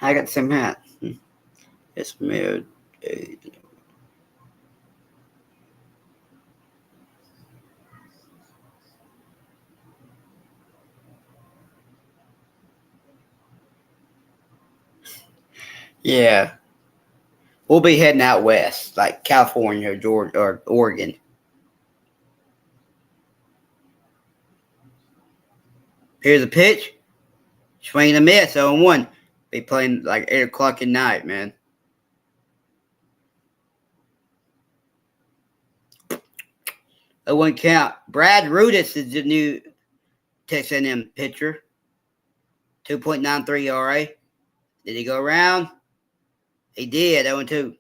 I got the same hat. It's made. Yeah. We'll be heading out west, like California or Georgia or Oregon. Here's a pitch. Swing and a miss, 0-1. Be playing like 8 o'clock at night, man. A 1 count. Brad Rudis is the new Texas A&M pitcher. 2.93 ERA. Did he go around? He did, 0-2.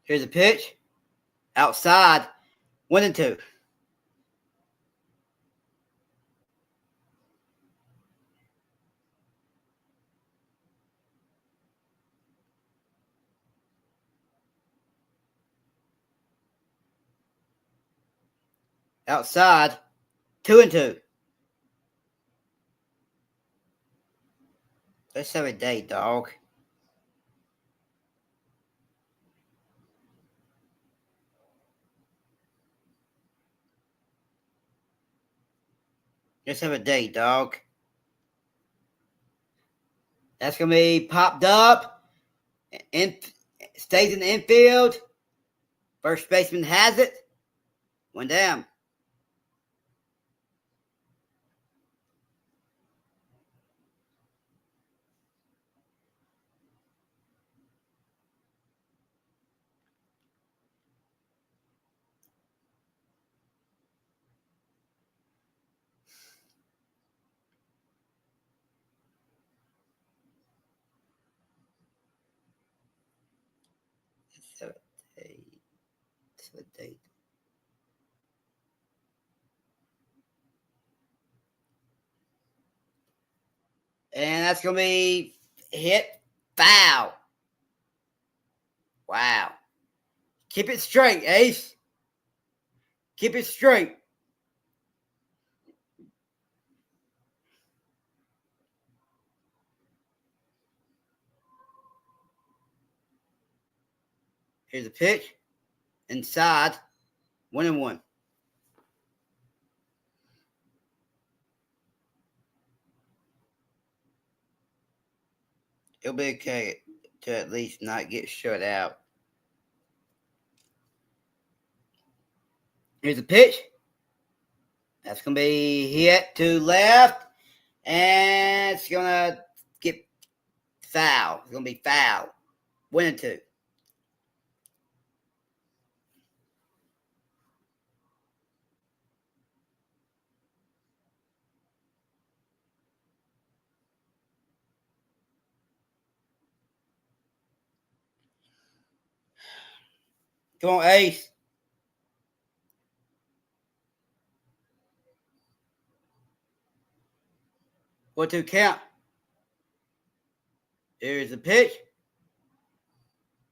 Here's a pitch. Outside. 1-2. Outside. 2-2. Let's have a day, dog. Let's have a day, dog. That's going to be popped up. Stays in the infield. First baseman has it. 1 down. Let's have a day. And that's going to be hit foul. Wow. Keep it straight, Ace. Keep it straight. Here's a pitch. Inside. 1-1. It'll be okay to at least not get shut out. Here's a pitch. That's going to be hit to left. And it's going to get foul. It's going to be foul. 1-2. Come on, Ace. What to count? Here's the pitch.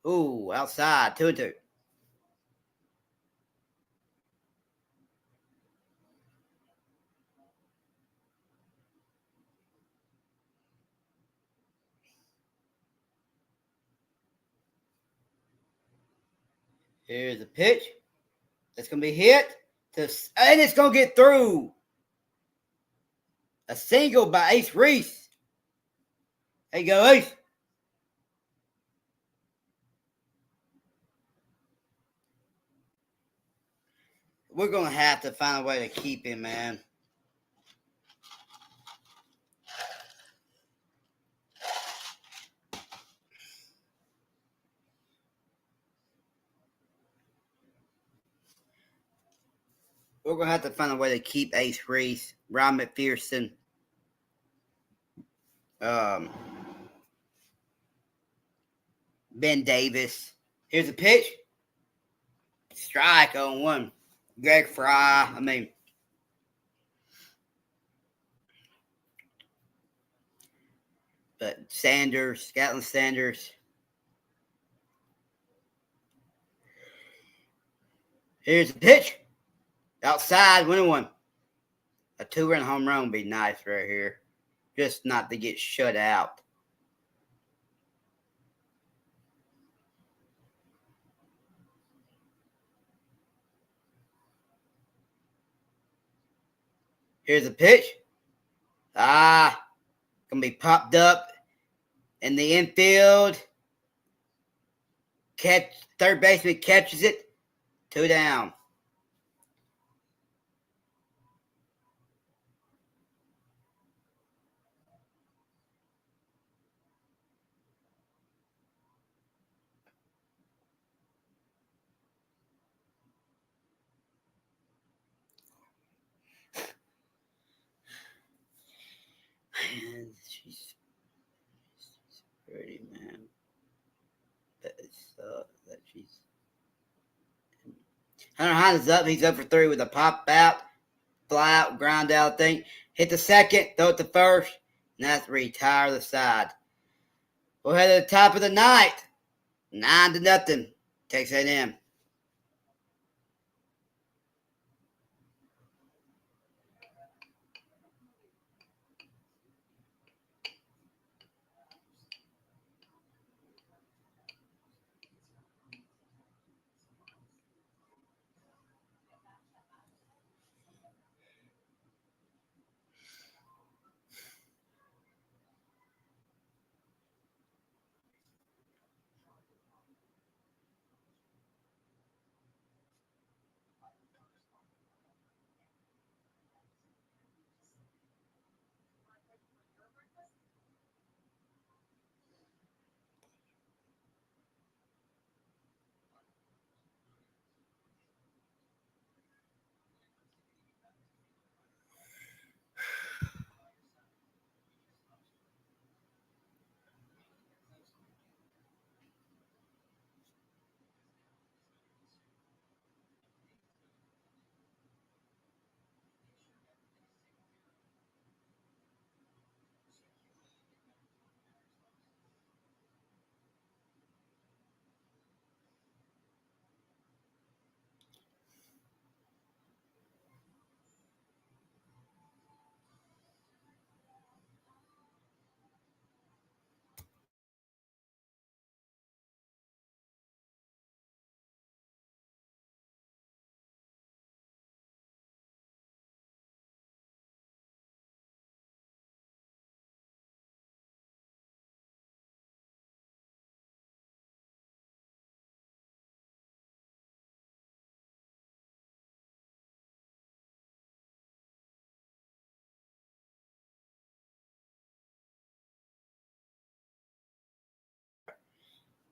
Ooh, outside. 2-2. Here's a pitch. That's going to be hit. And it's going to get through. A single by Ace Reese. There you go, Ace. We're going to have to find a way to keep him, man. We're going to have to find a way to keep Ace Reese, Ron McPherson, Ben Davis. Here's a pitch. Strike on 1. Greg Fry. But Sanders, Scotland Sanders. Here's a pitch. Outside, 1-1. A 2-run home run would be nice right here. Just not to get shut out. Here's a pitch. Gonna be popped up in the infield. Third baseman catches it. 2 down. Man, she's pretty, man. That she's. Hunter Hines is up. He's up for 3 with a pop out, fly out, ground out thing. Hit the second, throw it to first, and that's retire the side. We'll head to the top of the ninth. 9-0. Texas A&M.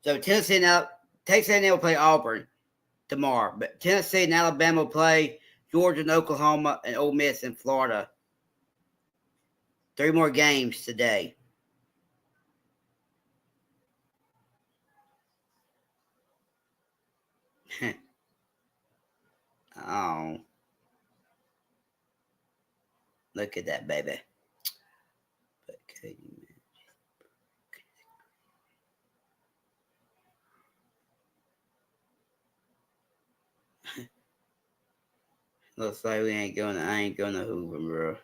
So Tennessee now, Texas A&M will play Auburn tomorrow, but Tennessee and Alabama will play Georgia and Oklahoma and Ole Miss and Florida. 3 more games today. Oh, look at that, baby. Okay. Looks like I ain't going to Hoover, bro.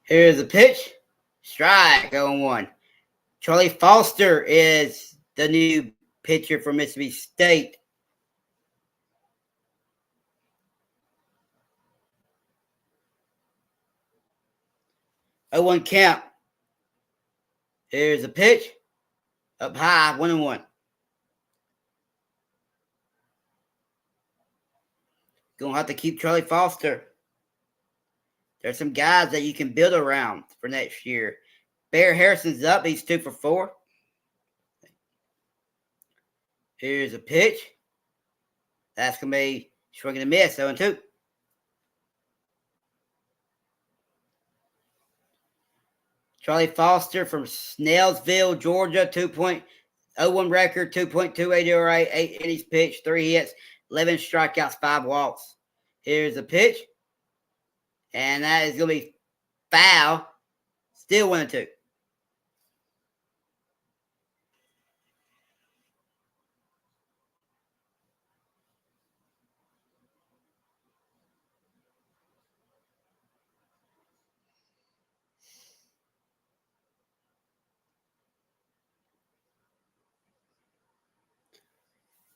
Here's the pitch. Strike, 0-1. Charlie Foster is the new pitcher for Mississippi State. Oh, 1 count. Here's the pitch. Up high, 1-1. Gonna have to keep Charlie Foster. There's some guys that you can build around for next year. Bear Harrison's up. He's 2 for 4. Here's a pitch. That's going to be swing and a miss, 0-2. Charlie Foster from Snellsville, Georgia, 2.01 record, 2.28 ERA, 8 innings pitched, 3 hits, 11 strikeouts, 5 walks. Here's a pitch. And that is going to be foul. Still 1-2.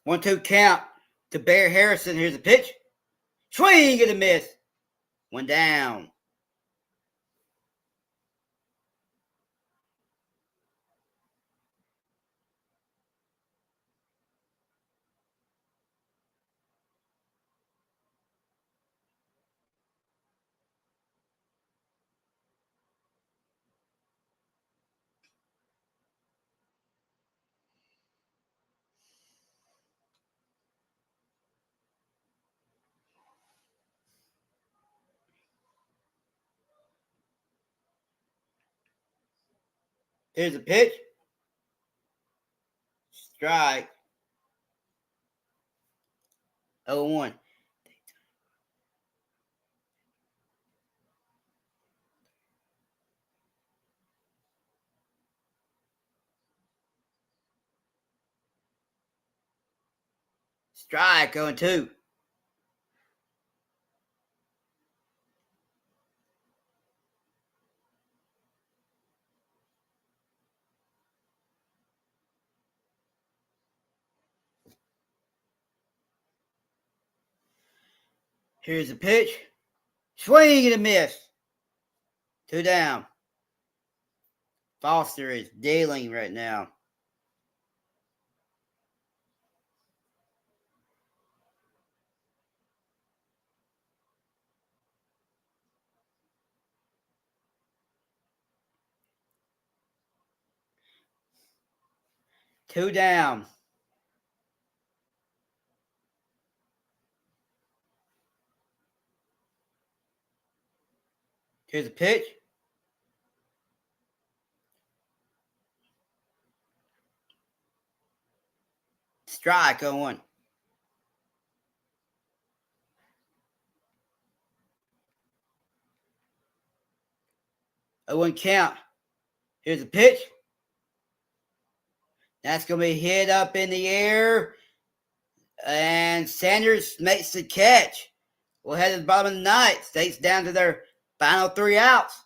1-2 count to Bear Harrison. Here's a pitch. Swing and a miss. One down. Here's a pitch. Strike. 0-1. Strike 0-2. Here's a pitch. Swing and a miss. 2 down. Foster is dealing right now. Two down. Here's a pitch. Strike 0-1. 0-1 count. Here's a pitch. That's going to be hit up in the air. And Sanders makes the catch. We'll head to the bottom of the ninth. State's down to their final 3 outs.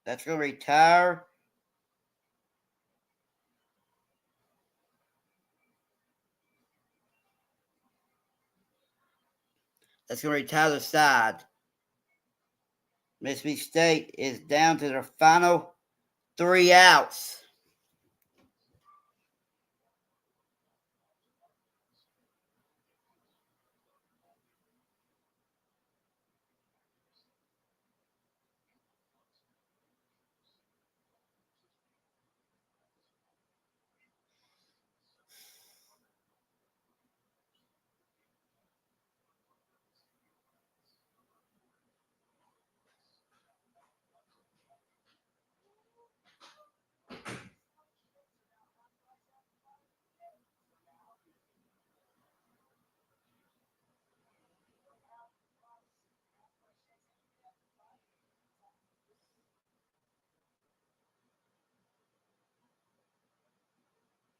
That's going to retire. That's going to retire the side. Mississippi State is down to their final 3 outs.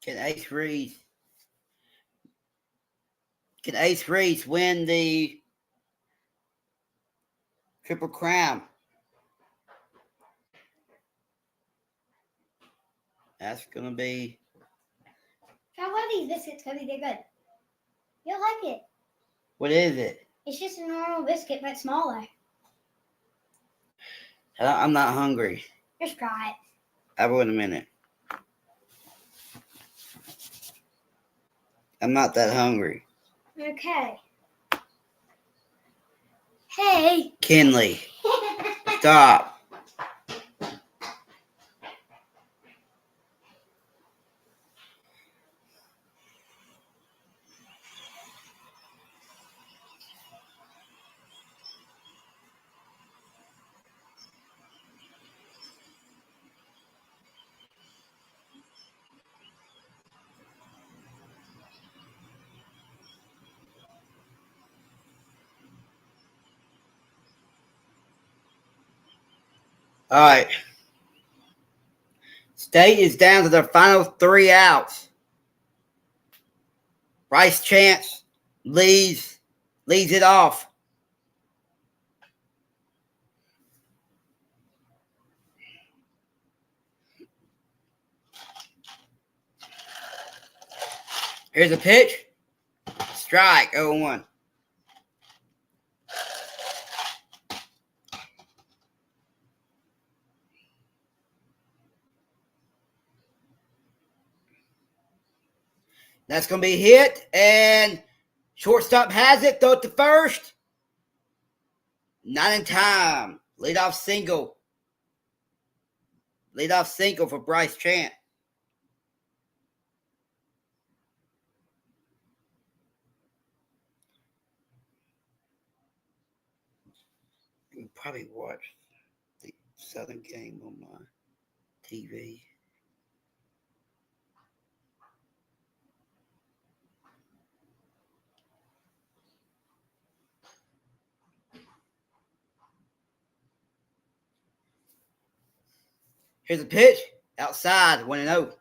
Can Ace Reese win the Triple Crown? That's going to be... Try one of these biscuits, Cody. They're good. You'll like it. What is it? It's just a normal biscuit, but smaller. I'm not hungry. Just try it. I will in a minute. I'm not that hungry. Okay. Hey. Kinley, stop. All right. State is down to their final 3 outs. Bryce Chance leads it off. Here's a pitch. Strike, 0-1. That's going to be hit, and shortstop has it. Throw it to first. Not in time. Leadoff single. Leadoff single for Bryce Chant. You can probably watch the Southern game on my TV. Here's a pitch. Outside, 1-0.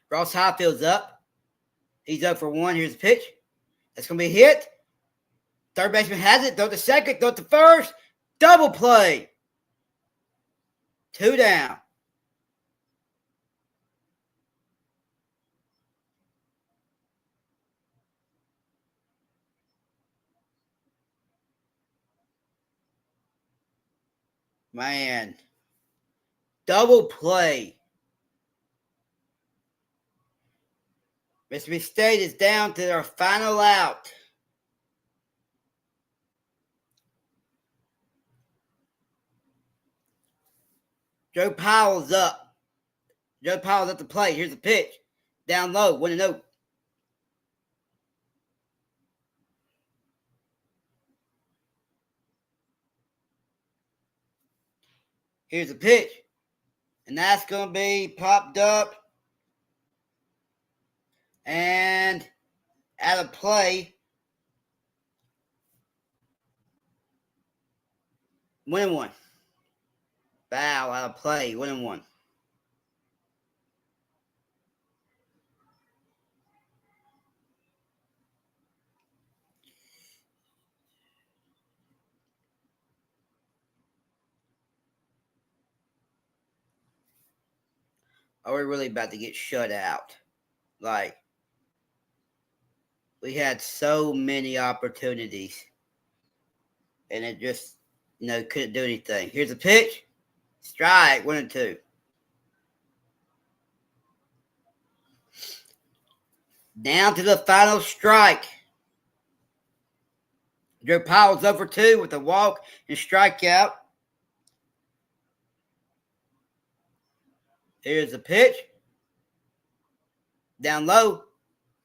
Ross Highfield's up. He's up for 1. Here's a pitch. That's going to be hit. Third baseman has it. Throw to second. Throw to first. Double play. 2 down. Man. Double play. Mississippi State is down to their final out. Joe Powell's up. Joe Powell's at the plate. Here's the pitch. Down low, 1-0. Here's the pitch. And that's going to be popped up. And out of play. 1-1. Foul out of play. 1-1. Are we really about to get shut out? Like, we had so many opportunities. And it just, couldn't do anything. Here's a pitch. Strike, 1-2. Down to the final strike. Joe Powell's over 2 with a walk and strikeout. Here's the pitch. Down low.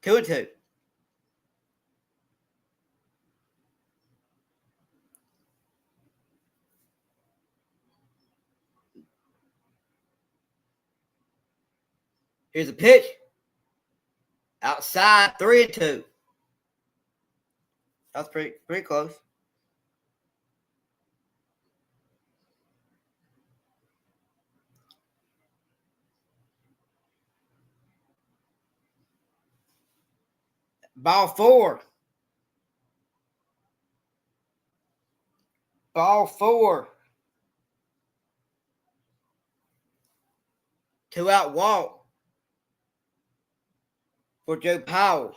2-2. Here's a pitch. Outside, 3-2. That's pretty close. Ball 4. Ball 4. 2-out walk for Joe Powell.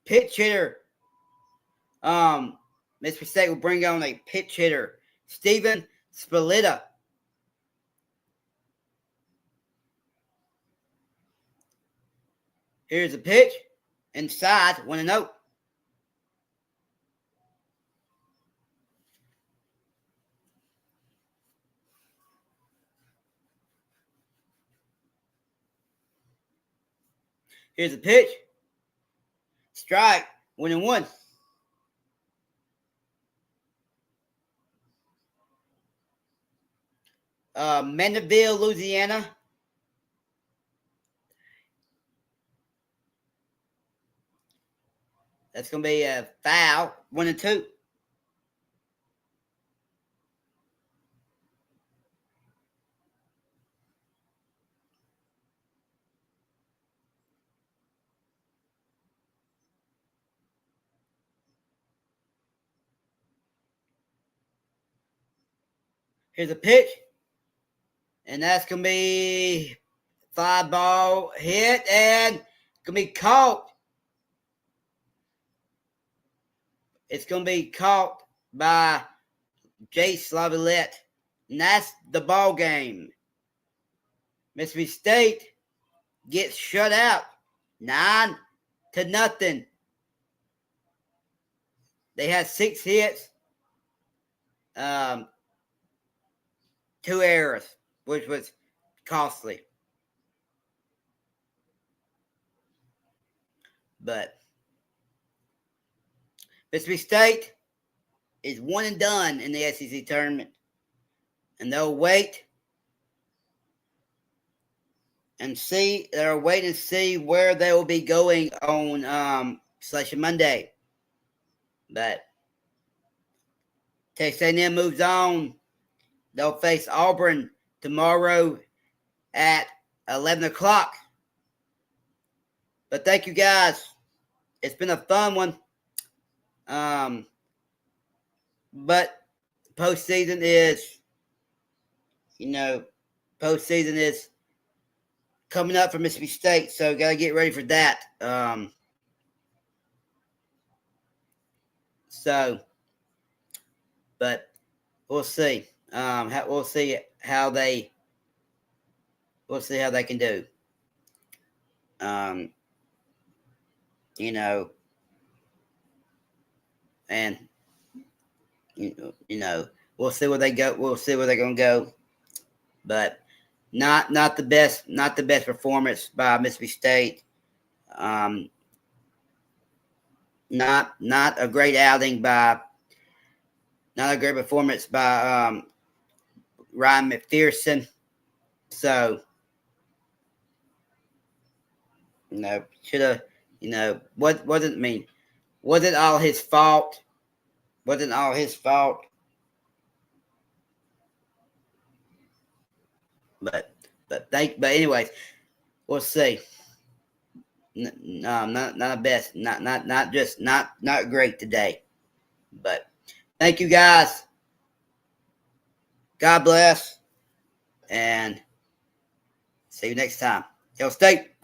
Pitch hitter. Mississippi State will bring on a pitch hitter, Steven Spaletta. Here's a pitch. Inside, 1-0. Here's a pitch. Strike, 1-1. Mandeville, Louisiana. That's going to be a foul, 1-2. Here's a pitch. And that's going to be fly ball hit and going to be caught. It's going to be caught by Jace Laviolette. And that's the ball game. Mississippi State gets shut out 9-0. They had 6 hits, 2 errors, which was costly. But Mississippi State is 1 and done in the SEC tournament. And they'll wait and see. They'll wait and see where they will be going on Selection Monday. But Texas A&M moves on. They'll face Auburn tomorrow at 11 o'clock. But thank you guys. It's been a fun one. But postseason is, postseason is coming up for Mississippi State, so got to get ready for that. But we'll see. We'll see how they can do. And we'll see where they go. We'll see where they're gonna go. But not the best performance by Mississippi State. Not a great outing by. Not a great performance by Ryan McPherson. So, should have, wasn't all his fault. Wasn't all his fault. But anyways, we'll see. Not the best. Not great today. But thank you guys. God bless. And see you next time. Hail State.